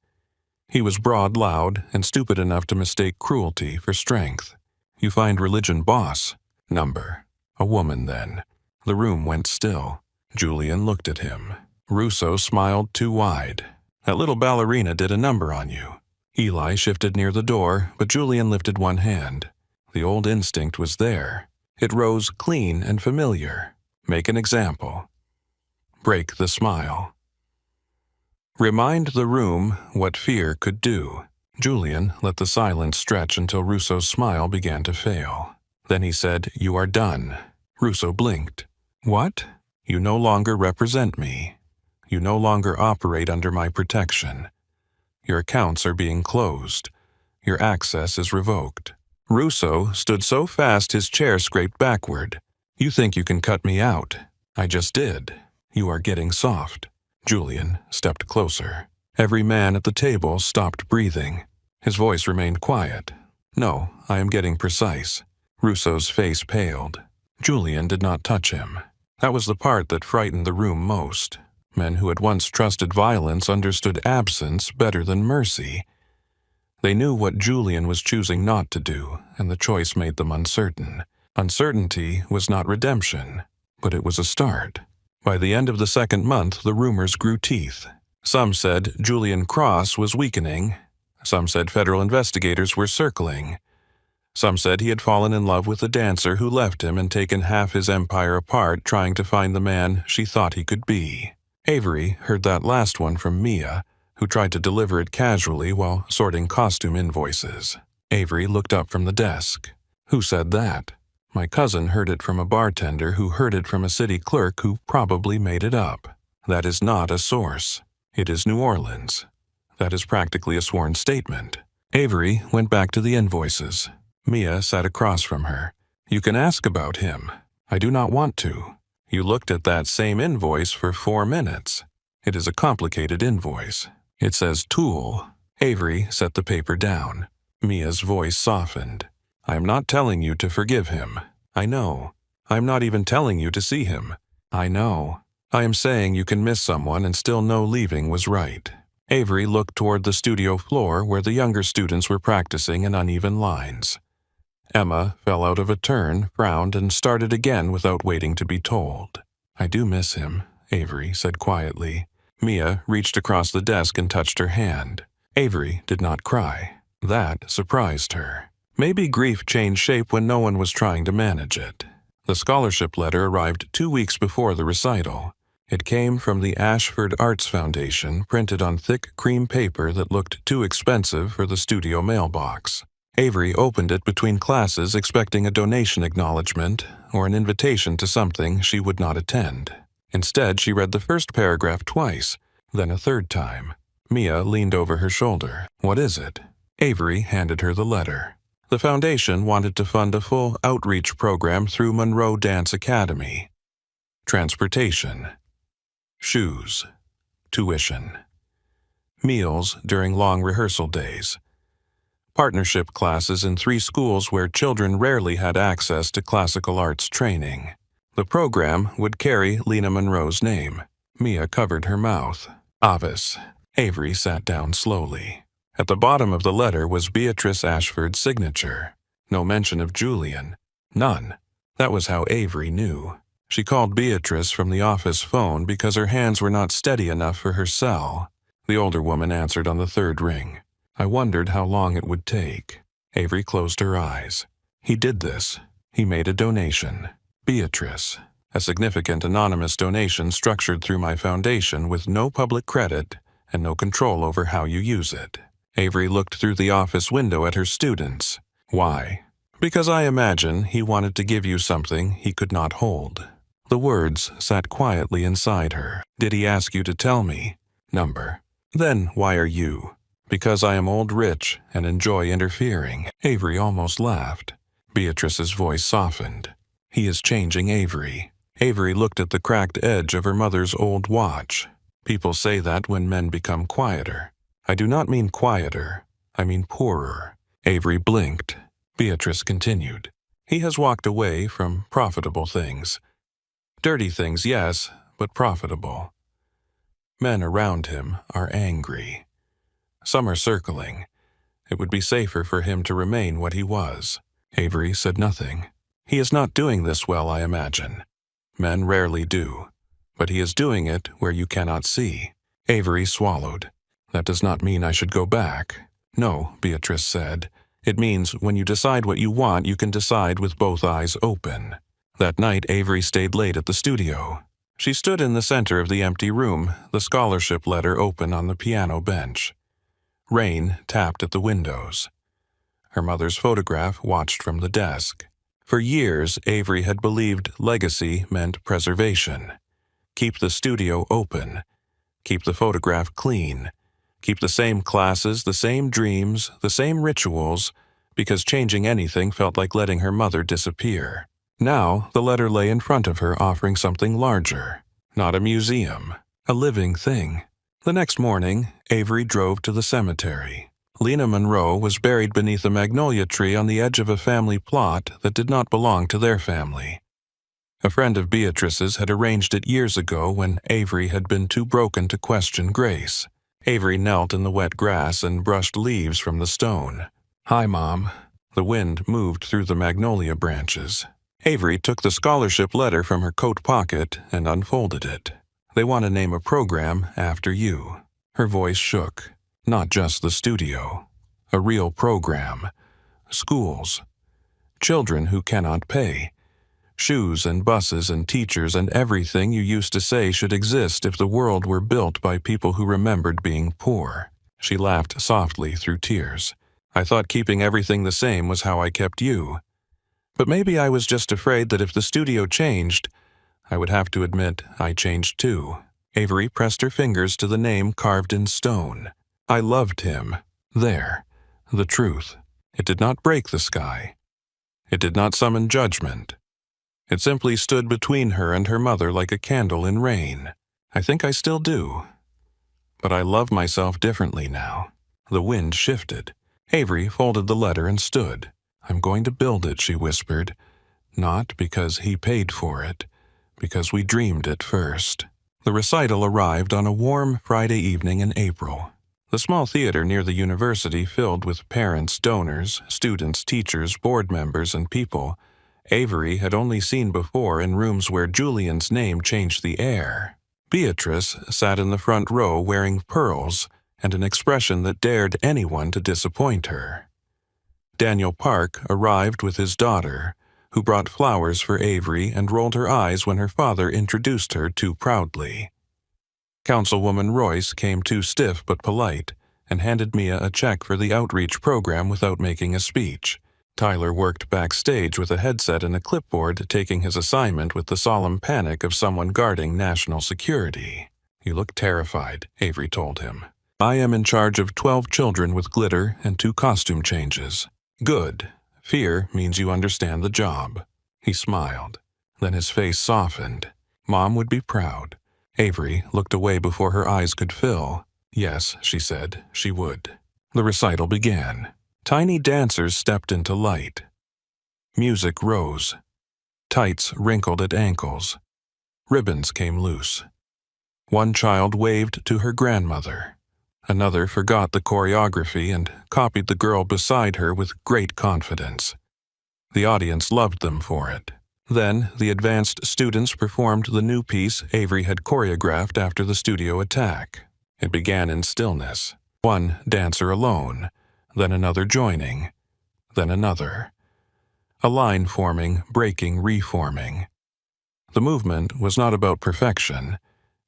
He was broad, loud, and stupid enough to mistake cruelty for strength. "You find religion boss." "Number." "A woman, then." The room went still. Julian looked at him. Russo smiled too wide. "That little ballerina did a number on you." Eli shifted near the door, but Julian lifted one hand. The old instinct was there. It rose clean and familiar. Make an example. Break the smile. Remind the room what fear could do. Julian let the silence stretch until Russo's smile began to fail. Then he said, "You are done." Russo blinked. "What?" "You no longer represent me. You no longer operate under my protection. Your accounts are being closed. Your access is revoked." Russo stood so fast his chair scraped backward. "You think you can cut me out. I just did. You are getting soft." Julian stepped closer. Every man at the table stopped breathing. His voice remained quiet. "No, I am getting precise." Russo's face paled. Julian did not touch him. That was the part that frightened the room most. Men who had once trusted violence understood absence better than mercy. They knew what Julian was choosing not to do, and the choice made them uncertain. Uncertainty was not redemption, but it was a start. By the end of the second month, the rumors grew teeth. Some said Julian Cross was weakening. Some said federal investigators were circling. Some said he had fallen in love with a dancer who left him and taken half his empire apart trying to find the man she thought he could be. Avery heard that last one from Mia, who tried to deliver it casually while sorting costume invoices. Avery looked up from the desk. Who said that? My cousin heard it from a bartender who heard it from a city clerk who probably made it up. That is not a source. It is New Orleans. That is practically a sworn statement. Avery went back to the invoices. Mia sat across from her. You can ask about him. I do not want to. You looked at that same invoice for 4 minutes. It is a complicated invoice. It says tool. Avery set the paper down. Mia's voice softened. I am not telling you to forgive him. I know. I am not even telling you to see him. I know. I am saying you can miss someone and still know leaving was right. Avery looked toward the studio floor where the younger students were practicing in uneven lines. Emma fell out of a turn, frowned, and started again without waiting to be told. I do miss him, Avery said quietly. Mia reached across the desk and touched her hand. Avery did not cry. That surprised her. Maybe grief changed shape when no one was trying to manage it. The scholarship letter arrived 2 weeks before the recital. It came from the Ashford Arts Foundation, printed on thick cream paper that looked too expensive for the studio mailbox. Avery opened it between classes expecting a donation acknowledgement or an invitation to something she would not attend. Instead, she read the first paragraph twice, then a third time. Mia leaned over her shoulder. What is it? Avery handed her the letter. The foundation wanted to fund a full outreach program through Monroe Dance Academy. Transportation. Shoes. Tuition. Meals during long rehearsal days. Partnership classes in 3 schools where children rarely had access to classical arts training. The program would carry Lena Monroe's name. Mia covered her mouth. Avis. Avery sat down slowly. At the bottom of the letter was Beatrice Ashford's signature. No mention of Julian. None. That was how Avery knew. She called Beatrice from the office phone because her hands were not steady enough for her cell. The older woman answered on the 3rd ring. I wondered how long it would take. Avery closed her eyes. He did this. He made a donation. Beatrice. A significant anonymous donation structured through my foundation with no public credit and no control over how you use it. Avery looked through the office window at her students. Why? Because I imagine he wanted to give you something he could not hold. The words sat quietly inside her. Did he ask you to tell me? Number. Then why are you? Because I am old rich and enjoy interfering. Avery almost laughed. Beatrice's voice softened. He is changing Avery. Avery looked at the cracked edge of her mother's old watch. People say that when men become quieter. I do not mean quieter. I mean poorer. Avery blinked. Beatrice continued. He has walked away from profitable things. Dirty things, yes, but profitable. Men around him are angry. Some are circling. It would be safer for him to remain what he was. Avery said nothing. He is not doing this well, I imagine. Men rarely do. But he is doing it where you cannot see. Avery swallowed. That does not mean I should go back. No, Beatrice said. It means when you decide what you want, you can decide with both eyes open. That night, Avery stayed late at the studio. She stood in the center of the empty room, the scholarship letter open on the piano bench. Rain tapped at the windows. Her mother's photograph watched from the desk. For years, Avery had believed legacy meant preservation. Keep the studio open. Keep the photograph clean. Keep the same classes, the same dreams, the same rituals, because changing anything felt like letting her mother disappear. Now, the letter lay in front of her offering something larger. Not a museum, a living thing. The next morning, Avery drove to the cemetery. Lena Monroe was buried beneath a magnolia tree on the edge of a family plot that did not belong to their family. A friend of Beatrice's had arranged it years ago when Avery had been too broken to question Grace. Avery knelt in the wet grass and brushed leaves from the stone. Hi, Mom. The wind moved through the magnolia branches. Avery took the scholarship letter from her coat pocket and unfolded it. They want to name a program after you. Her voice shook. Not just the studio. A real program. Schools. Children who cannot pay. Shoes and buses and teachers and everything you used to say should exist if the world were built by people who remembered being poor. She laughed softly through tears. I thought keeping everything the same was how I kept you. But maybe I was just afraid that if the studio changed, I would have to admit I changed too. Avery pressed her fingers to the name carved in stone. I loved him. There. The truth. It did not break the sky. It did not summon judgment. It simply stood between her and her mother like a candle in rain. I think I still do. But I love myself differently now. The wind shifted. Avery folded the letter and stood. I'm going to build it, she whispered. Not because he paid for it, because we dreamed it first. The recital arrived on a warm Friday evening in April. The small theater near the university filled with parents, donors, students, teachers, board members, and people Avery had only seen before in rooms where Julian's name changed the air. Beatrice sat in the front row wearing pearls and an expression that dared anyone to disappoint her. Daniel Park arrived with his daughter, who brought flowers for Avery and rolled her eyes when her father introduced her too proudly. Councilwoman Royce came too stiff but polite and handed Mia a check for the outreach program without making a speech. Tyler worked backstage with a headset and a clipboard, taking his assignment with the solemn panic of someone guarding national security. You look terrified, Avery told him. I am in charge of 12 children with glitter and 2 costume changes. Good. Fear means you understand the job. He smiled. Then his face softened. Mom would be proud. Avery looked away before her eyes could fill. Yes, she said, she would. The recital began. Tiny dancers stepped into light. Music rose. Tights wrinkled at ankles. Ribbons came loose. One child waved to her grandmother. Another forgot the choreography and copied the girl beside her with great confidence. The audience loved them for it. Then, the advanced students performed the new piece Avery had choreographed after the studio attack. It began in stillness. One dancer alone, then another joining, then another. A line forming, breaking, reforming. The movement was not about perfection.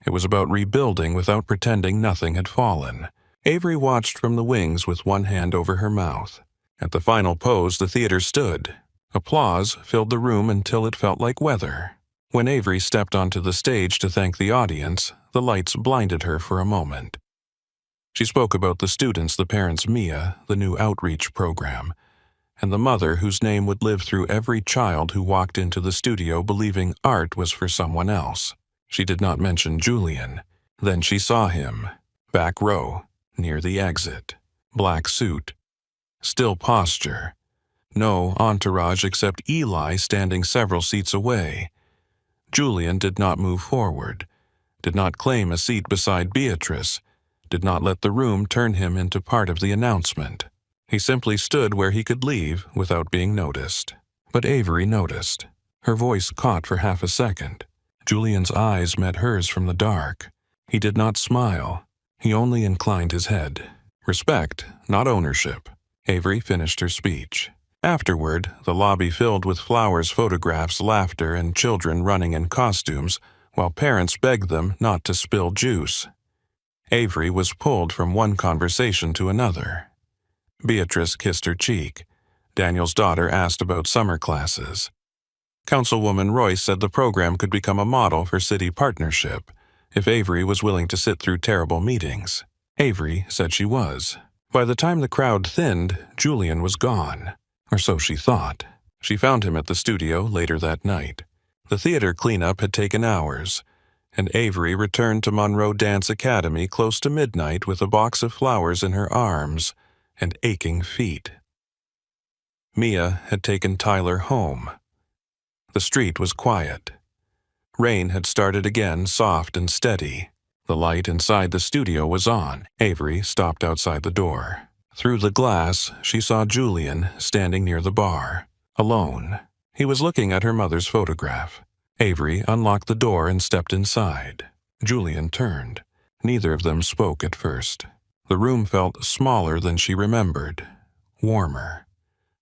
It was about rebuilding without pretending nothing had fallen. Avery watched from the wings with one hand over her mouth. At the final pose, the theater stood. Applause filled the room until it felt like weather. When Avery stepped onto the stage to thank the audience, the lights blinded her for a moment. She spoke about the students, the parents, Mia, the new outreach program, and the mother whose name would live through every child who walked into the studio believing art was for someone else. She did not mention Julian. Then she saw him. Back row, near the exit. Black suit. Still posture. No entourage except Eli standing several seats away. Julian did not move forward, did not claim a seat beside Beatrice, did not let the room turn him into part of the announcement. He simply stood where he could leave without being noticed. But Avery noticed. Her voice caught for half a second. Julian's eyes met hers from the dark. He did not smile. He only inclined his head. Respect, not ownership. Avery finished her speech. Afterward, the lobby filled with flowers, photographs, laughter, and children running in costumes, while parents begged them not to spill juice. Avery was pulled from one conversation to another. Beatrice kissed her cheek. Daniel's daughter asked about summer classes. Councilwoman Royce said the program could become a model for city partnership if Avery was willing to sit through terrible meetings. Avery said she was. By the time the crowd thinned, Julian was gone. Or so she thought. She found him at the studio later that night. The theater cleanup had taken hours, and Avery returned to Monroe Dance Academy close to midnight with a box of flowers in her arms and aching feet. Mia had taken Tyler home. The street was quiet. Rain had started again, soft and steady. The light inside the studio was on. Avery stopped outside the door. Through the glass, she saw Julian standing near the bar, alone. He was looking at her mother's photograph. Avery unlocked the door and stepped inside. Julian turned. Neither of them spoke at first. The room felt smaller than she remembered, warmer.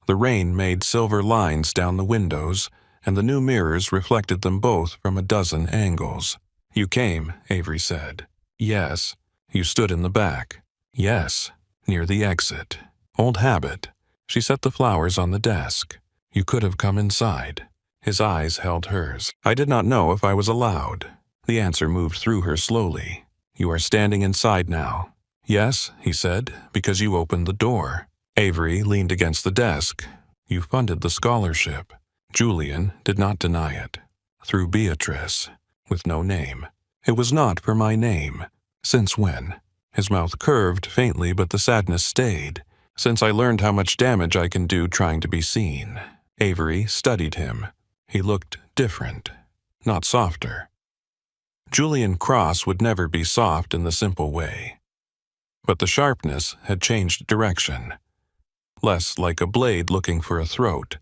The rain made silver lines down the windows, and the new mirrors reflected them both from a dozen angles. "You came," Avery said. "Yes." "You stood in the back." "Yes." "Near the exit." "Old habit." She set the flowers on the desk. "You could have come inside." His eyes held hers. I did not know if I was allowed. The answer moved through her slowly. "You are standing inside now." "Yes," he said, "because you opened the door." Avery leaned against the desk. "You funded the scholarship." Julian did not deny it. "Through Beatrice," with no name. "It was not for my name." "Since when?" His mouth curved faintly, but the sadness stayed. "Since I learned how much damage I can do trying to be seen." Avery studied him. He looked different, not softer. Julian Cross would never be soft in the simple way. But the sharpness had changed direction. Less like a blade looking for a throat,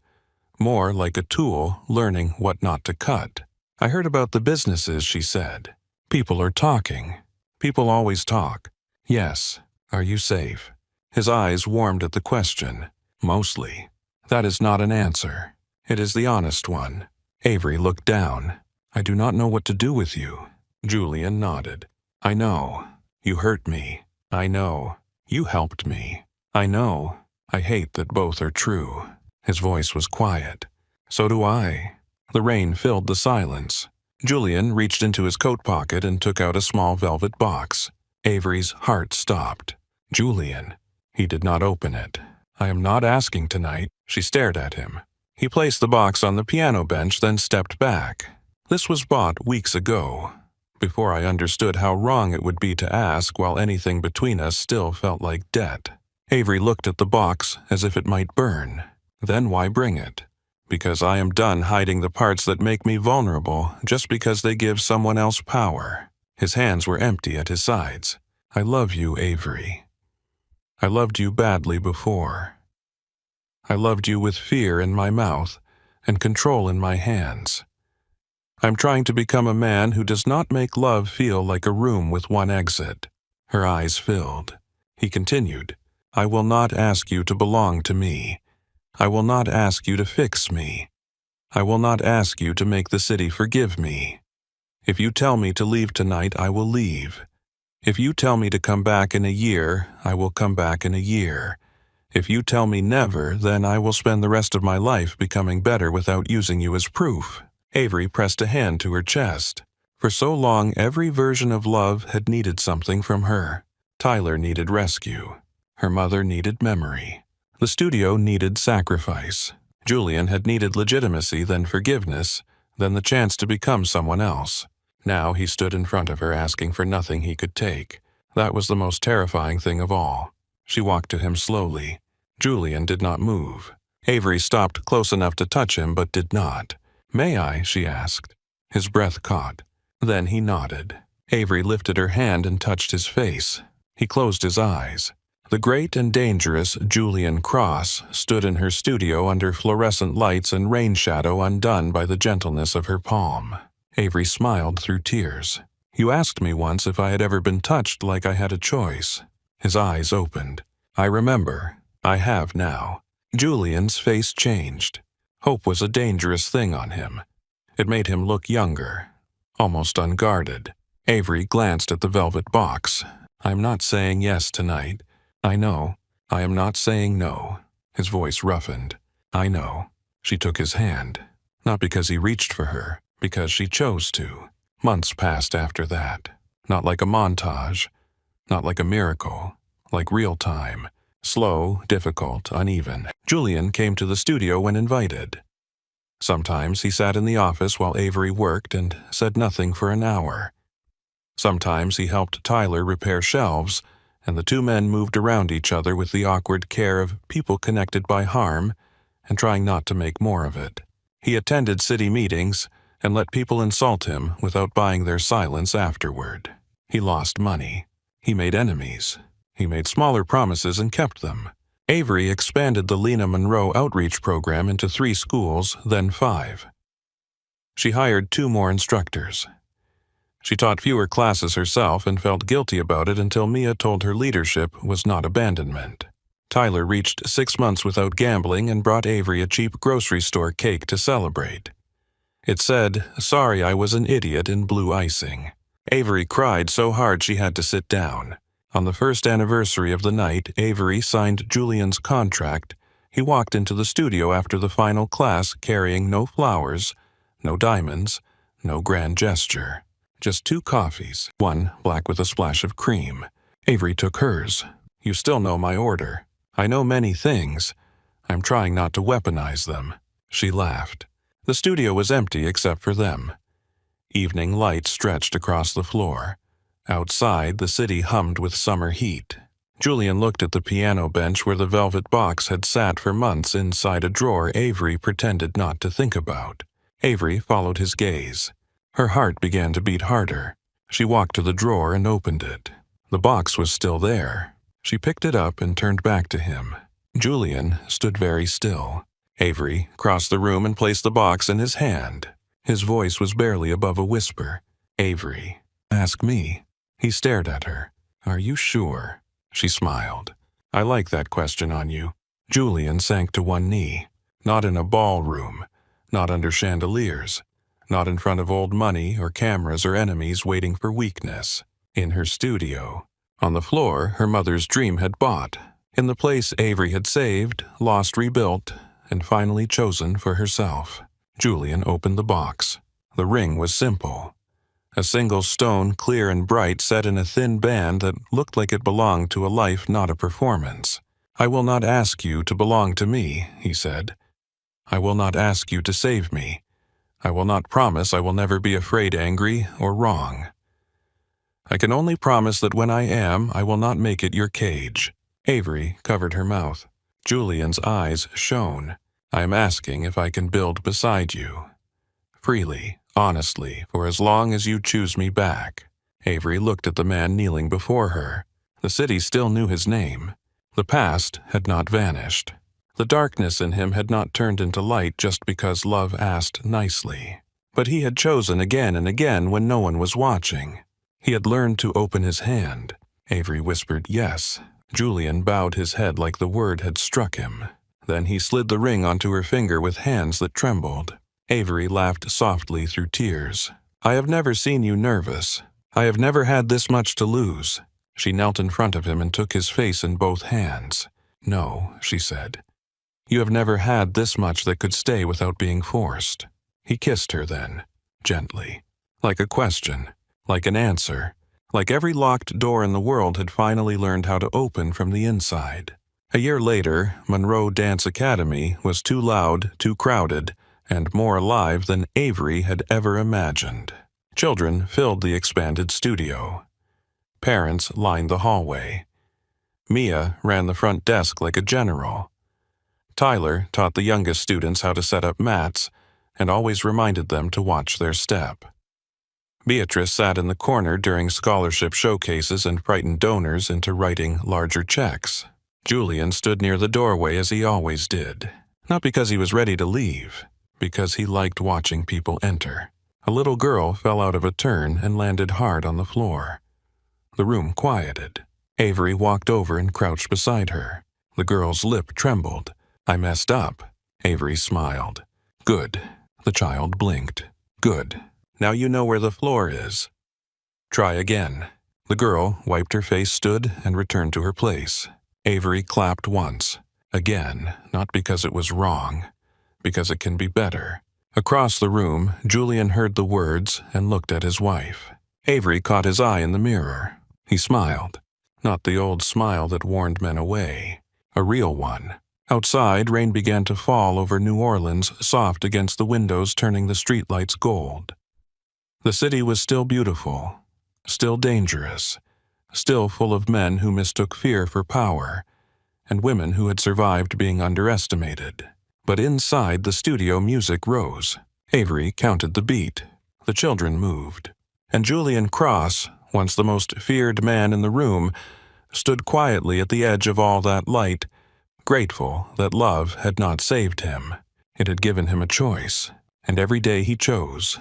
more like a tool learning what not to cut. "I heard about the businesses," she said. "People are talking. People always talk." "Yes. Are you safe?" His eyes warmed at the question. "Mostly." "That is not an answer. It is the honest one." Avery looked down. "I do not know what to do with you." Julian nodded. "I know. You hurt me. I know. You helped me. I know. I hate that both are true." His voice was quiet. "So do I." The rain filled the silence. Julian reached into his coat pocket and took out a small velvet box. Avery's heart stopped. "Julian." He did not open it. "I am not asking tonight." She stared at him. He placed the box on the piano bench, then stepped back. "This was bought weeks ago, before I understood how wrong it would be to ask while anything between us still felt like debt." Avery looked at the box as if it might burn. "Then why bring it?" "Because I am done hiding the parts that make me vulnerable just because they give someone else power." His hands were empty at his sides. "I love you, Avery. I loved you badly before. I loved you with fear in my mouth and control in my hands. I'm trying to become a man who does not make love feel like a room with one exit." Her eyes filled. He continued, "I will not ask you to belong to me. I will not ask you to fix me. I will not ask you to make the city forgive me. If you tell me to leave tonight, I will leave. If you tell me to come back in a year, I will come back in a year. If you tell me never, then I will spend the rest of my life becoming better without using you as proof." Avery pressed a hand to her chest. For so long, every version of love had needed something from her. Tyler needed rescue. Her mother needed memory. The studio needed sacrifice. Julian had needed legitimacy, then forgiveness, then the chance to become someone else. Now he stood in front of her asking for nothing he could take. That was the most terrifying thing of all. She walked to him slowly. Julian did not move. Avery stopped close enough to touch him, but did not. "May I?" she asked. His breath caught. Then he nodded. Avery lifted her hand and touched his face. He closed his eyes. The great and dangerous Julian Cross stood in her studio under fluorescent lights and rain shadow undone by the gentleness of her palm. Avery smiled through tears. "You asked me once if I had ever been touched like I had a choice." His eyes opened. "I remember. I have now." Julian's face changed. Hope was a dangerous thing on him. It made him look younger, almost unguarded. Avery glanced at the velvet box. "I'm not saying yes tonight. I know. I am not saying no." His voice roughened. "I know." She took his hand. Not because he reached for her, because she chose to. Months passed after that. Not like a montage. Not like a miracle. Like real time. Slow, difficult, uneven. Julian came to the studio when invited. Sometimes he sat in the office while Avery worked and said nothing for an hour. Sometimes he helped Tyler repair shelves, and the two men moved around each other with the awkward care of people connected by harm and trying not to make more of it. He attended city meetings and let people insult him without buying their silence afterward. He lost money. He made enemies. He made smaller promises and kept them. Avery expanded the Lena Monroe outreach program into 3 schools, then 5. She hired 2 more instructors. She taught fewer classes herself and felt guilty about it until Mia told her leadership was not abandonment. Tyler reached 6 months without gambling and brought Avery a cheap grocery store cake to celebrate. It said, "Sorry I was an idiot," in blue icing. Avery cried so hard she had to sit down. On the first anniversary of the night Avery signed Julian's contract, he walked into the studio after the final class carrying no flowers, no diamonds, no grand gesture. Just 2 coffees, one black with a splash of cream. Avery took hers. "You still know my order. I know many things. I'm trying not to weaponize them." She laughed. The studio was empty except for them. Evening light stretched across the floor. Outside, the city hummed with summer heat. Julian looked at the piano bench where the velvet box had sat for months inside a drawer Avery pretended not to think about. Avery followed his gaze. Her heart began to beat harder. She walked to the drawer and opened it. The box was still there. She picked it up and turned back to him. Julian stood very still. Avery crossed the room and placed the box in his hand. His voice was barely above a whisper. "Avery, ask me." He stared at her. "Are you sure?" She smiled. "I like that question on you." Julian sank to one knee. Not in a ballroom. Not under chandeliers. Not in front of old money or cameras or enemies waiting for weakness. In her studio. On the floor her mother's dream had bought. In the place Avery had saved, lost, rebuilt, and finally chosen for herself. Julian opened the box. The ring was simple. A single stone, clear and bright, set in a thin band that looked like it belonged to a life, not a performance. "I will not ask you to belong to me," he said. "I will not ask you to save me. I will not promise I will never be afraid, angry, or wrong. I can only promise that when I am, I will not make it your cage." Avery covered her mouth. Julian's eyes shone. "I am asking if I can build beside you. Freely, honestly, for as long as you choose me back." Avery looked at the man kneeling before her. The city still knew his name. The past had not vanished. The darkness in him had not turned into light just because love asked nicely. But he had chosen again and again when no one was watching. He had learned to open his hand. Avery whispered yes. Julian bowed his head like the word had struck him. Then he slid the ring onto her finger with hands that trembled. Avery laughed softly through tears. "I have never seen you nervous. I have never had this much to lose." She knelt in front of him and took his face in both hands. "No," she said. "You have never had this much that could stay without being forced." He kissed her then, gently. Like a question, like an answer, like every locked door in the world had finally learned how to open from the inside. A year later, Monroe Dance Academy was too loud, too crowded, and more alive than Avery had ever imagined. Children filled the expanded studio. Parents lined the hallway. Mia ran the front desk like a general. Tyler taught the youngest students how to set up mats and always reminded them to watch their step. Beatrice sat in the corner during scholarship showcases and frightened donors into writing larger checks. Julian stood near the doorway as he always did, not because he was ready to leave, because he liked watching people enter. A little girl fell out of a turn and landed hard on the floor. The room quieted. Avery walked over and crouched beside her. The girl's lip trembled. "I messed up." Avery smiled. "Good." The child blinked. "Good. Now you know where the floor is. Try again." The girl wiped her face, stood, and returned to her place. Avery clapped once. Again, not because it was wrong, because it can be better. Across the room, Julian heard the words and looked at his wife. Avery caught his eye in the mirror. He smiled. Not the old smile that warned men away. A real one. Outside, rain began to fall over New Orleans, soft against the windows, turning the streetlights gold. The city was still beautiful, still dangerous, still full of men who mistook fear for power, and women who had survived being underestimated. But inside the studio, music rose. Avery counted the beat. The children moved. And Julian Cross, once the most feared man in the room, stood quietly at the edge of all that light, grateful that love had not saved him. It had given him a choice, and every day he chose,